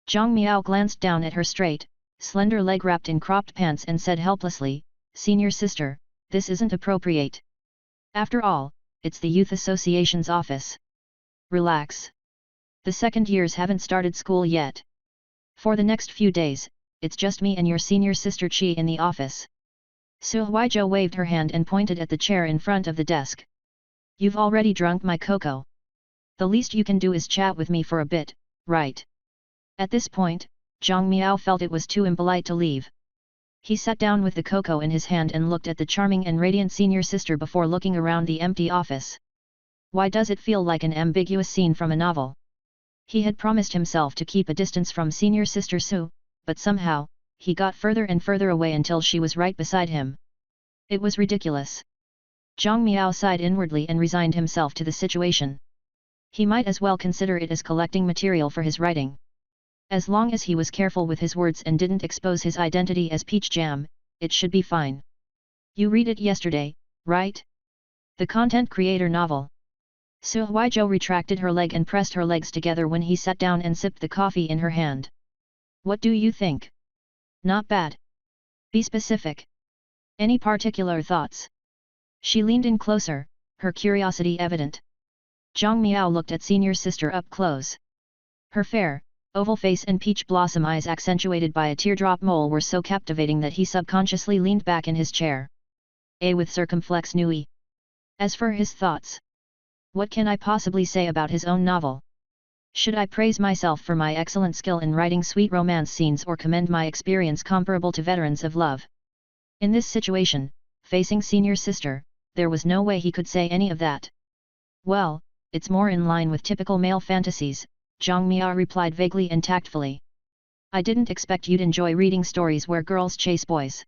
Zhang Miao glanced down at her straight, slender leg wrapped in cropped pants and said helplessly, "Senior sister, this isn't appropriate. After all, it's the Youth Association's office. Relax. The second years haven't started school yet. For the next few days, it's just me and your senior sister Qi in the office." Su Huizhou waved her hand and pointed at the chair in front of the desk. "You've already drunk my cocoa. The least you can do is chat with me for a bit, right?" At this point, Zhang Miao felt it was too impolite to leave. He sat down with the cocoa in his hand and looked at the charming and radiant senior sister before looking around the empty office. Why does it feel like an ambiguous scene from a novel? He had promised himself to keep a distance from senior sister Su, but somehow, he got further and further away until she was right beside him. It was ridiculous. Zhang Miao sighed inwardly and resigned himself to the situation. He might as well consider it as collecting material for his writing. As long as he was careful with his words and didn't expose his identity as Peach Jam, it should be fine. "You read it yesterday, right? The content creator novel." Su Huizhou retracted her leg and pressed her legs together when he sat down and sipped the coffee in her hand. "What do you think? Not bad. Be specific. Any particular thoughts?" She leaned in closer, her curiosity evident. Zhang Miao looked at senior sister up close. Her fair, oval face and peach blossom eyes accentuated by a teardrop mole were so captivating that he subconsciously leaned back in his chair. With circumflex nui. As for his thoughts, what can I possibly say about his own novel? Should I praise myself for my excellent skill in writing sweet romance scenes or commend my experience comparable to veterans of love? In this situation, facing senior sister, there was no way he could say any of that. "Well, it's more in line with typical male fantasies," Zhang Miao replied vaguely and tactfully. "I didn't expect you'd enjoy reading stories where girls chase boys."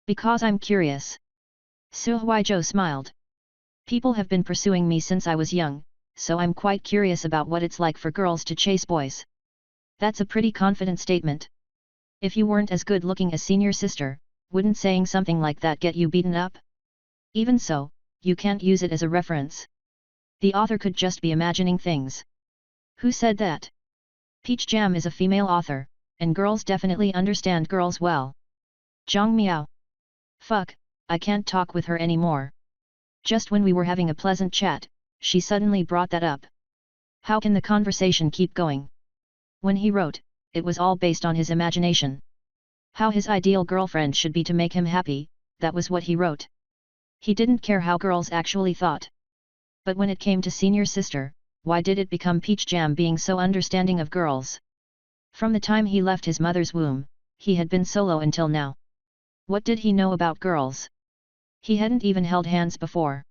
"Because I'm curious." Su Huizhou smiled. "People have been pursuing me since I was young, so I'm quite curious about what it's like for girls to chase boys." "That's a pretty confident statement. If you weren't as good looking as senior sister, wouldn't saying something like that get you beaten up? Even so, you can't use it as a reference. The author could just be imagining things." "Who said that?" "Peach Jam is a female author, and girls definitely understand girls well." "Zhang Miao. Fuck, I can't talk with her anymore. Just when we were having a pleasant chat, she suddenly brought that up. How can the conversation keep going? When he wrote, it was all based on his imagination. How his ideal girlfriend should be to make him happy, that was what he wrote. He didn't care how girls actually thought. But when it came to senior sister, why did it become Peach Jam being so understanding of girls? From the time he left his mother's womb, he had been solo until now. What did he know about girls? He hadn't even held hands before.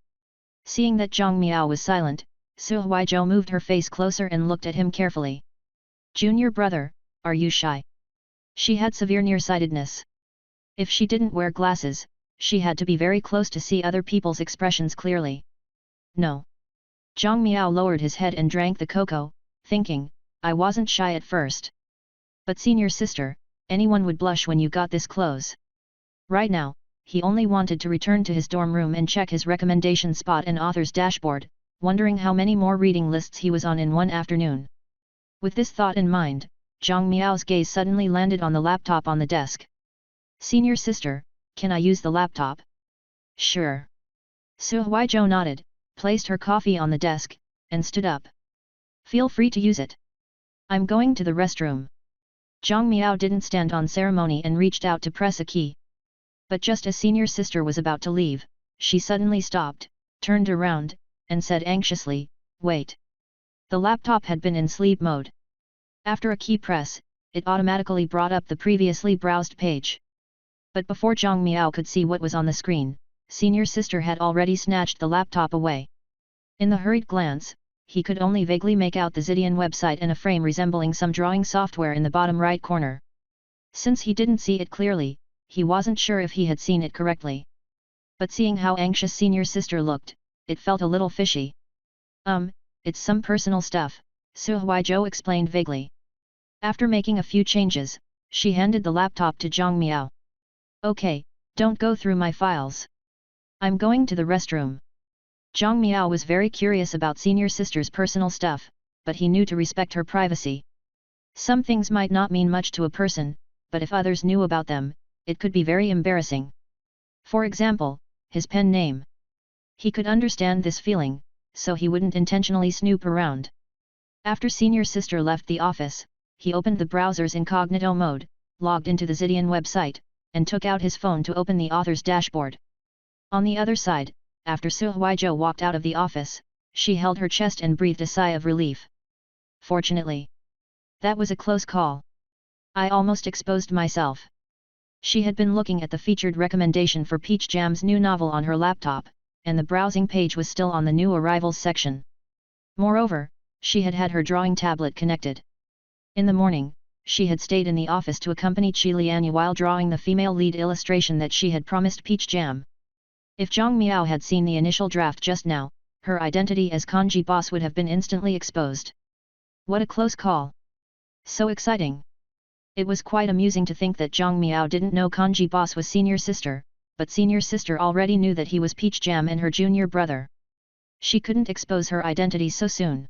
Seeing that Zhang Miao was silent, Su Huizhou moved her face closer and looked at him carefully. Junior brother, are you shy? She had severe nearsightedness. If she didn't wear glasses, she had to be very close to see other people's expressions clearly. No. Zhang Miao lowered his head and drank the cocoa, thinking, I wasn't shy at first. But senior sister, anyone would blush when you got this close. Right now, he only wanted to return to his dorm room and check his recommendation spot and author's dashboard, wondering how many more reading lists he was on in one afternoon. With this thought in mind, Zhang Miao's gaze suddenly landed on the laptop on the desk. Senior sister, can I use the laptop? Sure. Su Huizhou nodded, placed her coffee on the desk, and stood up. Feel free to use it. I'm going to the restroom. Zhang Miao didn't stand on ceremony and reached out to press a key. But just as senior sister was about to leave, she suddenly stopped, turned around, and said anxiously, wait. The laptop had been in sleep mode. After a key press, it automatically brought up the previously browsed page. But before Zhang Miao could see what was on the screen, senior sister had already snatched the laptop away. In the hurried glance, he could only vaguely make out the Zidian website and a frame resembling some drawing software in the bottom right corner. Since he didn't see it clearly, he wasn't sure if he had seen it correctly. But seeing how anxious senior sister looked, it felt a little fishy. It's some personal stuff, Su Huizhou explained vaguely. After making a few changes, she handed the laptop to Zhang Miao. Okay, don't go through my files. I'm going to the restroom. Zhang Miao was very curious about senior sister's personal stuff, but he knew to respect her privacy. Some things might not mean much to a person, but if others knew about them, it could be very embarrassing. For example, his pen name. He could understand this feeling, so he wouldn't intentionally snoop around. After senior sister left the office, he opened the browser's incognito mode, logged into the Zidian website, and took out his phone to open the author's dashboard. On the other side, after Su Huizhou walked out of the office, she held her chest and breathed a sigh of relief. Fortunately. That was a close call. I almost exposed myself. She had been looking at the featured recommendation for Peach Jam's new novel on her laptop, and the browsing page was still on the new arrivals section. Moreover, she had had her drawing tablet connected. In the morning, she had stayed in the office to accompany Qi Lianya while drawing the female lead illustration that she had promised Peach Jam. If Zhang Miao had seen the initial draft just now, her identity as kanji boss would have been instantly exposed. What a close call! So exciting! It was quite amusing to think that Zhang Miao didn't know kanji boss was senior sister, but senior sister already knew that he was Peach Jam and her junior brother. She couldn't expose her identity so soon.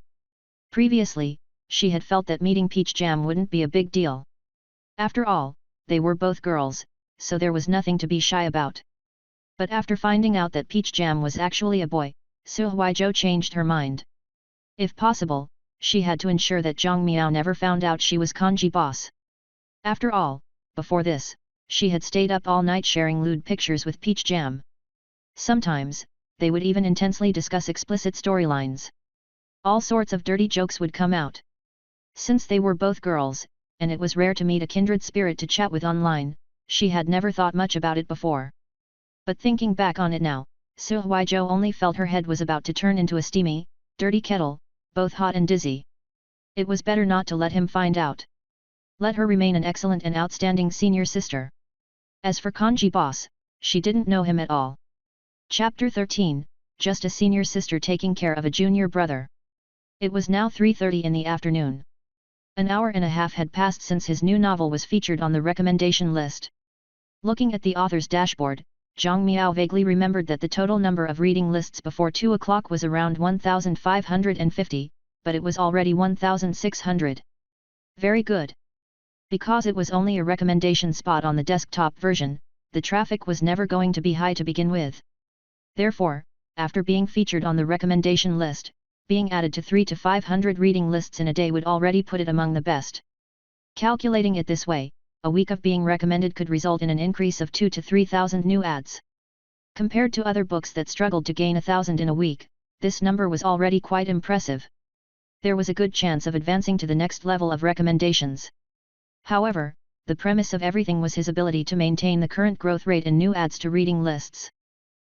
Previously, she had felt that meeting Peach Jam wouldn't be a big deal. After all, they were both girls, so there was nothing to be shy about. But after finding out that Peach Jam was actually a boy, Su Huizhou changed her mind. If possible, she had to ensure that Zhang Miao never found out she was kanji boss. After all, before this, she had stayed up all night sharing lewd pictures with Peach Jam. Sometimes, they would even intensely discuss explicit storylines. All sorts of dirty jokes would come out. Since they were both girls, and it was rare to meet a kindred spirit to chat with online, she had never thought much about it before. But thinking back on it now, Su Huizhou only felt her head was about to turn into a steamy, dirty kettle, both hot and dizzy. It was better not to let him find out. Let her remain an excellent and outstanding senior sister. As for kanji boss, she didn't know him at all. Chapter 13, just a senior sister taking care of a junior brother. It was now 3:30 in the afternoon. An hour and a half had passed since his new novel was featured on the recommendation list. Looking at the author's dashboard, Zhang Miao vaguely remembered that the total number of reading lists before 2 o'clock was around 1,550, but it was already 1,600. Very good. Because it was only a recommendation spot on the desktop version, the traffic was never going to be high to begin with. Therefore, after being featured on the recommendation list, being added to 300 to 500 reading lists in a day would already put it among the best. Calculating it this way, a week of being recommended could result in an increase of 2,000 to 3,000 new ads. Compared to other books that struggled to gain 1,000 in a week, this number was already quite impressive. There was a good chance of advancing to the next level of recommendations. However, the premise of everything was his ability to maintain the current growth rate in new ads to reading lists.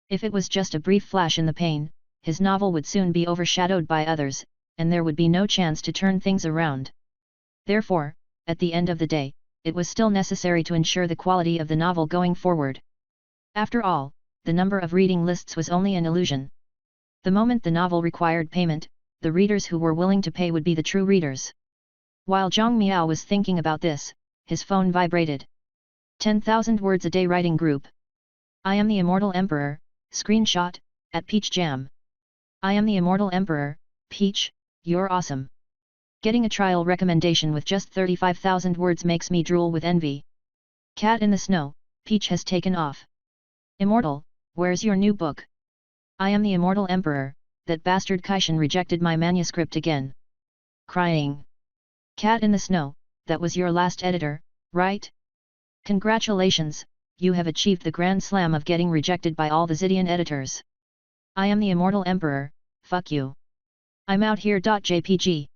If it was just a brief flash in the pan, his novel would soon be overshadowed by others, and there would be no chance to turn things around. Therefore, at the end of the day, it was still necessary to ensure the quality of the novel going forward. After all, the number of reading lists was only an illusion. The moment the novel required payment, the readers who were willing to pay would be the true readers. While Zhang Miao was thinking about this, his phone vibrated. 10,000 words a day writing group. I am the Immortal Emperor, screenshot, at Peach Jam. I am the Immortal Emperor, Peach, you're awesome. Getting a trial recommendation with just 35,000 words makes me drool with envy. Cat in the Snow, Peach has taken off. Immortal, where's your new book? I am the Immortal Emperor, that bastard Kaishan rejected my manuscript again. Crying. Cat in the Snow, that was your last editor, right? Congratulations, you have achieved the grand slam of getting rejected by all the Zydian editors. I am the Immortal Emperor, fuck you. I'm out here. JPG.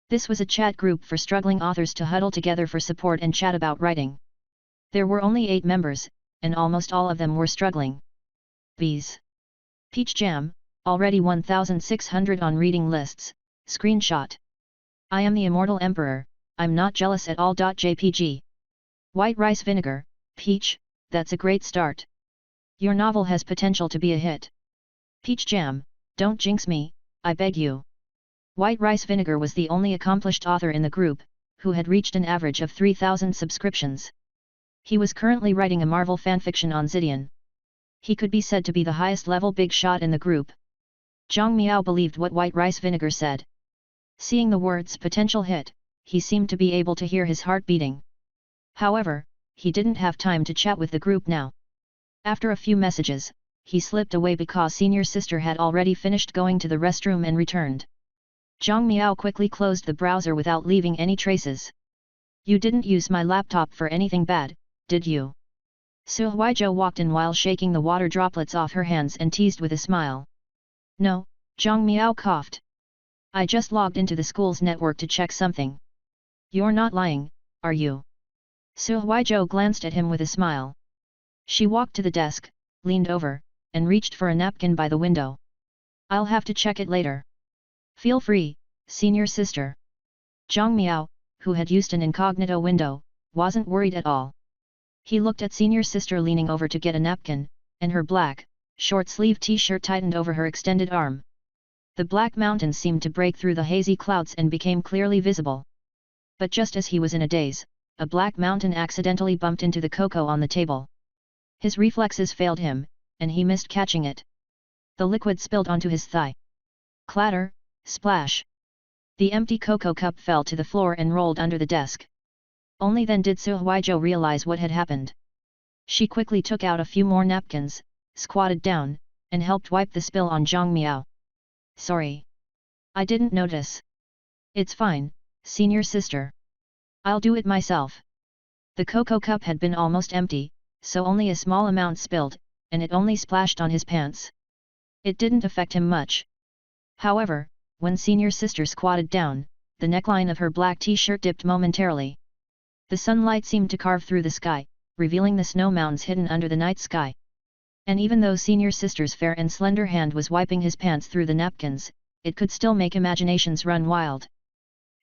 This was a chat group for struggling authors to huddle together for support and chat about writing. There were only 8 members, and almost all of them were struggling. Bees. Peach Jam, already 1,600 on reading lists, screenshot. I am the Immortal Emperor, I'm not jealous at all. JPG. White rice vinegar, Peach, that's a great start. Your novel has potential to be a hit. Peach Jam, don't jinx me, I beg you. White rice vinegar was the only accomplished author in the group, who had reached an average of 3,000 subscriptions. He was currently writing a Marvel fanfiction on Zydian. He could be said to be the highest level big shot in the group. Zhang Miao believed what White rice vinegar said. Seeing the words potential hit, he seemed to be able to hear his heart beating. However, he didn't have time to chat with the group now. After a few messages, he slipped away because senior sister had already finished going to the restroom and returned. Zhang Miao quickly closed the browser without leaving any traces. You didn't use my laptop for anything bad, did you? Su Huizhou walked in while shaking the water droplets off her hands and teased with a smile. No, Zhang Miao coughed. I just logged into the school's network to check something. You're not lying, are you? Su Huizhou glanced at him with a smile. She walked to the desk, leaned over, and reached for a napkin by the window. I'll have to check it later. Feel free, senior sister. Zhang Miao, who had used an incognito window, wasn't worried at all. He looked at senior sister leaning over to get a napkin, and her black, short-sleeved t-shirt tightened over her extended arm. The black mountains seemed to break through the hazy clouds and became clearly visible. But just as he was in a daze, a black mountain accidentally bumped into the cocoa on the table. His reflexes failed him, and he missed catching it. The liquid spilled onto his thigh. Clatter, splash. The empty cocoa cup fell to the floor and rolled under the desk. Only then did Su Huizhou realize what had happened. She quickly took out a few more napkins, squatted down, and helped wipe the spill on Zhang Miao. Sorry. I didn't notice. It's fine, senior sister. I'll do it myself. The cocoa cup had been almost empty, so only a small amount spilled, and it only splashed on his pants. It didn't affect him much. However, when senior sister squatted down, the neckline of her black t-shirt dipped momentarily. The sunlight seemed to carve through the sky, revealing the snow mountains hidden under the night sky. And even though senior sister's fair and slender hand was wiping his pants through the napkins, it could still make imaginations run wild.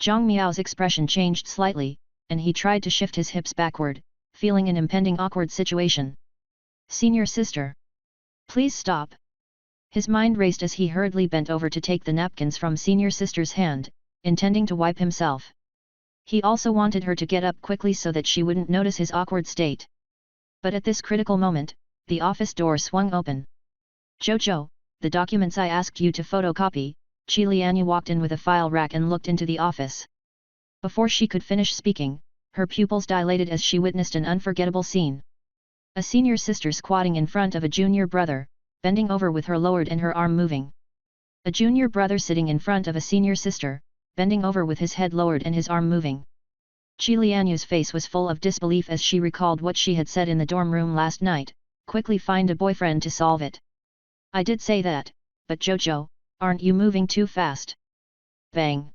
Zhang Miao's expression changed slightly, and he tried to shift his hips backward, feeling an impending awkward situation. Senior sister. Please stop. His mind raced as he hurriedly bent over to take the napkins from senior sister's hand, intending to wipe himself. He also wanted her to get up quickly so that she wouldn't notice his awkward state. But at this critical moment, the office door swung open. Jojo, the documents I asked you to photocopy. Qi Lianya walked in with a file rack and looked into the office. Before she could finish speaking, her pupils dilated as she witnessed an unforgettable scene. A senior sister squatting in front of a junior brother, bending over with her lowered and her arm moving. A junior brother sitting in front of a senior sister, bending over with his head lowered and his arm moving. Qi Lianyu's face was full of disbelief as she recalled what she had said in the dorm room last night, quickly find a boyfriend to solve it. I did say that, but Jojo, aren't you moving too fast? Bang!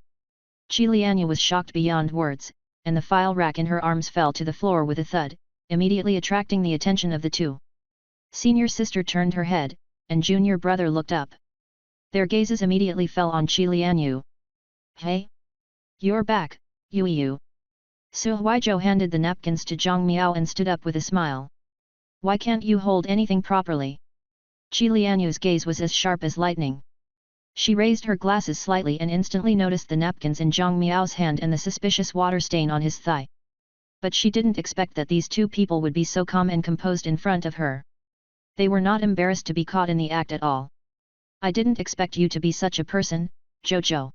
Qi Lianyu was shocked beyond words, and the file rack in her arms fell to the floor with a thud, immediately attracting the attention of the two. Senior sister turned her head, and junior brother looked up. Their gazes immediately fell on Qi Lianyu. Hey? You're back, Yu. Su Huizhou handed the napkins to Zhang Miao and stood up with a smile. Why can't you hold anything properly? Qi Lianyu's gaze was as sharp as lightning. She raised her glasses slightly and instantly noticed the napkins in Zhang Miao's hand and the suspicious water stain on his thigh. But she didn't expect that these two people would be so calm and composed in front of her. They were not embarrassed to be caught in the act at all. I didn't expect you to be such a person, Jojo.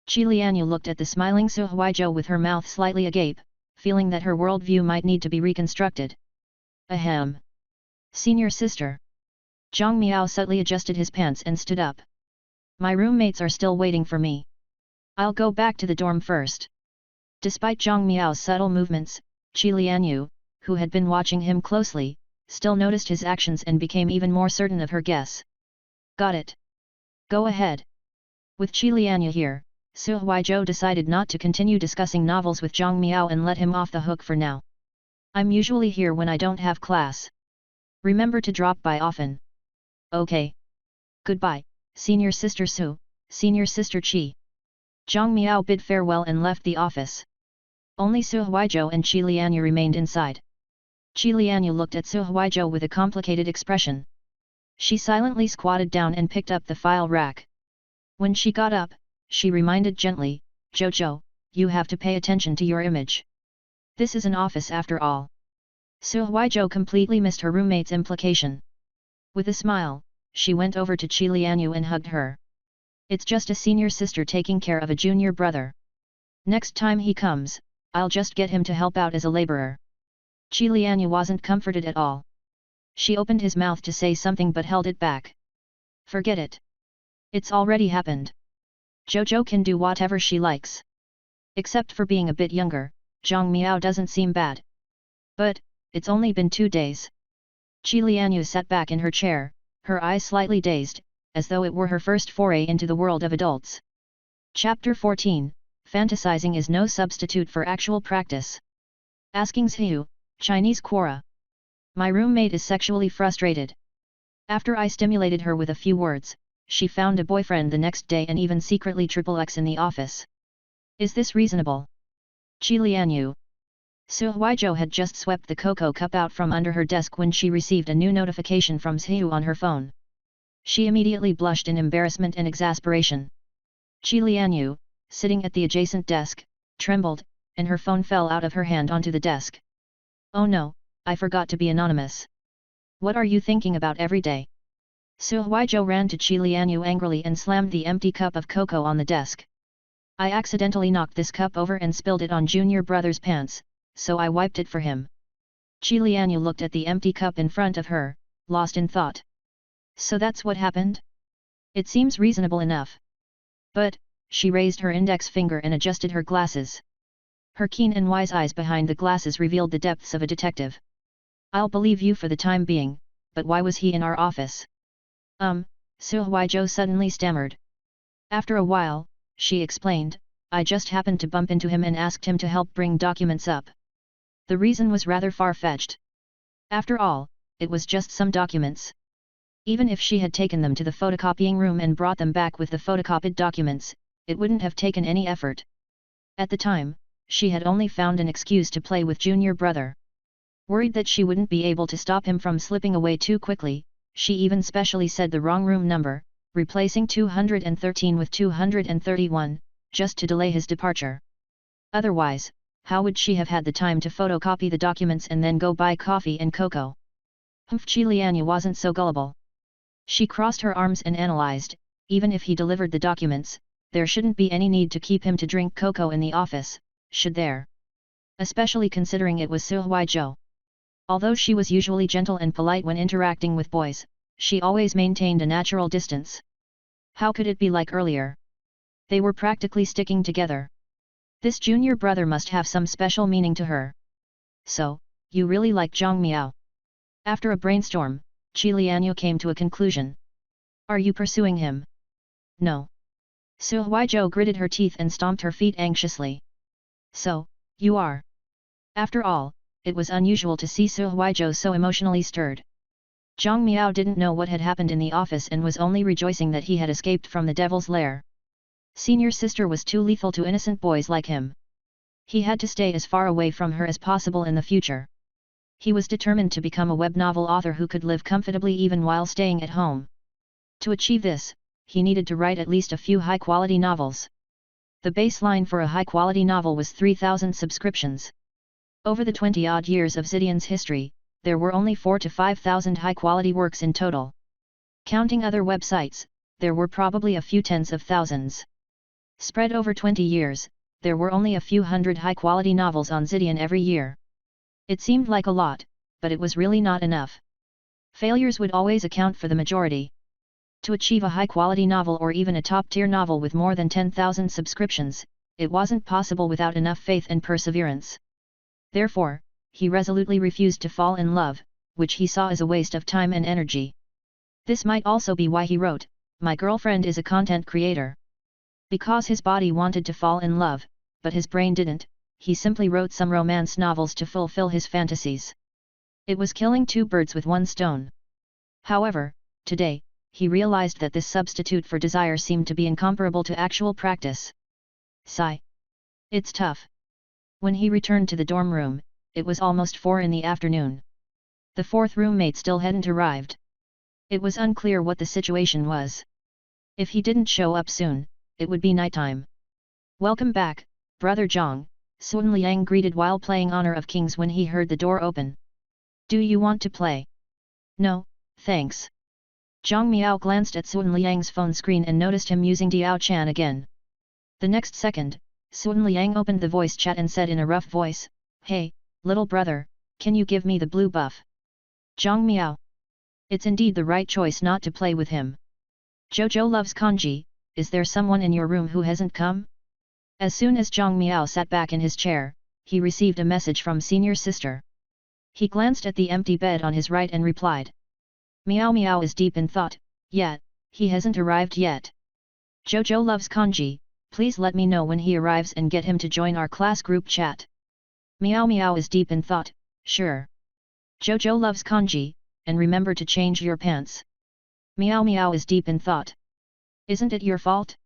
Qi Lianyu looked at the smiling Su Huizhou with her mouth slightly agape, feeling that her worldview might need to be reconstructed. Ahem. Senior sister. Zhang Miao subtly adjusted his pants and stood up. My roommates are still waiting for me. I'll go back to the dorm first. Despite Zhang Miao's subtle movements, Qi Lianyu, who had been watching him closely, still noticed his actions and became even more certain of her guess. Got it. Go ahead. With Qi Lianyu here, Su Huizhou decided not to continue discussing novels with Zhang Miao and let him off the hook for now. I'm usually here when I don't have class. Remember to drop by often. Okay. Goodbye, Senior Sister Su, Senior Sister Qi. Zhang Miao bid farewell and left the office. Only Su Huizhou and Qi Lianyu remained inside. Qi Lianyu looked at Su Huizhou with a complicated expression. She silently squatted down and picked up the file rack. When she got up, she reminded gently, Jojo, you have to pay attention to your image. This is an office after all. Su Huizhou completely missed her roommate's implication. With a smile, she went over to Qi Lianyu and hugged her. It's just a senior sister taking care of a junior brother. Next time he comes, I'll just get him to help out as a laborer. Qi Lianyu wasn't comforted at all. She opened his mouth to say something but held it back. Forget it. It's already happened. Jojo can do whatever she likes. Except for being a bit younger, Zhang Miao doesn't seem bad. But, it's only been 2 days. Qi Lianyu sat back in her chair, her eyes slightly dazed, as though it were her first foray into the world of adults. Chapter 14, Fantasizing is no substitute for actual practice. Asking Zhu, Chinese Quora. My roommate is sexually frustrated. After I stimulated her with a few words, she found a boyfriend the next day and even secretly XXX in the office. Is this reasonable? Qi Lianyu. Su Huizhou had just swept the cocoa cup out from under her desk when she received a new notification from Zhu on her phone. She immediately blushed in embarrassment and exasperation. Qi Lianyu, sitting at the adjacent desk, trembled, and her phone fell out of her hand onto the desk. Oh no, I forgot to be anonymous. What are you thinking about every day? Su Huizhou ran to Qi Lianyu angrily and slammed the empty cup of cocoa on the desk. I accidentally knocked this cup over and spilled it on junior brother's pants, so I wiped it for him. Qi Lianyu looked at the empty cup in front of her, lost in thought. So that's what happened? It seems reasonable enough. But, she raised her index finger and adjusted her glasses. Her keen and wise eyes behind the glasses revealed the depths of a detective. I'll believe you for the time being, but why was he in our office? Su Huizhou suddenly stammered. After a while, she explained, I just happened to bump into him and asked him to help bring documents up. The reason was rather far-fetched. After all, it was just some documents. Even if she had taken them to the photocopying room and brought them back with the photocopied documents, it wouldn't have taken any effort. At the time, she had only found an excuse to play with junior brother. Worried that she wouldn't be able to stop him from slipping away too quickly, she even specially said the wrong room number, replacing 213 with 231, just to delay his departure. Otherwise, how would she have had the time to photocopy the documents and then go buy coffee and cocoa? Qi Lianyu wasn't so gullible. She crossed her arms and analyzed, even if he delivered the documents, there shouldn't be any need to keep him to drink cocoa in the office, should there? Especially considering it was Su Huizhou. Although she was usually gentle and polite when interacting with boys, she always maintained a natural distance. How could it be like earlier? They were practically sticking together. This junior brother must have some special meaning to her. So, you really like Zhang Miao? After a brainstorm, Qi Lianyu came to a conclusion. Are you pursuing him? No. Su Huizhou gritted her teeth and stomped her feet anxiously. So, you are. After all, it was unusual to see Su Huizhou so emotionally stirred. Zhang Miao didn't know what had happened in the office and was only rejoicing that he had escaped from the devil's lair. Senior sister was too lethal to innocent boys like him. He had to stay as far away from her as possible in the future. He was determined to become a web novel author who could live comfortably even while staying at home. To achieve this, he needed to write at least a few high-quality novels. The baseline for a high-quality novel was 3,000 subscriptions. Over the 20-odd years of Zidian's history, there were only 4,000 to 5,000 high-quality works in total. Counting other websites, there were probably a few tens of thousands. Spread over 20 years, there were only a few hundred high-quality novels on Zidian every year. It seemed like a lot, but it was really not enough. Failures would always account for the majority. To achieve a high-quality novel or even a top-tier novel with more than 10,000 subscriptions, it wasn't possible without enough faith and perseverance. Therefore, he resolutely refused to fall in love, which he saw as a waste of time and energy. This might also be why he wrote, "My girlfriend is a content creator." Because his body wanted to fall in love, but his brain didn't, he simply wrote some romance novels to fulfill his fantasies. It was killing two birds with one stone. However, today, he realized that this substitute for desire seemed to be incomparable to actual practice. Sigh. It's tough. When he returned to the dorm room, it was almost 4 in the afternoon. The fourth roommate still hadn't arrived. It was unclear what the situation was. If he didn't show up soon, it would be nighttime. Welcome back, Brother Zhang, Sun Liang greeted while playing Honor of Kings when he heard the door open. Do you want to play? No, thanks. Zhang Miao glanced at Sun Liang's phone screen and noticed him using Diao Chan again. The next second, Sun Liang opened the voice chat and said in a rough voice, "Hey, little brother, can you give me the blue buff?" Zhang Miao. It's indeed the right choice not to play with him. Jojo loves kanji, is there someone in your room who hasn't come? As soon as Zhang Miao sat back in his chair, he received a message from senior sister. He glanced at the empty bed on his right and replied. Miao Miao is deep in thought, yet, he hasn't arrived yet. Jojo loves kanji, please let me know when he arrives and get him to join our class group chat. Miao Miao is deep in thought, sure. Jojo loves kanji, and remember to change your pants. Miao Miao is deep in thought. Isn't it your fault?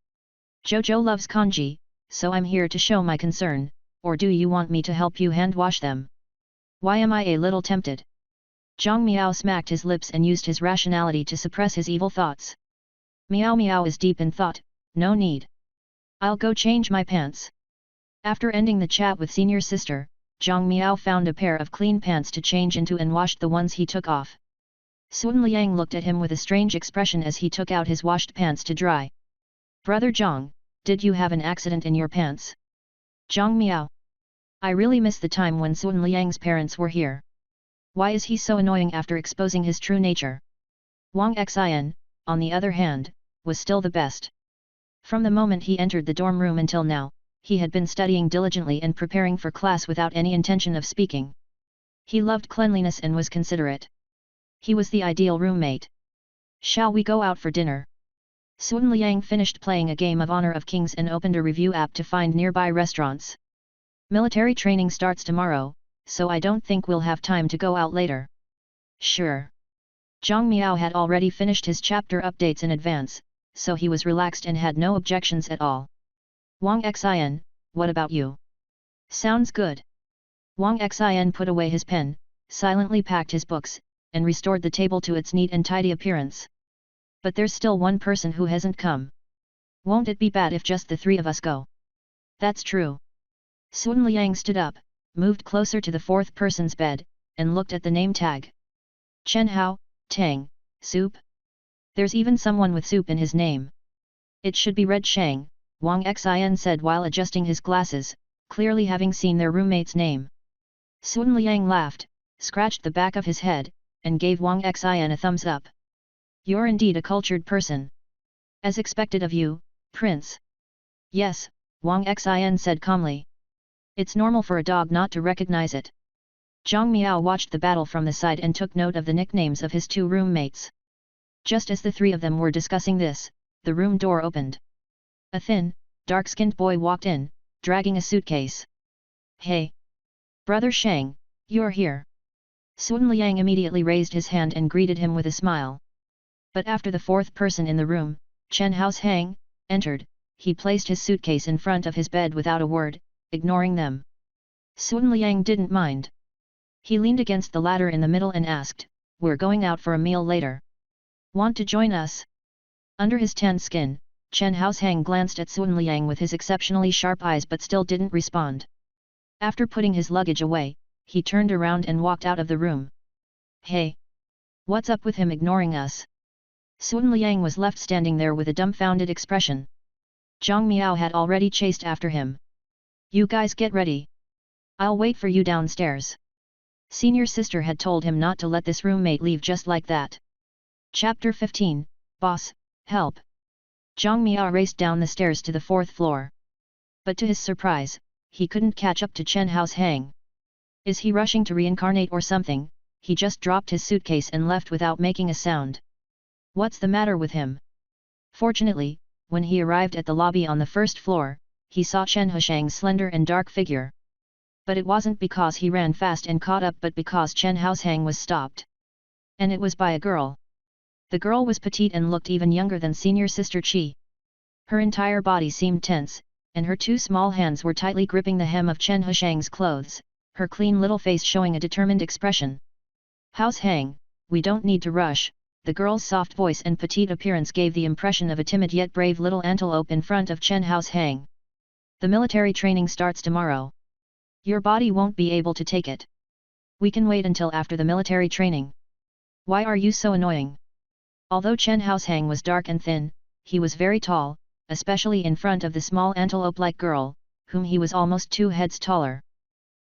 Jojo loves kanji, so I'm here to show my concern, or do you want me to help you hand wash them? Why am I a little tempted? Zhang Miao smacked his lips and used his rationality to suppress his evil thoughts. Miao Miao is deep in thought, no need. I'll go change my pants. After ending the chat with senior sister, Zhang Miao found a pair of clean pants to change into and washed the ones he took off. Sun Liang looked at him with a strange expression as he took out his washed pants to dry. Brother Zhang, did you have an accident in your pants? Zhang Miao. I really miss the time when Sun Liang's parents were here. Why is he so annoying after exposing his true nature? Wang Xin, on the other hand, was still the best. From the moment he entered the dorm room until now, he had been studying diligently and preparing for class without any intention of speaking. He loved cleanliness and was considerate. He was the ideal roommate. Shall we go out for dinner? Sun Liang finished playing a game of Honor of Kings and opened a review app to find nearby restaurants. Military training starts tomorrow, so I don't think we'll have time to go out later. Sure. Zhang Miao had already finished his chapter updates in advance, so he was relaxed and had no objections at all. Wang Xin, what about you? Sounds good. Wang Xin put away his pen, silently packed his books, and restored the table to its neat and tidy appearance. But there's still one person who hasn't come. Won't it be bad if just the three of us go? That's true. Sun Liang stood up, moved closer to the fourth person's bed, and looked at the name tag. Chen Hao, Tang, Soup? There's even someone with soup in his name. It should be Red Shang, Wang Xin said while adjusting his glasses, clearly having seen their roommate's name. Sun Liang laughed, scratched the back of his head, and gave Wang Xin a thumbs up. You're indeed a cultured person. As expected of you, Prince. Yes, Wang Xin said calmly. It's normal for a dog not to recognize it. Zhang Miao watched the battle from the side and took note of the nicknames of his two roommates. Just as the three of them were discussing this, the room door opened. A thin, dark-skinned boy walked in, dragging a suitcase. Hey! Brother Shang, you're here. Sun Liang immediately raised his hand and greeted him with a smile. But after the fourth person in the room, Chen Haoshang, entered, he placed his suitcase in front of his bed without a word, ignoring them. Sun Liang didn't mind. He leaned against the ladder in the middle and asked, "We're going out for a meal later. Want to join us?" Under his tanned skin, Chen Haoshang glanced at Sun Liang with his exceptionally sharp eyes but still didn't respond. After putting his luggage away, he turned around and walked out of the room. Hey! What's up with him ignoring us? Sun Liang was left standing there with a dumbfounded expression. Zhang Miao had already chased after him. You guys get ready. I'll wait for you downstairs. Senior sister had told him not to let this roommate leave just like that. Chapter 15, Boss, help! Zhang Miao raced down the stairs to the fourth floor. But to his surprise, he couldn't catch up to Chen Haoshang. Is he rushing to reincarnate or something? He just dropped his suitcase and left without making a sound. What's the matter with him? Fortunately, when he arrived at the lobby on the first floor, he saw Chen Haoshang's slender and dark figure. But it wasn't because he ran fast and caught up but because Chen Haoshang was stopped. And it was by a girl. The girl was petite and looked even younger than senior sister Qi. Her entire body seemed tense, and her two small hands were tightly gripping the hem of Chen Haoshang's clothes, her clean little face showing a determined expression. Haoshang, we don't need to rush. The girl's soft voice and petite appearance gave the impression of a timid yet brave little antelope in front of Chen Haoshang. The military training starts tomorrow. Your body won't be able to take it. We can wait until after the military training. Why are you so annoying? Although Chen Haoshang was dark and thin, he was very tall, especially in front of the small antelope-like girl, whom he was almost 2 heads taller.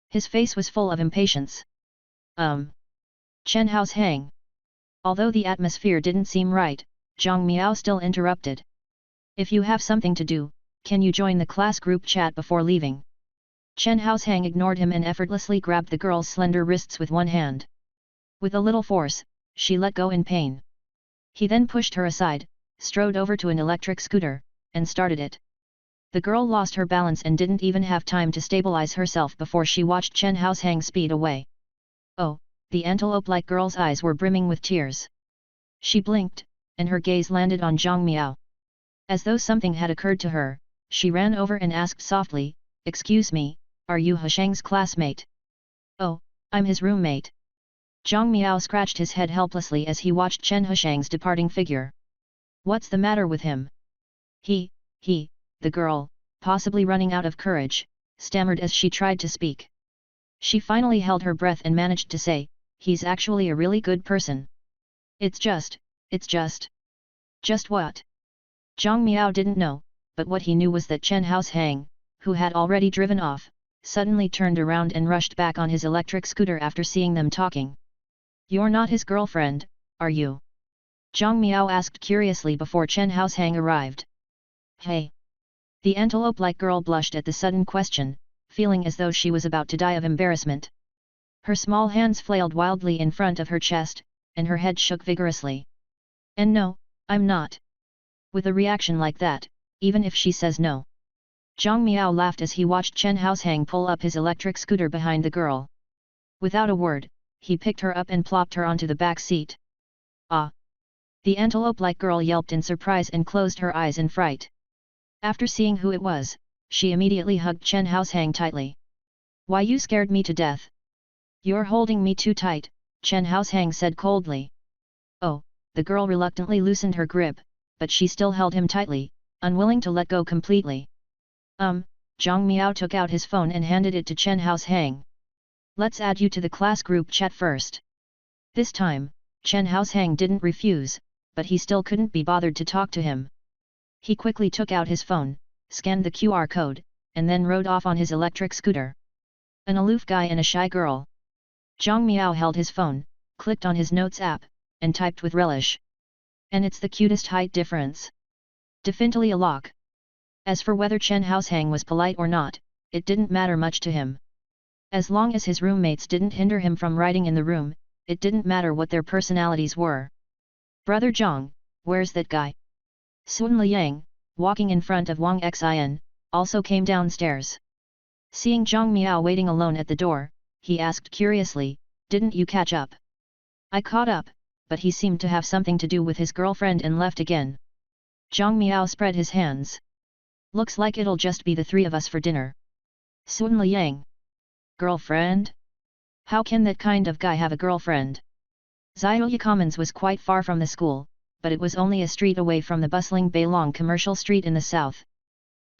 His face was full of impatience. Chen Haoshang. Although the atmosphere didn't seem right, Zhang Miao still interrupted. If you have something to do, can you join the class group chat before leaving? Chen Haoshang ignored him and effortlessly grabbed the girl's slender wrists with one hand. With a little force, she let go in pain. He then pushed her aside, strode over to an electric scooter, and started it. The girl lost her balance and didn't even have time to stabilize herself before she watched Chen Haoshang speed away. Oh, the antelope-like girl's eyes were brimming with tears. She blinked, and her gaze landed on Zhang Miao. As though something had occurred to her, she ran over and asked softly, "Excuse me, are you Haoshang's classmate?" "Oh, I'm his roommate." Zhang Miao scratched his head helplessly as he watched Chen Haoshang's departing figure. What's the matter with him? The girl, possibly running out of courage, stammered as she tried to speak. She finally held her breath and managed to say, "He's actually a really good person." It's just. Just what? Zhang Miao didn't know, but what he knew was that Chen Haoshang, who had already driven off, suddenly turned around and rushed back on his electric scooter after seeing them talking. You're not his girlfriend, are you? Zhang Miao asked curiously before Chen Haoshang arrived. Hey! The antelope-like girl blushed at the sudden question, feeling as though she was about to die of embarrassment. Her small hands flailed wildly in front of her chest, and her head shook vigorously. And no, I'm not. With a reaction like that, even if she says no. Zhang Miao laughed as he watched Chen Haoshang pull up his electric scooter behind the girl. Without a word, he picked her up and plopped her onto the back seat. Ah! The antelope-like girl yelped in surprise and closed her eyes in fright. After seeing who it was, she immediately hugged Chen Haoshang tightly. Why you scared me to death? You're holding me too tight, Chen Haoshang said coldly. Oh, the girl reluctantly loosened her grip, but she still held him tightly, unwilling to let go completely. Zhang Miao took out his phone and handed it to Chen Haoshang. Let's add you to the class group chat first. This time, Chen Haoshang didn't refuse, but he still couldn't be bothered to talk to him. He quickly took out his phone, scanned the QR code, and then rode off on his electric scooter. An aloof guy and a shy girl. Zhang Miao held his phone, clicked on his notes app, and typed with relish. And it's the cutest height difference. Definitely a lock. As for whether Chen Haoshang was polite or not, it didn't matter much to him. As long as his roommates didn't hinder him from writing in the room, it didn't matter what their personalities were. Brother Zhang, where's that guy? Sun Liang, walking in front of Wang Xin, also came downstairs. Seeing Zhang Miao waiting alone at the door, he asked curiously, didn't you catch up? I caught up, but he seemed to have something to do with his girlfriend and left again. Zhang Miao spread his hands. Looks like it'll just be the three of us for dinner. Sun Liang. Girlfriend? How can that kind of guy have a girlfriend? Ziyuya Commons was quite far from the school, but it was only a street away from the bustling Beilong commercial street in the south.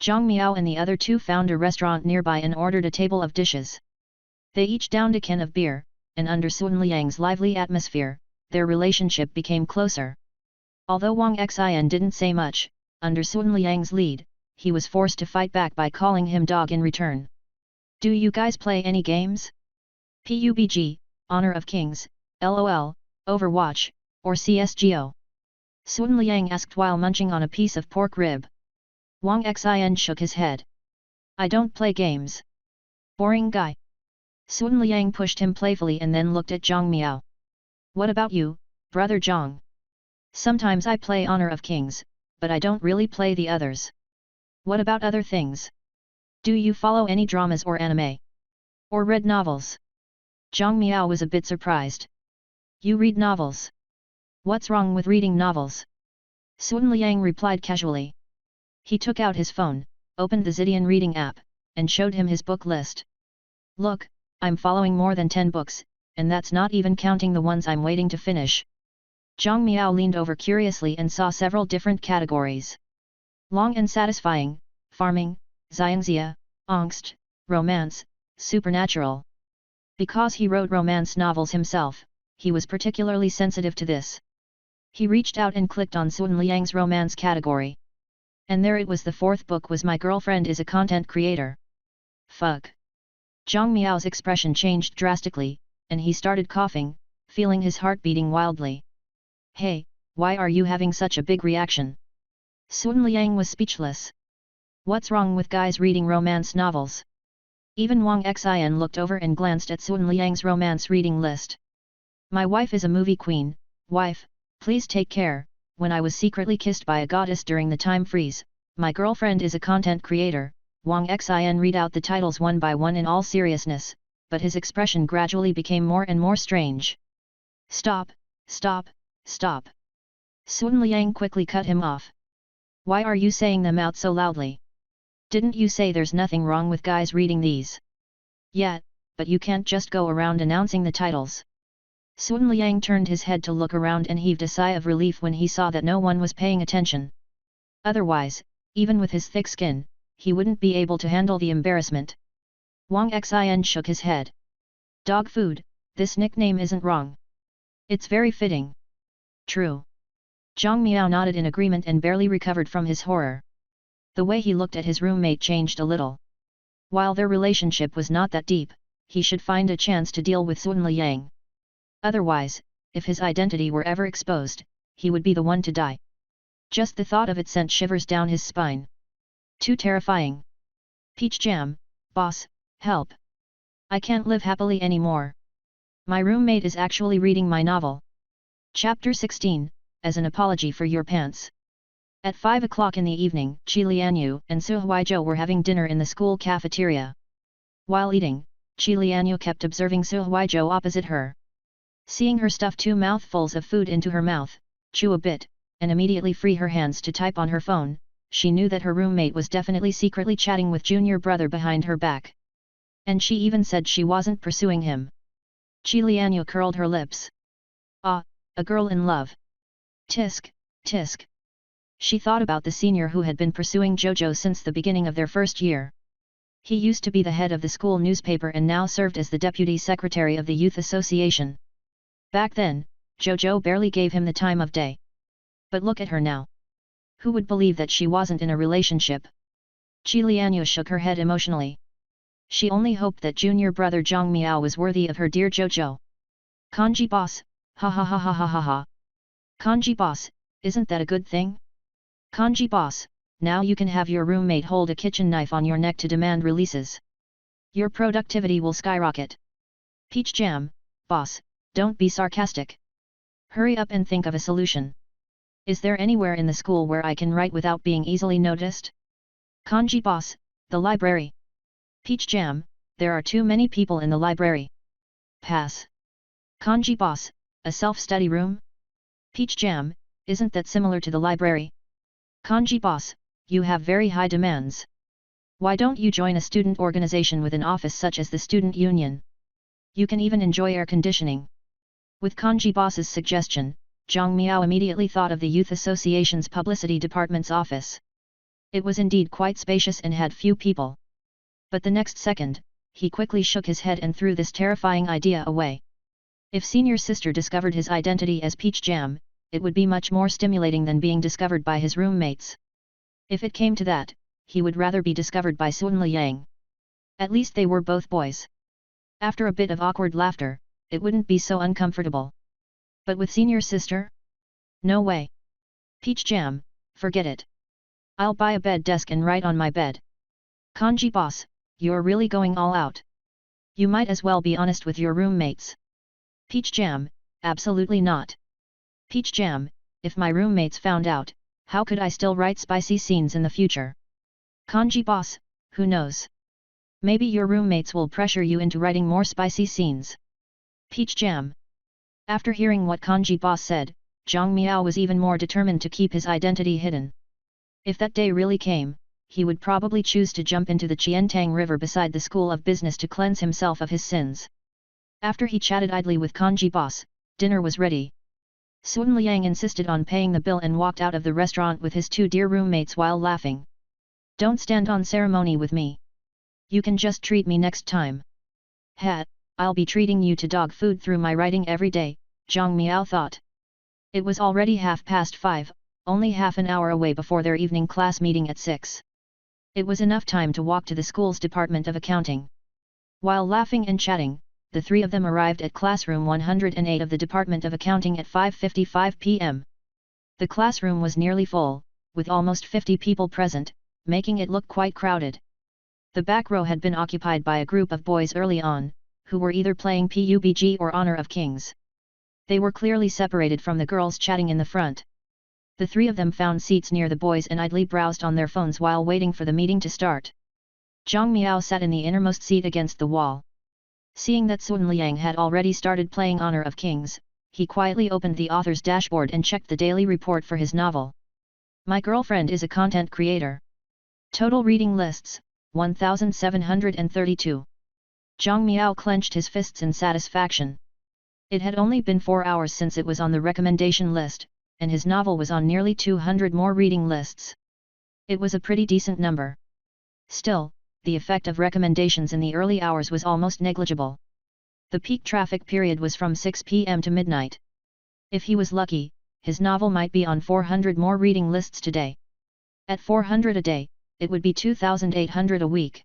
Zhang Miao and the other two found a restaurant nearby and ordered a table of dishes. They each downed a can of beer, and under Sun Liang's lively atmosphere, their relationship became closer. Although Wang Xin didn't say much, under Sun Liang's lead, he was forced to fight back by calling him dog in return. Do you guys play any games? PUBG, Honor of Kings, LOL, Overwatch, or CSGO? Sun Liang asked while munching on a piece of pork rib. Wang Xin shook his head. I don't play games. Boring guy. Sun Liang pushed him playfully and then looked at Zhang Miao. What about you, brother Zhang? Sometimes I play Honor of Kings, but I don't really play the others. What about other things? Do you follow any dramas or anime? Or read novels? Zhang Miao was a bit surprised. You read novels? What's wrong with reading novels? Sun Liang replied casually. He took out his phone, opened the Zidian reading app, and showed him his book list. Look, I'm following more than 10 books, and that's not even counting the ones I'm waiting to finish. Zhang Miao leaned over curiously and saw several different categories. Long and satisfying, farming, xiangxia, angst, romance, supernatural. Because he wrote romance novels himself, he was particularly sensitive to this. He reached out and clicked on Sun Liang's romance category. And there it was, the fourth book was My Girlfriend is a Content Creator. Fuck. Zhang Miao's expression changed drastically, and he started coughing, feeling his heart beating wildly. Hey, why are you having such a big reaction? Sun Liang was speechless. What's wrong with guys reading romance novels? Even Wang Xin looked over and glanced at Sun Liang's romance reading list. My wife is a movie queen, wife, please take care. When I was secretly kissed by a goddess during the time freeze, My Girlfriend is a Content Creator. Wang Xin read out the titles one by one in all seriousness, but his expression gradually became more and more strange. Stop, stop, stop. Sun Liang quickly cut him off. Why are you saying them out so loudly? Didn't you say there's nothing wrong with guys reading these? Yeah, but you can't just go around announcing the titles. Sun Liang turned his head to look around and heaved a sigh of relief when he saw that no one was paying attention. Otherwise, even with his thick skin, he wouldn't be able to handle the embarrassment. Wang Xin shook his head. Dog food, this nickname isn't wrong. It's very fitting. True. Zhang Miao nodded in agreement and barely recovered from his horror. The way he looked at his roommate changed a little. While their relationship was not that deep, he should find a chance to deal with Sun Liang. Otherwise, if his identity were ever exposed, he would be the one to die. Just the thought of it sent shivers down his spine. Too terrifying. Peach Jam, boss, help. I can't live happily anymore. My roommate is actually reading my novel. Chapter 16, As an Apology for Your Pants. At 5 o'clock in the evening, Qi Lianyu and Su Huizhou were having dinner in the school cafeteria. While eating, Qi Lianyu kept observing Su Huizhou opposite her. Seeing her stuff 2 mouthfuls of food into her mouth, chew a bit, and immediately free her hands to type on her phone, she knew that her roommate was definitely secretly chatting with junior brother behind her back. And she even said she wasn't pursuing him. Qi Lianyu curled her lips. Ah, a girl in love. Tisk, tisk. She thought about the senior who had been pursuing Jojo since the beginning of their first year. He used to be the head of the school newspaper and now served as the deputy secretary of the youth association. Back then, Jojo barely gave him the time of day. But look at her now. Who would believe that she wasn't in a relationship? Qi Lianyu shook her head emotionally. She only hoped that junior brother Zhang Miao was worthy of her dear Jojo. Kanji boss, ha ha ha ha ha ha ha. Kanji boss, isn't that a good thing? Kanji boss, now you can have your roommate hold a kitchen knife on your neck to demand releases. Your productivity will skyrocket. Peach Jam, boss, don't be sarcastic. Hurry up and think of a solution. Is there anywhere in the school where I can write without being easily noticed? Kanji boss, the library. Peach Jam, there are too many people in the library. Pass. Kanji boss, a self-study room? Peach Jam, isn't that similar to the library? Kanji boss, you have very high demands. Why don't you join a student organization with an office such as the student union? You can even enjoy air conditioning. With Kanji boss's suggestion, Zhang Miao immediately thought of the Youth Association's publicity department's office. It was indeed quite spacious and had few people. But the next second, he quickly shook his head and threw this terrifying idea away. If senior sister discovered his identity as Peach Jam, it would be much more stimulating than being discovered by his roommates. If it came to that, he would rather be discovered by Sun Liang. At least they were both boys. After a bit of awkward laughter, it wouldn't be so uncomfortable. But with senior sister? No way. Peach Jam, forget it. I'll buy a bed desk and write on my bed. Kanji boss, you're really going all out. You might as well be honest with your roommates. Peach Jam, absolutely not. Peach Jam, if my roommates found out, how could I still write spicy scenes in the future? Kanji boss, who knows? Maybe your roommates will pressure you into writing more spicy scenes. Peach Jam. After hearing what Kanji boss said, Zhang Miao was even more determined to keep his identity hidden. If that day really came, he would probably choose to jump into the Qiantang River beside the School of Business to cleanse himself of his sins. After he chatted idly with Kanji boss, dinner was ready. Sun Liang insisted on paying the bill and walked out of the restaurant with his two dear roommates while laughing. Don't stand on ceremony with me. You can just treat me next time. Ha, I'll be treating you to dog food through my writing every day, Zhang Miao thought. It was already 5:30, only half an hour away before their evening class meeting at 6. It was enough time to walk to the school's Department of Accounting. While laughing and chatting, the three of them arrived at classroom 108 of the Department of Accounting at 5:55 p.m. The classroom was nearly full, with almost 50 people present, making it look quite crowded. The back row had been occupied by a group of boys early on, who were either playing PUBG or Honor of Kings. They were clearly separated from the girls chatting in the front. The three of them found seats near the boys and idly browsed on their phones while waiting for the meeting to start. Zhang Miao sat in the innermost seat against the wall. Seeing that Sun Liang had already started playing Honor of Kings, he quietly opened the author's dashboard and checked the daily report for his novel. My girlfriend is a content creator. Total reading lists, 1732. Zhang Miao clenched his fists in satisfaction. It had only been 4 hours since it was on the recommendation list, and his novel was on nearly 200 more reading lists. It was a pretty decent number. Still, the effect of recommendations in the early hours was almost negligible. The peak traffic period was from 6 p.m. to midnight. If he was lucky, his novel might be on 400 more reading lists today. At 400 a day, it would be 2,800 a week.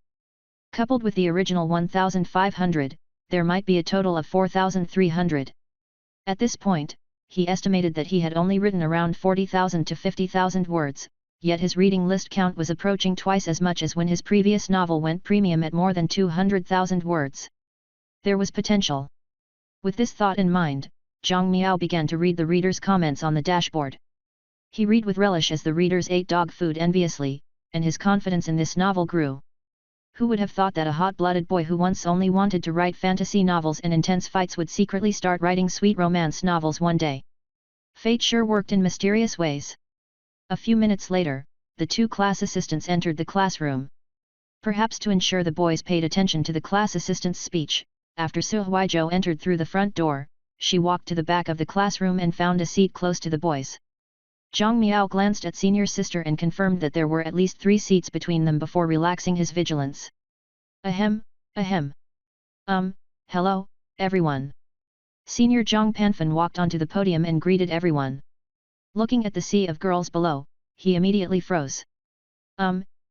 Coupled with the original 1,500, there might be a total of 4,300. At this point, he estimated that he had only written around 40,000 to 50,000 words, yet his reading list count was approaching twice as much as when his previous novel went premium at more than 200,000 words. There was potential. With this thought in mind, Zhang Miao began to read the reader's comments on the dashboard. He read with relish as the readers ate dog food enviously, and his confidence in this novel grew. Who would have thought that a hot-blooded boy who once only wanted to write fantasy novels and intense fights would secretly start writing sweet romance novels one day? Fate sure worked in mysterious ways. A few minutes later, the two class assistants entered the classroom. Perhaps to ensure the boys paid attention to the class assistant's speech, after Su Huizhou entered through the front door, she walked to the back of the classroom and found a seat close to the boys. Zhang Miao glanced at senior sister and confirmed that there were at least 3 seats between them before relaxing his vigilance. Ahem, ahem. Hello, everyone. Senior Zhang Panfan walked onto the podium and greeted everyone. Looking at the sea of girls below, he immediately froze.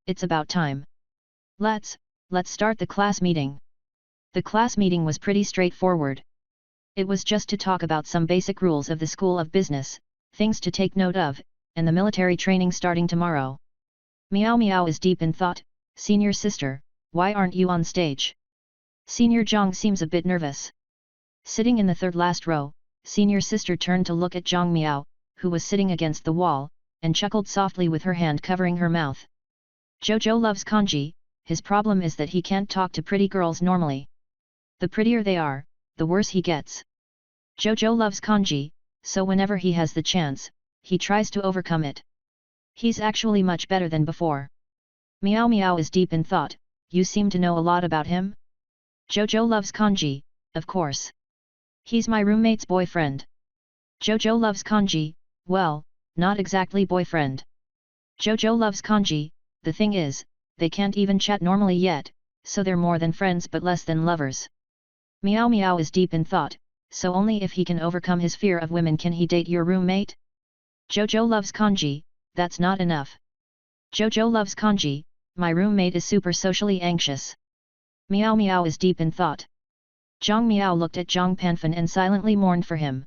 It's about time. Let's let's start the class meeting. The class meeting was pretty straightforward. It was just to talk about some basic rules of the School of Business, things to take note of, and the military training starting tomorrow. Meow Meow is deep in thought. Senior sister, why aren't you on stage? Senior Zhang seems a bit nervous. Sitting in the third last row, senior sister turned to look at Zhang Miao, who was sitting against the wall, and chuckled softly with her hand covering her mouth. Jojo loves kanji, his problem is that he can't talk to pretty girls normally. The prettier they are, the worse he gets. Jojo loves kanji, so whenever he has the chance, he tries to overcome it. He's actually much better than before. Meow Meow is deep in thought. You seem to know a lot about him? Jojo loves kanji, of course. He's my roommate's boyfriend. Jojo loves kanji, well, not exactly boyfriend. Jojo loves kanji, the thing is, they can't even chat normally yet, so they're more than friends but less than lovers. Meow Meow is deep in thought, so only if he can overcome his fear of women can he date your roommate? Jojo loves kanji, that's not enough. Jojo loves kanji, my roommate is super socially anxious. Meow Meow is deep in thought. Zhang Miao looked at Zhang Panfan and silently mourned for him.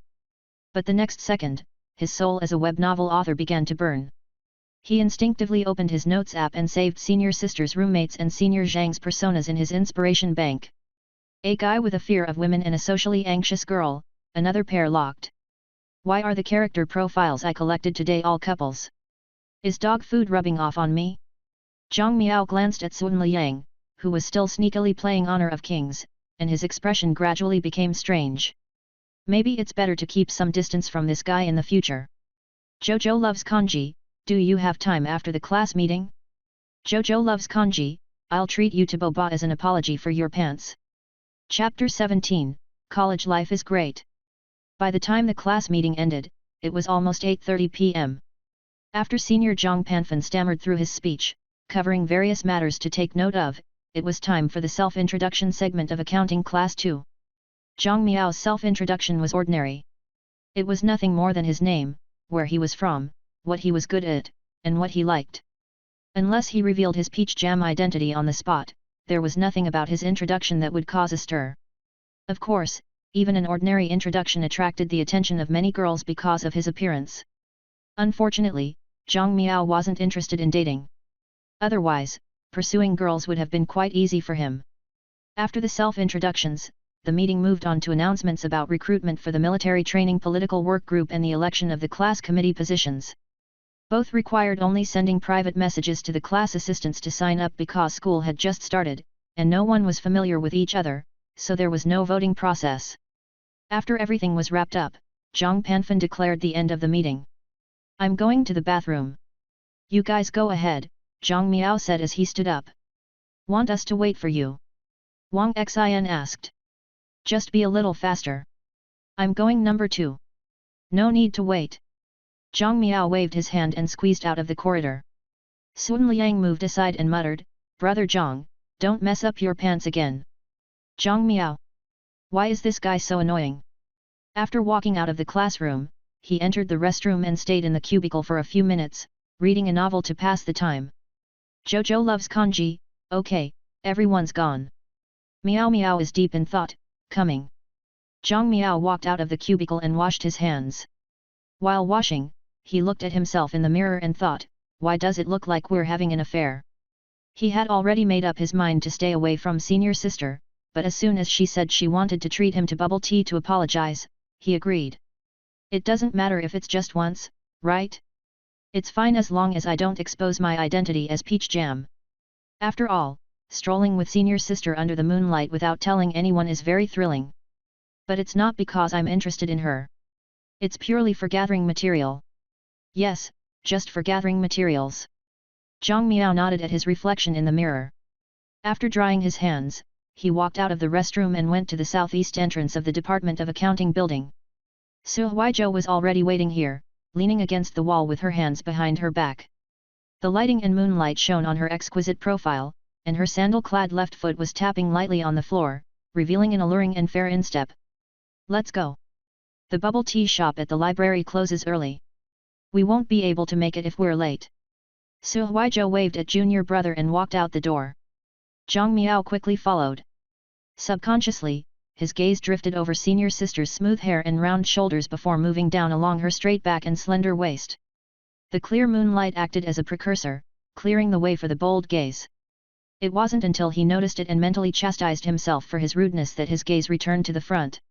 But the next second, his soul as a web novel author began to burn. He instinctively opened his notes app and saved Senior Sister's roommates and Senior Zhang's personas in his inspiration bank. A guy with a fear of women and a socially anxious girl, another pair locked. Why are the character profiles I collected today all couples? Is dog food rubbing off on me? Zhang Miao glanced at Sun Liang, who was still sneakily playing Honor of Kings, and his expression gradually became strange. Maybe it's better to keep some distance from this guy in the future. Jojo loves kanji, do you have time after the class meeting? Jojo loves kanji, I'll treat you to boba as an apology for your pants. Chapter 17, College Life is Great. By the time the class meeting ended, it was almost 8:30 p.m. After Senior Zhang Panfan stammered through his speech, covering various matters to take note of, it was time for the self-introduction segment of Accounting Class 2. Zhang Miao's self-introduction was ordinary. It was nothing more than his name, where he was from, what he was good at, and what he liked. Unless he revealed his peach jam identity on the spot, there was nothing about his introduction that would cause a stir. Of course, even an ordinary introduction attracted the attention of many girls because of his appearance. Unfortunately, Zhang Miao wasn't interested in dating. Otherwise, pursuing girls would have been quite easy for him. After the self-introductions, the meeting moved on to announcements about recruitment for the military training political work group and the election of the class committee positions. Both required only sending private messages to the class assistants to sign up because school had just started, and no one was familiar with each other, so there was no voting process. After everything was wrapped up, Zhang Panfan declared the end of the meeting. I'm going to the bathroom. You guys go ahead, Zhang Miao said as he stood up. Want us to wait for you? Wang Xin asked. Just be a little faster. I'm going number 2. No need to wait. Zhang Miao waved his hand and squeezed out of the corridor. Sun Liang moved aside and muttered, Brother Zhang, don't mess up your pants again. Zhang Miao. Why is this guy so annoying? After walking out of the classroom, he entered the restroom and stayed in the cubicle for a few minutes, reading a novel to pass the time. Jojo loves kanji, okay, everyone's gone. Meow Meow is deep in thought, coming. Zhang Miao walked out of the cubicle and washed his hands. While washing, he looked at himself in the mirror and thought, why does it look like we're having an affair? He had already made up his mind to stay away from Senior Sister, but as soon as she said she wanted to treat him to bubble tea to apologize, he agreed. It doesn't matter if it's just once, right? It's fine as long as I don't expose my identity as Peach Jam. After all, strolling with Senior Sister under the moonlight without telling anyone is very thrilling. But it's not because I'm interested in her. It's purely for gathering material. Yes, just for gathering materials. Zhang Miao nodded at his reflection in the mirror. After drying his hands, he walked out of the restroom and went to the southeast entrance of the Department of Accounting building. Su Huizhou was already waiting here, leaning against the wall with her hands behind her back. The lighting and moonlight shone on her exquisite profile, and her sandal-clad left foot was tapping lightly on the floor, revealing an alluring and fair instep. Let's go. The bubble tea shop at the library closes early. We won't be able to make it if we're late. Su Huizhou waved at junior brother and walked out the door. Zhang Miao quickly followed. Subconsciously, his gaze drifted over senior sister's smooth hair and round shoulders before moving down along her straight back and slender waist. The clear moonlight acted as a precursor, clearing the way for the bold gaze. It wasn't until he noticed it and mentally chastised himself for his rudeness that his gaze returned to the front.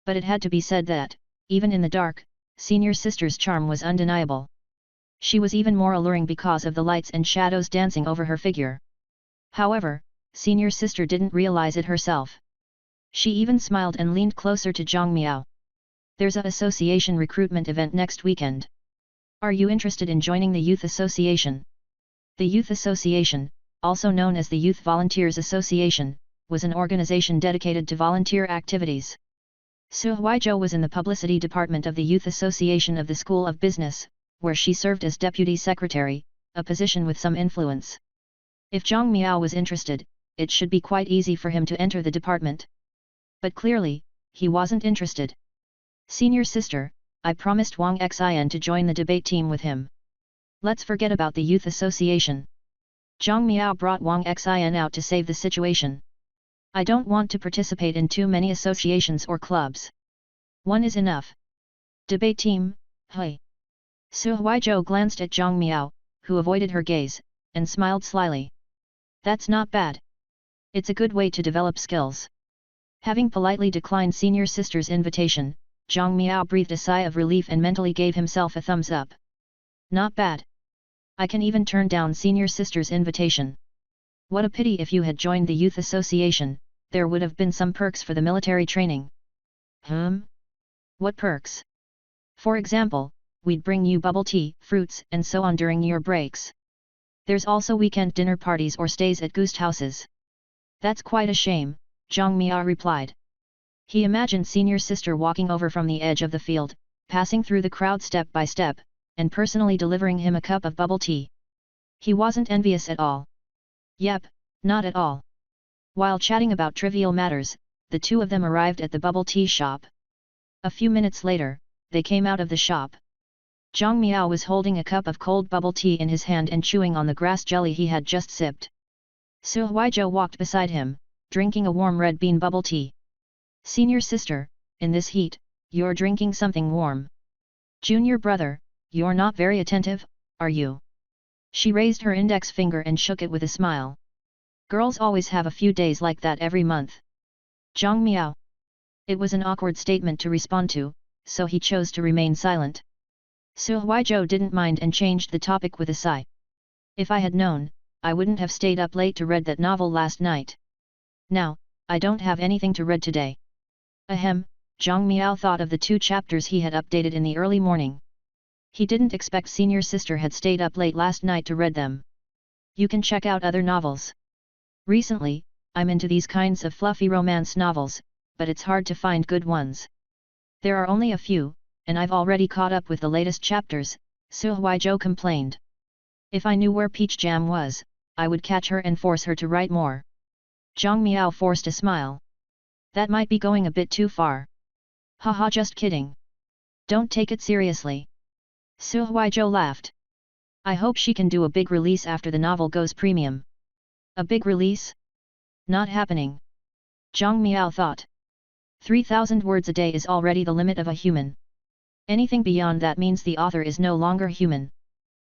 But it had to be said that, even in the dark, senior sister's charm was undeniable. She was even more alluring because of the lights and shadows dancing over her figure. However, senior sister didn't realize it herself. She even smiled and leaned closer to Zhang Miao. There's a association recruitment event next weekend. Are you interested in joining the Youth Association? The Youth Association, also known as the Youth Volunteers Association, was an organization dedicated to volunteer activities. Su Huizhou was in the publicity department of the Youth Association of the School of Business, where she served as deputy secretary, a position with some influence. If Zhang Miao was interested, it should be quite easy for him to enter the department. But clearly, he wasn't interested. Senior sister, I promised Wang Xin to join the debate team with him. Let's forget about the Youth Association. Zhang Miao brought Wang Xin out to save the situation. I don't want to participate in too many associations or clubs. One is enough. Debate team, hey. Su Huizhou glanced at Zhang Miao, who avoided her gaze, and smiled slyly. That's not bad. It's a good way to develop skills. Having politely declined senior sister's invitation, Zhang Miao breathed a sigh of relief and mentally gave himself a thumbs up. Not bad. I can even turn down senior sister's invitation. What a pity if you had joined the youth association, there would have been some perks for the military training. What perks? For example, we'd bring you bubble tea, fruits, and so on during your breaks. There's also weekend dinner parties or stays at guest houses. That's quite a shame, Zhang Miao replied. He imagined senior sister walking over from the edge of the field, passing through the crowd step by step, and personally delivering him a cup of bubble tea. He wasn't envious at all. Yep, not at all. While chatting about trivial matters, the two of them arrived at the bubble tea shop. A few minutes later, they came out of the shop. Zhang Miao was holding a cup of cold bubble tea in his hand and chewing on the grass jelly he had just sipped. Su Huizhou walked beside him, drinking a warm red bean bubble tea. Senior sister, in this heat, you're drinking something warm. Junior brother, you're not very attentive, are you? She raised her index finger and shook it with a smile. Girls always have a few days like that every month. Zhang Miao. It was an awkward statement to respond to, so he chose to remain silent. Su Huizhou didn't mind and changed the topic with a sigh. If I had known, I wouldn't have stayed up late to read that novel last night. Now, I don't have anything to read today. Ahem, Zhang Miao thought of the 2 chapters he had updated in the early morning. He didn't expect senior sister had stayed up late last night to read them. You can check out other novels. Recently, I'm into these kinds of fluffy romance novels, but it's hard to find good ones. There are only a few, and I've already caught up with the latest chapters, Su Huizhou complained. If I knew where Peach Jam was, I would catch her and force her to write more. Zhang Miao forced a smile. That might be going a bit too far. Haha, just kidding. Don't take it seriously. Su Huizhou laughed. I hope she can do a big release after the novel goes premium. A big release? Not happening. Zhang Miao thought. 3,000 words a day is already the limit of a human. Anything beyond that means the author is no longer human.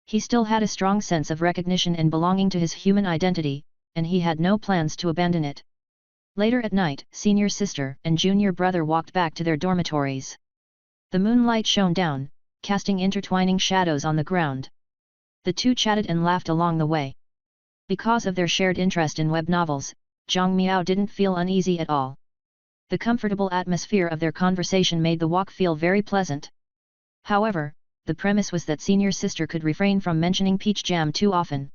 He still had a strong sense of recognition and belonging to his human identity, and he had no plans to abandon it. Later at night, senior sister and junior brother walked back to their dormitories. The moonlight shone down, casting intertwining shadows on the ground. The two chatted and laughed along the way. Because of their shared interest in web novels, Zhang Miao didn't feel uneasy at all. The comfortable atmosphere of their conversation made the walk feel very pleasant. However, the premise was that senior sister could refrain from mentioning Peach Jam too often.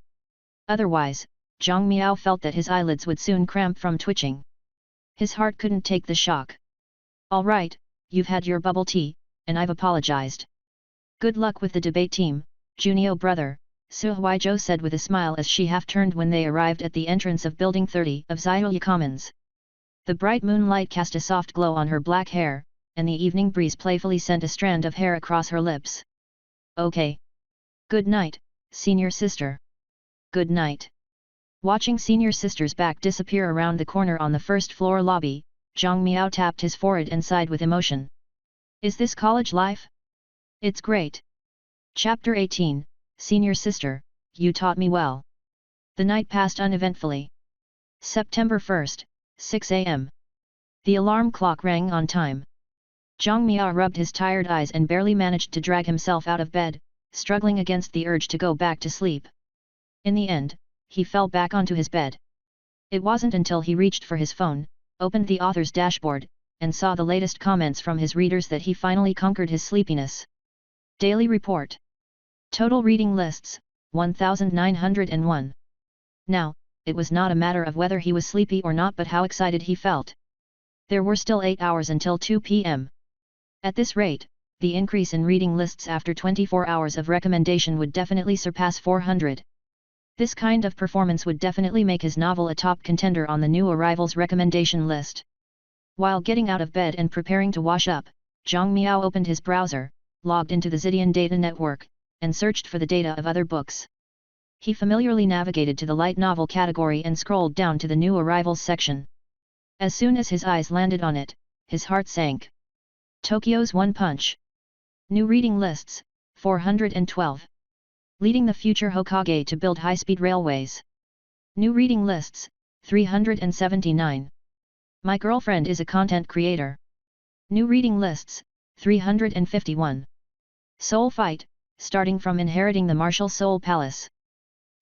Otherwise, Zhang Miao felt that his eyelids would soon cramp from twitching. His heart couldn't take the shock. All right, you've had your bubble tea, and I've apologized. Good luck with the debate team, Junio brother, Su Huizhou said with a smile as she half-turned when they arrived at the entrance of Building 30 of Zhihuya Commons. The bright moonlight cast a soft glow on her black hair, and the evening breeze playfully sent a strand of hair across her lips. Okay. Good night, senior sister. Good night. Watching senior sister's back disappear around the corner on the first floor lobby, Zhang Miao tapped his forehead and sighed with emotion. Is this college life? It's great. Chapter 18, Senior Sister, you taught me well. The night passed uneventfully. September 1st, 6 a.m. The alarm clock rang on time. Zhang Miao rubbed his tired eyes and barely managed to drag himself out of bed, struggling against the urge to go back to sleep. In the end, he fell back onto his bed. It wasn't until he reached for his phone, opened the author's dashboard, and saw the latest comments from his readers that he finally conquered his sleepiness. Daily Report. Total reading lists, 1901. Now, it was not a matter of whether he was sleepy or not but how excited he felt. There were still 8 hours until 2 p.m. At this rate, the increase in reading lists after 24 hours of recommendation would definitely surpass 400. This kind of performance would definitely make his novel a top contender on the new arrivals recommendation list. While getting out of bed and preparing to wash up, Zhang Miao opened his browser, logged into the Xidian data network, and searched for the data of other books. He familiarly navigated to the light novel category and scrolled down to the new arrivals section. As soon as his eyes landed on it, his heart sank. Tokyo's One Punch. New reading lists, 412. Leading the future Hokage to build high-speed railways. New reading lists, 379. My girlfriend is a content creator. New reading lists, 351. Soul Fight, starting from inheriting the martial Soul Palace.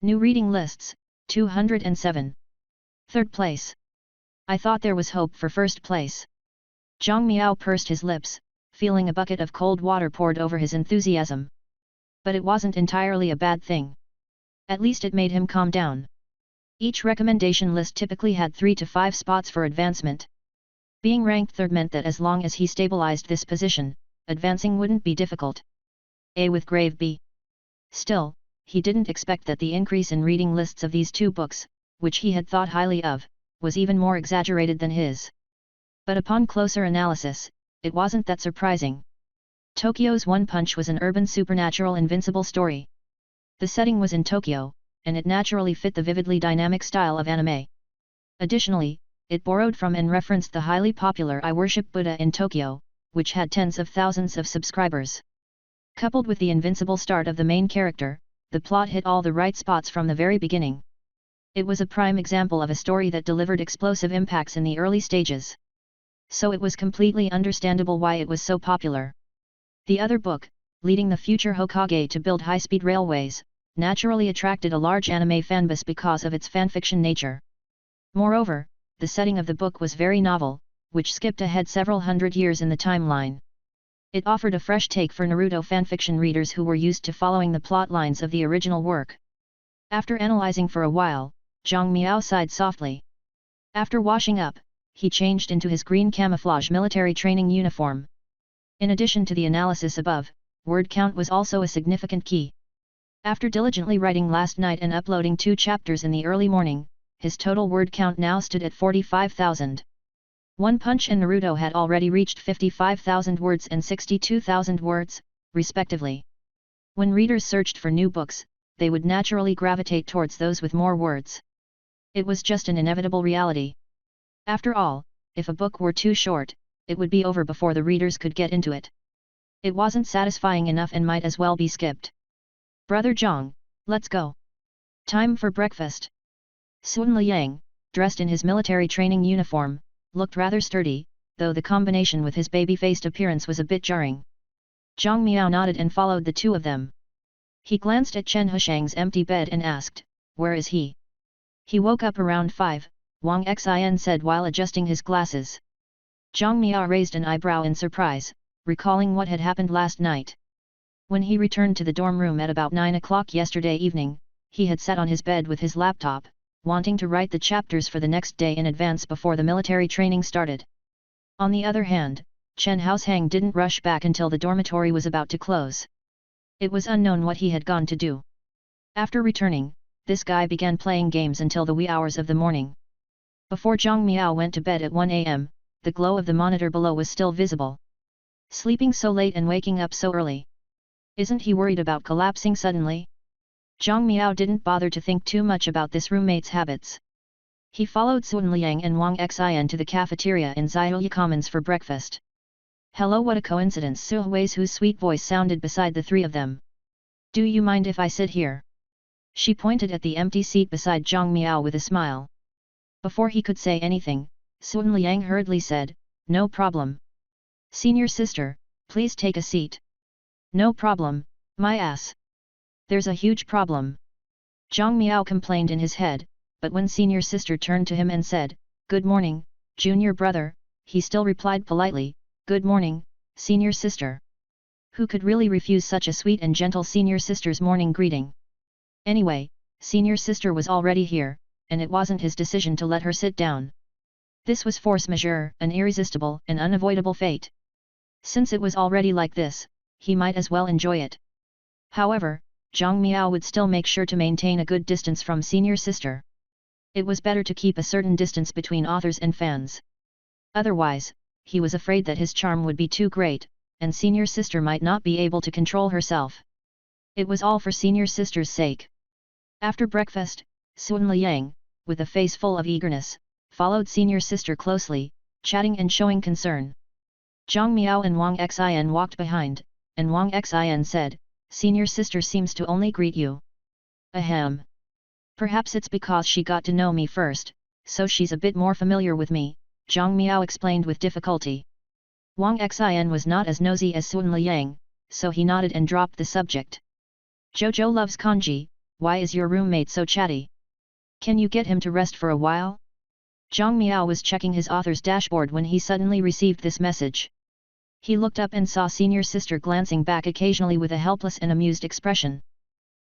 New reading lists, 207. Third place. I thought there was hope for first place. Zhang Miao pursed his lips, feeling a bucket of cold water poured over his enthusiasm. But it wasn't entirely a bad thing. At least it made him calm down. Each recommendation list typically had 3 to 5 spots for advancement. Being ranked third meant that as long as he stabilized this position, advancing wouldn't be difficult. A with grave B. Still, he didn't expect that the increase in reading lists of these two books, which he had thought highly of, was even more exaggerated than his. But upon closer analysis, it wasn't that surprising. Tokyo's One Punch was an urban supernatural invincible story. The setting was in Tokyo, and it naturally fit the vividly dynamic style of anime. Additionally, it borrowed from and referenced the highly popular I Worship Buddha in Tokyo, which had tens of thousands of subscribers. Coupled with the invincible start of the main character, the plot hit all the right spots from the very beginning. It was a prime example of a story that delivered explosive impacts in the early stages. So it was completely understandable why it was so popular. The other book, Leading the Future Hokage to Build High-Speed Railways, naturally attracted a large anime fanbase because of its fanfiction nature. Moreover, the setting of the book was very novel, which skipped ahead several hundred years in the timeline. It offered a fresh take for Naruto fanfiction readers who were used to following the plot lines of the original work. After analyzing for a while, Zhang Miao sighed softly. After washing up, he changed into his green camouflage military training uniform. In addition to the analysis above, word count was also a significant key. After diligently writing last night and uploading 2 chapters in the early morning, his total word count now stood at 45,000. One Punch and Naruto had already reached 55,000 words and 62,000 words, respectively. When readers searched for new books, they would naturally gravitate towards those with more words. It was just an inevitable reality. After all, if a book were too short, it would be over before the readers could get into it. It wasn't satisfying enough and might as well be skipped. Brother Zhang, let's go. Time for breakfast. Sun Liang, dressed in his military training uniform, looked rather sturdy, though the combination with his baby-faced appearance was a bit jarring. Zhang Miao nodded and followed the two of them. He glanced at Chen Hushang's empty bed and asked, "Where is he?" "He woke up around 5, Wang Xin said while adjusting his glasses. Zhang Miao raised an eyebrow in surprise, recalling what had happened last night. When he returned to the dorm room at about 9 o'clock yesterday evening, he had sat on his bed with his laptop, wanting to write the chapters for the next day in advance before the military training started. On the other hand, Chen Hushang didn't rush back until the dormitory was about to close. It was unknown what he had gone to do. After returning, this guy began playing games until the wee hours of the morning. Before Zhang Miao went to bed at 1 a.m., the glow of the monitor below was still visible. Sleeping so late and waking up so early. Isn't he worried about collapsing suddenly? Zhang Miao didn't bother to think too much about this roommate's habits. He followed Sun Liang and Wang Xian to the cafeteria in Ziyuya Commons for breakfast. Hello, what a coincidence, Su Hui's sweet voice sounded beside the three of them. Do you mind if I sit here? She pointed at the empty seat beside Zhang Miao with a smile. Before he could say anything, Sun Liang hurriedly said, no problem. Senior sister, please take a seat. No problem, my ass. There's a huge problem. Zhang Miao complained in his head, but when senior sister turned to him and said, good morning, junior brother, he still replied politely, good morning, senior sister. Who could really refuse such a sweet and gentle senior sister's morning greeting? Anyway, senior sister was already here, and it wasn't his decision to let her sit down. This was force majeure, an irresistible and unavoidable fate. Since it was already like this, he might as well enjoy it. However, Zhang Miao would still make sure to maintain a good distance from senior sister. It was better to keep a certain distance between authors and fans. Otherwise, he was afraid that his charm would be too great, and senior sister might not be able to control herself. It was all for senior sister's sake. After breakfast, Sun Liang, with a face full of eagerness, followed senior sister closely, chatting and showing concern. Zhang Miao and Wang Xian walked behind, and Wang Xian said, senior sister seems to only greet you. Ahem. Perhaps it's because she got to know me first, so she's a bit more familiar with me, Zhang Miao explained with difficulty. Wang Xian was not as nosy as Sun Liang, so he nodded and dropped the subject. Jojo loves kanji, why is your roommate so chatty? Can you get him to rest for a while? Zhang Miao was checking his author's dashboard when he suddenly received this message. He looked up and saw senior sister glancing back occasionally with a helpless and amused expression.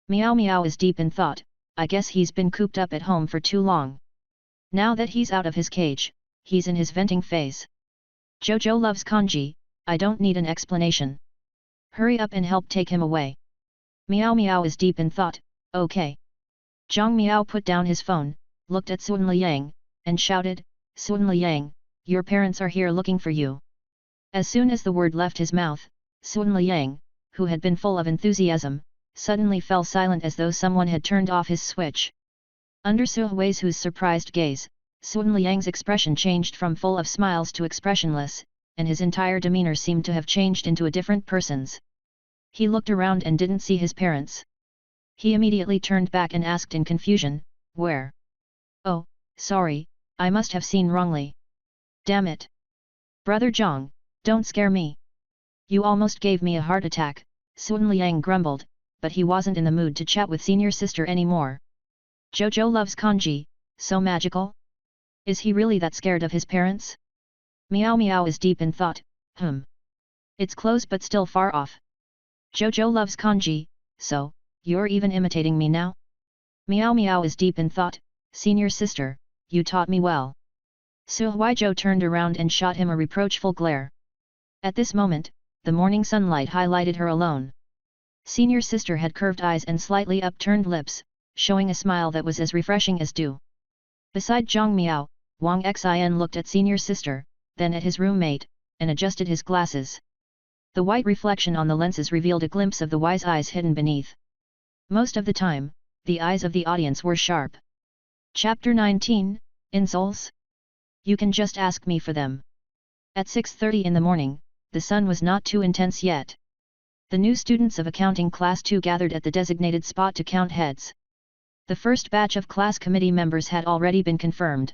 Miao Miao is deep in thought, I guess he's been cooped up at home for too long. Now that he's out of his cage, he's in his venting phase. Jojo loves kanji, I don't need an explanation. Hurry up and help take him away. Miao Miao is deep in thought, okay. Zhang Miao put down his phone, looked at Sun Liang, and shouted, Sun Liang, your parents are here looking for you. As soon as the word left his mouth, Sun Liang, who had been full of enthusiasm, suddenly fell silent as though someone had turned off his switch. Under Su Hui's surprised gaze, Sun Liang's expression changed from full of smiles to expressionless, and his entire demeanor seemed to have changed into a different person's. He looked around and didn't see his parents. He immediately turned back and asked in confusion, where? Oh, sorry, I must have seen wrongly. Damn it. Brother Zhang, don't scare me. You almost gave me a heart attack, Sun Liang grumbled, but he wasn't in the mood to chat with senior sister anymore. Jojo loves kanji, so magical? Is he really that scared of his parents? Miao Miao is deep in thought, It's close but still far off. Jojo loves kanji, so, you're even imitating me now? Miao Miao is deep in thought, senior sister, you taught me well. Su Huizhou turned around and shot him a reproachful glare. At this moment, the morning sunlight highlighted her alone. Senior sister had curved eyes and slightly upturned lips, showing a smile that was as refreshing as dew. Beside Zhang Miao, Wang Xian looked at senior sister, then at his roommate, and adjusted his glasses. The white reflection on the lenses revealed a glimpse of the wise eyes hidden beneath. Most of the time, the eyes of the audience were sharp. Chapter 19, Insults? You can just ask me for them. At 6:30 in the morning, the sun was not too intense yet. The new students of Accounting Class 2 gathered at the designated spot to count heads. The first batch of class committee members had already been confirmed.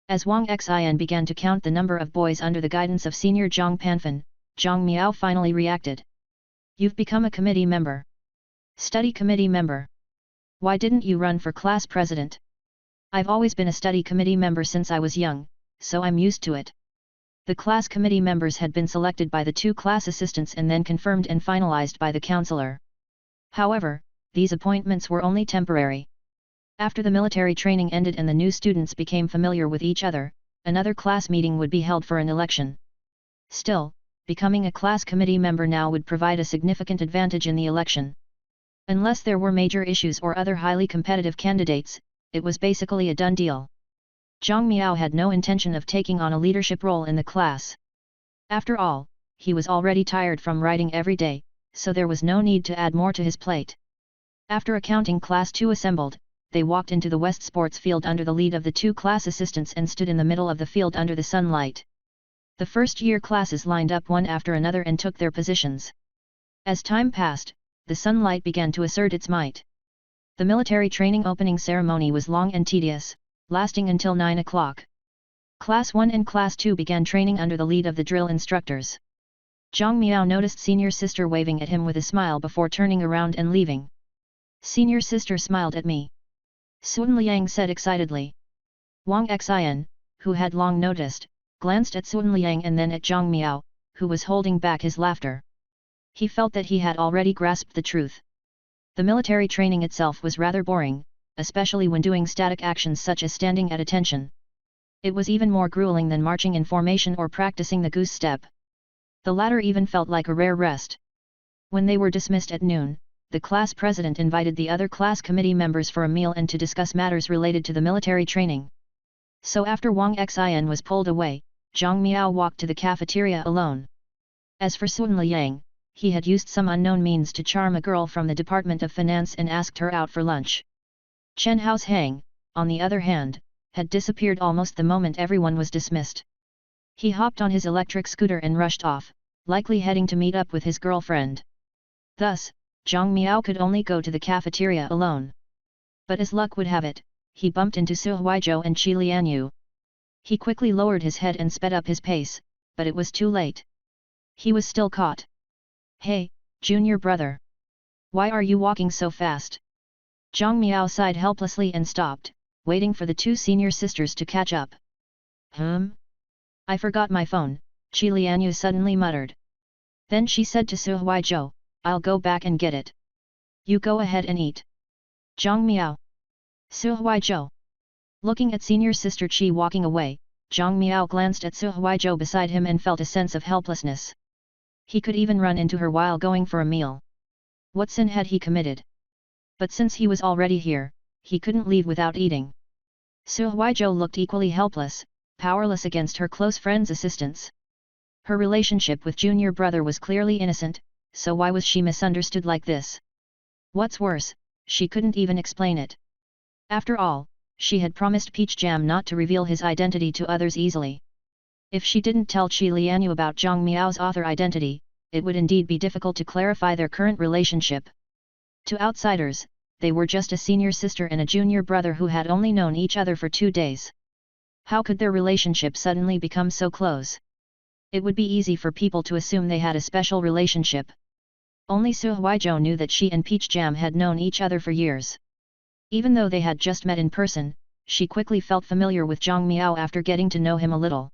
As Wang Xian began to count the number of boys under the guidance of senior Zhang Panfan, Zhang Miao finally reacted. You've become a committee member. Study committee member. Why didn't you run for class president? I've always been a study committee member since I was young, so I'm used to it. The class committee members had been selected by the two class assistants and then confirmed and finalized by the counselor. However, these appointments were only temporary. After the military training ended and the new students became familiar with each other, another class meeting would be held for an election. Still, becoming a class committee member now would provide a significant advantage in the election. Unless there were major issues or other highly competitive candidates, it was basically a done deal. Zhang Miao had no intention of taking on a leadership role in the class. After all, he was already tired from writing every day, so there was no need to add more to his plate. After accounting class 2 assembled, they walked into the West Sports field under the lead of the 2 class assistants and stood in the middle of the field under the sunlight. The first-year classes lined up one after another and took their positions. As time passed, the sunlight began to assert its might. The military training opening ceremony was long and tedious, lasting until 9 o'clock. Class 1 and Class 2 began training under the lead of the drill instructors. Zhang Miao noticed senior sister waving at him with a smile before turning around and leaving. Senior sister smiled at me. Sun Liang said excitedly. Wang Xian, who had long noticed, glanced at Sun Liang and then at Zhang Miao, who was holding back his laughter. He felt that he had already grasped the truth. The military training itself was rather boring, especially when doing static actions such as standing at attention. It was even more grueling than marching in formation or practicing the goose step. The latter even felt like a rare rest. When they were dismissed at noon, the class president invited the other class committee members for a meal and to discuss matters related to the military training. So after Wang Xian was pulled away, Zhang Miao walked to the cafeteria alone. As for Sun Liang, he had used some unknown means to charm a girl from the Department of Finance and asked her out for lunch. Chen Haosheng, on the other hand, had disappeared almost the moment everyone was dismissed. He hopped on his electric scooter and rushed off, likely heading to meet up with his girlfriend. Thus, Zhang Miao could only go to the cafeteria alone. But as luck would have it, he bumped into Su Huizhou and Qi Lianyu. He quickly lowered his head and sped up his pace, but it was too late. He was still caught. Hey, junior brother! Why are you walking so fast? Zhang Miao sighed helplessly and stopped, waiting for the 2 senior sisters to catch up. I forgot my phone, Qi Lianyu suddenly muttered. Then she said to Su Huizhou, I'll go back and get it. You go ahead and eat. Zhang Miao. Su Huizhou. Looking at senior sister Qi walking away, Zhang Miao glanced at Su Huizhou beside him and felt a sense of helplessness. He could even run into her while going for a meal. What sin had he committed? But since he was already here, he couldn't leave without eating. Su Huizhou looked equally helpless, powerless against her close friend's assistance. Her relationship with junior brother was clearly innocent, so why was she misunderstood like this? What's worse, she couldn't even explain it. After all, she had promised Peach Jam not to reveal his identity to others easily. If she didn't tell Qi Lianyu about Zhang Miao's author identity, it would indeed be difficult to clarify their current relationship. To outsiders, they were just a senior sister and a junior brother who had only known each other for 2 days. How could their relationship suddenly become so close? It would be easy for people to assume they had a special relationship. Only Su Huizhou knew that she and Peach Jam had known each other for years. Even though they had just met in person, she quickly felt familiar with Zhang Miao after getting to know him a little.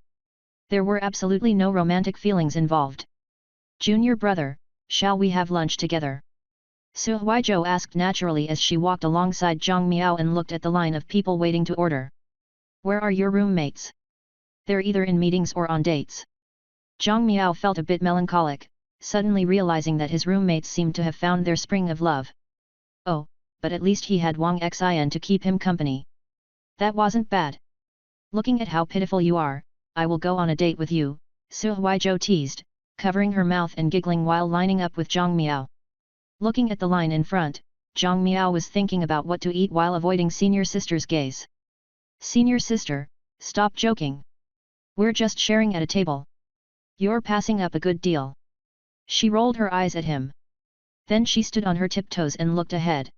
There were absolutely no romantic feelings involved. Junior brother, shall we have lunch together? Su Huizhou asked naturally as she walked alongside Zhang Miao and looked at the line of people waiting to order. Where are your roommates? They're either in meetings or on dates. Zhang Miao felt a bit melancholic, suddenly realizing that his roommates seemed to have found their spring of love. Oh, but at least he had Wang Xian to keep him company. That wasn't bad. Looking at how pitiful you are, I will go on a date with you, Su Huizhou teased, covering her mouth and giggling while lining up with Zhang Miao. Looking at the line in front, Zhang Miao was thinking about what to eat while avoiding senior sister's gaze. Senior sister, stop joking. We're just sharing at a table. You're passing up a good deal. She rolled her eyes at him. Then she stood on her tiptoes and looked ahead.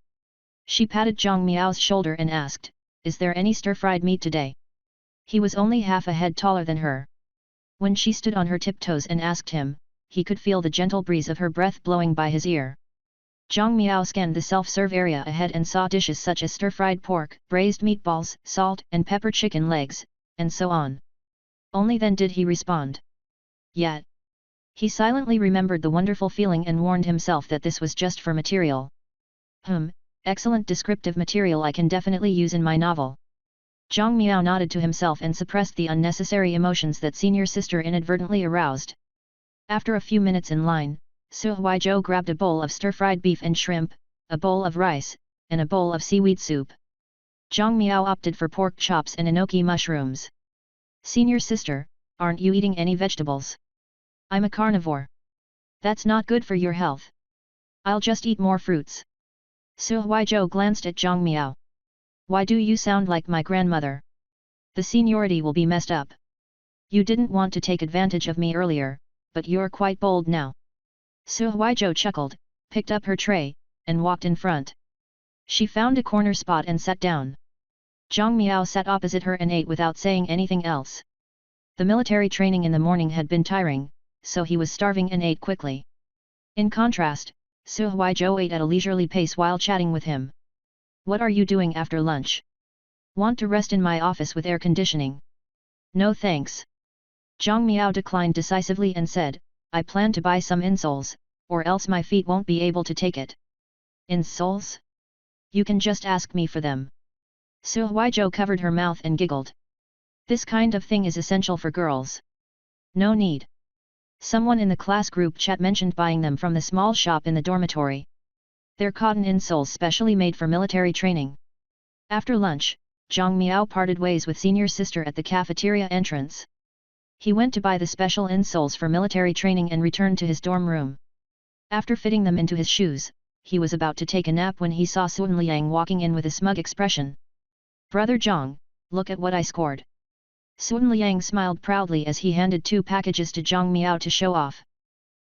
She patted Zhang Miao's shoulder and asked, Is there any stir-fried meat today? He was only half a head taller than her. When she stood on her tiptoes and asked him, he could feel the gentle breeze of her breath blowing by his ear. Zhang Miao scanned the self-serve area ahead and saw dishes such as stir-fried pork, braised meatballs, salt and pepper chicken legs, and so on. Only then did he respond. Yet. He silently remembered the wonderful feeling and warned himself that this was just for material. Excellent descriptive material I can definitely use in my novel. Zhang Miao nodded to himself and suppressed the unnecessary emotions that senior sister inadvertently aroused. After a few minutes in line, Su Huizhou grabbed a bowl of stir-fried beef and shrimp, a bowl of rice, and a bowl of seaweed soup. Zhang Miao opted for pork chops and enoki mushrooms. Senior sister, aren't you eating any vegetables? I'm a carnivore. That's not good for your health. I'll just eat more fruits. Su Huizhou glanced at Zhang Miao. Why do you sound like my grandmother? The seniority will be messed up. You didn't want to take advantage of me earlier, but you're quite bold now. Su Huizhou chuckled, picked up her tray, and walked in front. She found a corner spot and sat down. Zhang Miao sat opposite her and ate without saying anything else. The military training in the morning had been tiring, so he was starving and ate quickly. In contrast, Su Huizhou ate at a leisurely pace while chatting with him. What are you doing after lunch? Want to rest in my office with air conditioning? No thanks. Zhang Miao declined decisively and said, I plan to buy some insoles, or else my feet won't be able to take it. Insoles? You can just ask me for them. Su Huizhou covered her mouth and giggled. This kind of thing is essential for girls. No need. Someone in the class group chat mentioned buying them from the small shop in the dormitory. They're cotton insoles specially made for military training. After lunch, Zhang Miao parted ways with senior sister at the cafeteria entrance. He went to buy the special insoles for military training and returned to his dorm room. After fitting them into his shoes, he was about to take a nap when he saw Sun Liang walking in with a smug expression. Brother Zhang, look at what I scored. Sun Liang smiled proudly as he handed 2 packages to Zhang Miao to show off.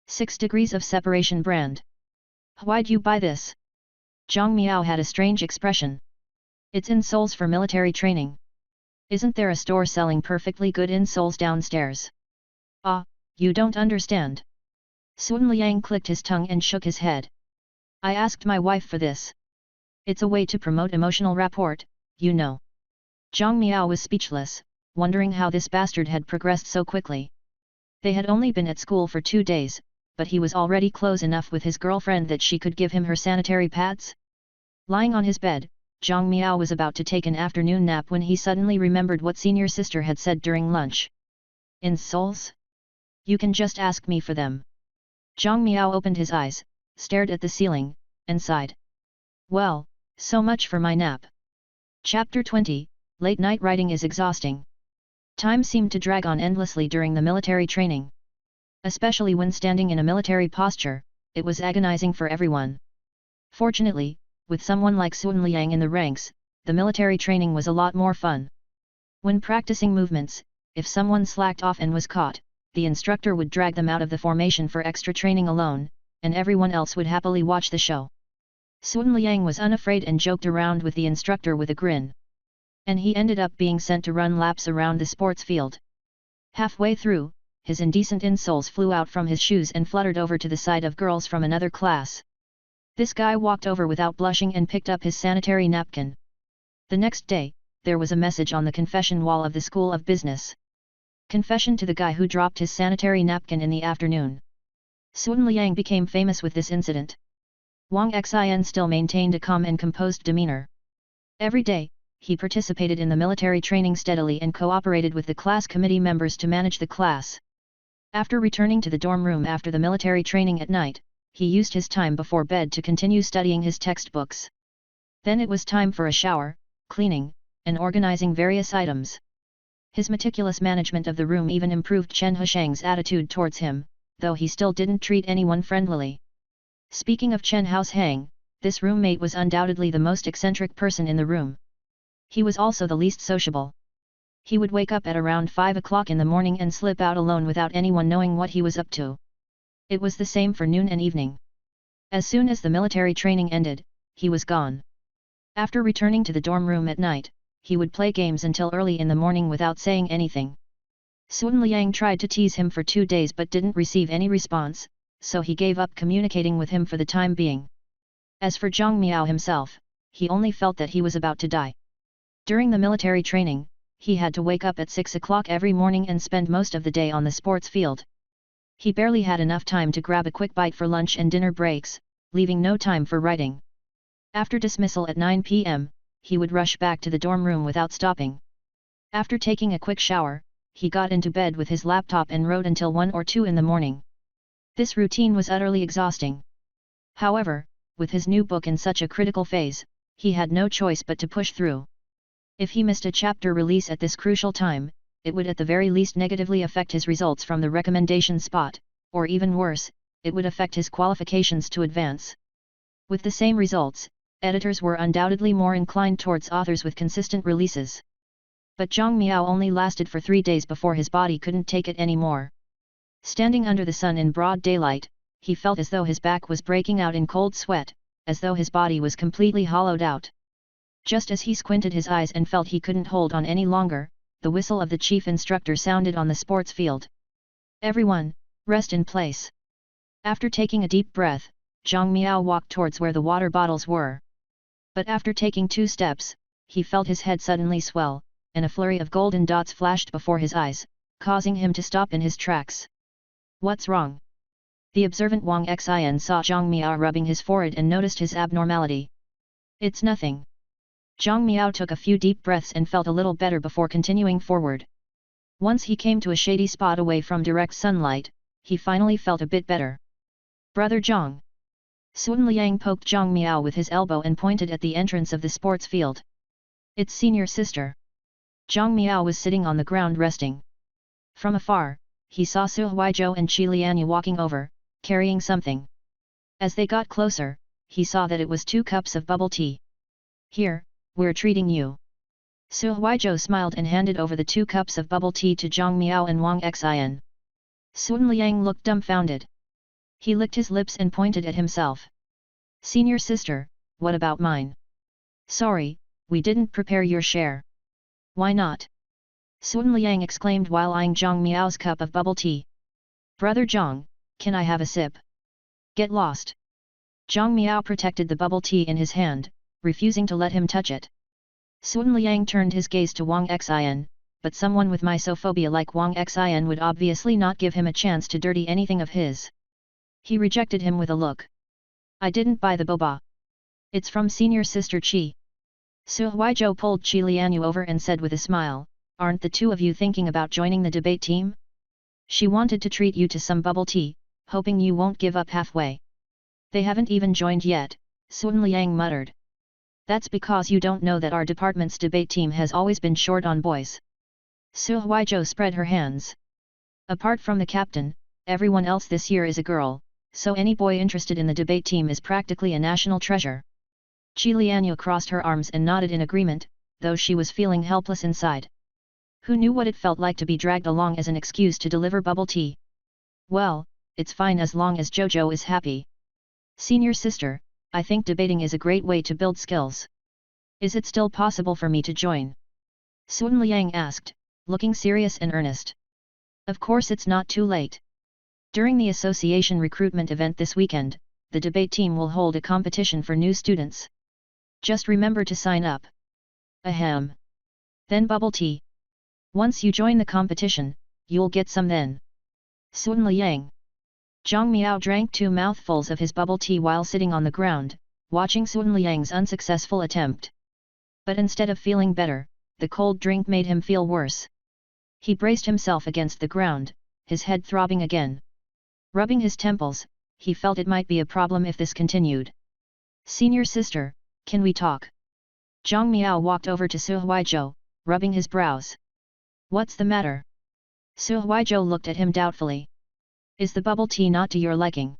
6 degrees of separation brand. Why'd you buy this? Zhang Miao had a strange expression. It's insoles for military training. Isn't there a store selling perfectly good insoles downstairs? Ah, you don't understand. Sun Liang clicked his tongue and shook his head. I asked my wife for this. It's a way to promote emotional rapport, you know. Zhang Miao was speechless, wondering how this bastard had progressed so quickly. They had only been at school for 2 days, but he was already close enough with his girlfriend that she could give him her sanitary pads. Lying on his bed, Zhang Miao was about to take an afternoon nap when he suddenly remembered what senior sister had said during lunch. Insoles? You can just ask me for them. Zhang Miao opened his eyes, stared at the ceiling, and sighed. Well, so much for my nap. Chapter 20, Late night writing is exhausting. Time seemed to drag on endlessly during the military training. Especially when standing in a military posture, it was agonizing for everyone. Fortunately, with someone like Sun Liang in the ranks, the military training was a lot more fun. When practicing movements, if someone slacked off and was caught, the instructor would drag them out of the formation for extra training alone, and everyone else would happily watch the show. Sun Liang was unafraid and joked around with the instructor with a grin. And he ended up being sent to run laps around the sports field. Halfway through, his indecent insoles flew out from his shoes and fluttered over to the side of girls from another class. This guy walked over without blushing and picked up his sanitary napkin. The next day, there was a message on the confession wall of the School of Business. Confession to the guy who dropped his sanitary napkin in the afternoon. Sun Liang became famous with this incident. Wang Xin still maintained a calm and composed demeanor. Every day, he participated in the military training steadily and cooperated with the class committee members to manage the class. After returning to the dorm room after the military training at night, he used his time before bed to continue studying his textbooks. Then it was time for a shower, cleaning, and organizing various items. His meticulous management of the room even improved Chen Hushang's attitude towards him, though he still didn't treat anyone friendlily. Speaking of Chen Hushang, this roommate was undoubtedly the most eccentric person in the room. He was also the least sociable. He would wake up at around 5 o'clock in the morning and slip out alone without anyone knowing what he was up to. It was the same for noon and evening. As soon as the military training ended, he was gone. After returning to the dorm room at night, he would play games until early in the morning without saying anything. Sun Liang tried to tease him for 2 days but didn't receive any response, so he gave up communicating with him for the time being. As for Zhang Miao himself, he only felt that he was about to die. During the military training, he had to wake up at 6 o'clock every morning and spend most of the day on the sports field. He barely had enough time to grab a quick bite for lunch and dinner breaks, leaving no time for writing. After dismissal at 9 p.m., he would rush back to the dorm room without stopping. After taking a quick shower, he got into bed with his laptop and wrote until 1 or 2 in the morning. This routine was utterly exhausting. However, with his new book in such a critical phase, he had no choice but to push through. If he missed a chapter release at this crucial time, it would at the very least negatively affect his results from the recommendation spot, or even worse, it would affect his qualifications to advance. With the same results, editors were undoubtedly more inclined towards authors with consistent releases. But Zhang Miao only lasted for 3 days before his body couldn't take it anymore. Standing under the sun in broad daylight, he felt as though his back was breaking out in cold sweat, as though his body was completely hollowed out. Just as he squinted his eyes and felt he couldn't hold on any longer, the whistle of the chief instructor sounded on the sports field. "Everyone, rest in place." After taking a deep breath, Zhang Miao walked towards where the water bottles were. But after taking 2 steps, he felt his head suddenly swell, and a flurry of golden dots flashed before his eyes, causing him to stop in his tracks. "What's wrong?" The observant Wang Xian saw Zhang Miao rubbing his forehead and noticed his abnormality. "It's nothing." Zhang Miao took a few deep breaths and felt a little better before continuing forward. Once he came to a shady spot away from direct sunlight, he finally felt a bit better. "Brother Zhang." Sun Liang poked Zhang Miao with his elbow and pointed at the entrance of the sports field. "It's senior sister." Zhang Miao was sitting on the ground resting. From afar, he saw Su Huizhou and Qi Lianyu walking over, carrying something. As they got closer, he saw that it was 2 cups of bubble tea. "Here, we're treating you." Su Huizhou smiled and handed over the 2 cups of bubble tea to Zhang Miao and Wang Xian. Sun Liang looked dumbfounded. He licked his lips and pointed at himself. "Senior sister, what about mine?" "Sorry, we didn't prepare your share." "Why not?" Sun Liang exclaimed while eyeing Zhang Miao's cup of bubble tea. "Brother Zhang, can I have a sip?" "Get lost." Zhang Miao protected the bubble tea in his hand, refusing to let him touch it. Sun Liang turned his gaze to Wang Xian, but someone with misophobia like Wang Xian would obviously not give him a chance to dirty anything of his. He rejected him with a look. "I didn't buy the boba. It's from senior sister Qi." Su Huizhou pulled Qi Lianyu over and said with a smile, "Aren't the 2 of you thinking about joining the debate team? She wanted to treat you to some bubble tea, hoping you won't give up halfway." "They haven't even joined yet," Sun Liang muttered. "That's because you don't know that our department's debate team has always been short on boys." Su Huizhou spread her hands. "Apart from the captain, everyone else this year is a girl, so any boy interested in the debate team is practically a national treasure." Qi Lianyu crossed her arms and nodded in agreement, though she was feeling helpless inside. Who knew what it felt like to be dragged along as an excuse to deliver bubble tea? "Well, it's fine as long as Jojo is happy." "Senior sister, I think debating is a great way to build skills. Is it still possible for me to join?" Sun Liang asked, looking serious and earnest. "Of course it's not too late. During the association recruitment event this weekend, the debate team will hold a competition for new students. Just remember to sign up." "Ahem. Then bubble tea. Once you join the competition, you'll get some then." Sun Liang. Zhang Miao drank 2 mouthfuls of his bubble tea while sitting on the ground, watching Sun Liang's unsuccessful attempt. But instead of feeling better, the cold drink made him feel worse. He braced himself against the ground, his head throbbing again. Rubbing his temples, he felt it might be a problem if this continued. "Senior sister, can we talk?" Zhang Miao walked over to Su Huizhou, rubbing his brows. "What's the matter?" Su Huizhou looked at him doubtfully. "Is the bubble tea not to your liking?"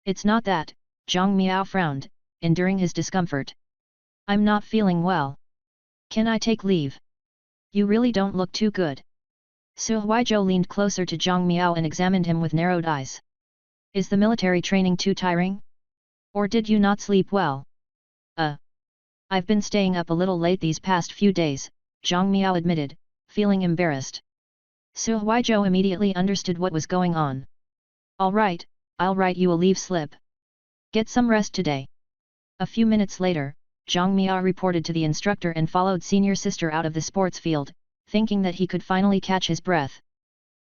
"It's not that," Zhang Miao frowned, enduring his discomfort. "I'm not feeling well. Can I take leave? You really don't look too good." Su Huizhou leaned closer to Zhang Miao and examined him with narrowed eyes. "Is the military training too tiring? Or did you not sleep well?" I've been staying up a little late these past few days," Zhang Miao admitted, feeling embarrassed. Su Huizhou immediately understood what was going on. "All right, I'll write you a leave slip. Get some rest today." A few minutes later, Zhang Miao reported to the instructor and followed senior sister out of the sports field, thinking that he could finally catch his breath.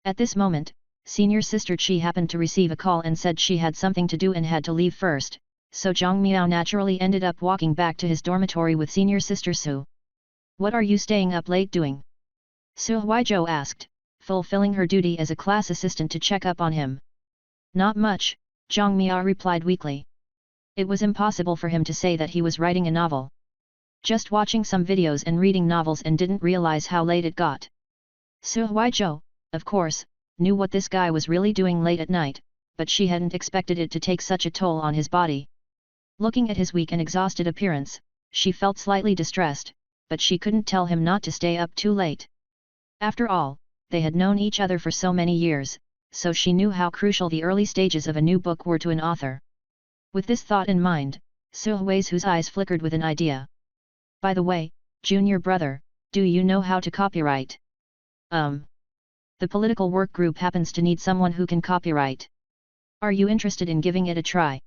At this moment, senior sister Qi happened to receive a call and said she had something to do and had to leave first, so Zhang Miao naturally ended up walking back to his dormitory with senior sister Su. "What are you staying up late doing?" Su Huizhou asked, fulfilling her duty as a class assistant to check up on him. "Not much," Zhang Miao replied weakly. It was impossible for him to say that he was writing a novel. Just watching some videos and reading novels and didn't realize how late it got. Su Huizhou, of course, knew what this guy was really doing late at night, but she hadn't expected it to take such a toll on his body. Looking at his weak and exhausted appearance, she felt slightly distressed, but she couldn't tell him not to stay up too late. After all, they had known each other for so many years, so she knew how crucial the early stages of a new book were to an author. With this thought in mind, Suhui's eyes flickered with an idea. By the way, junior brother, do you know how to copyright? The political work group happens to need someone who can copyright. Are you interested in giving it a try?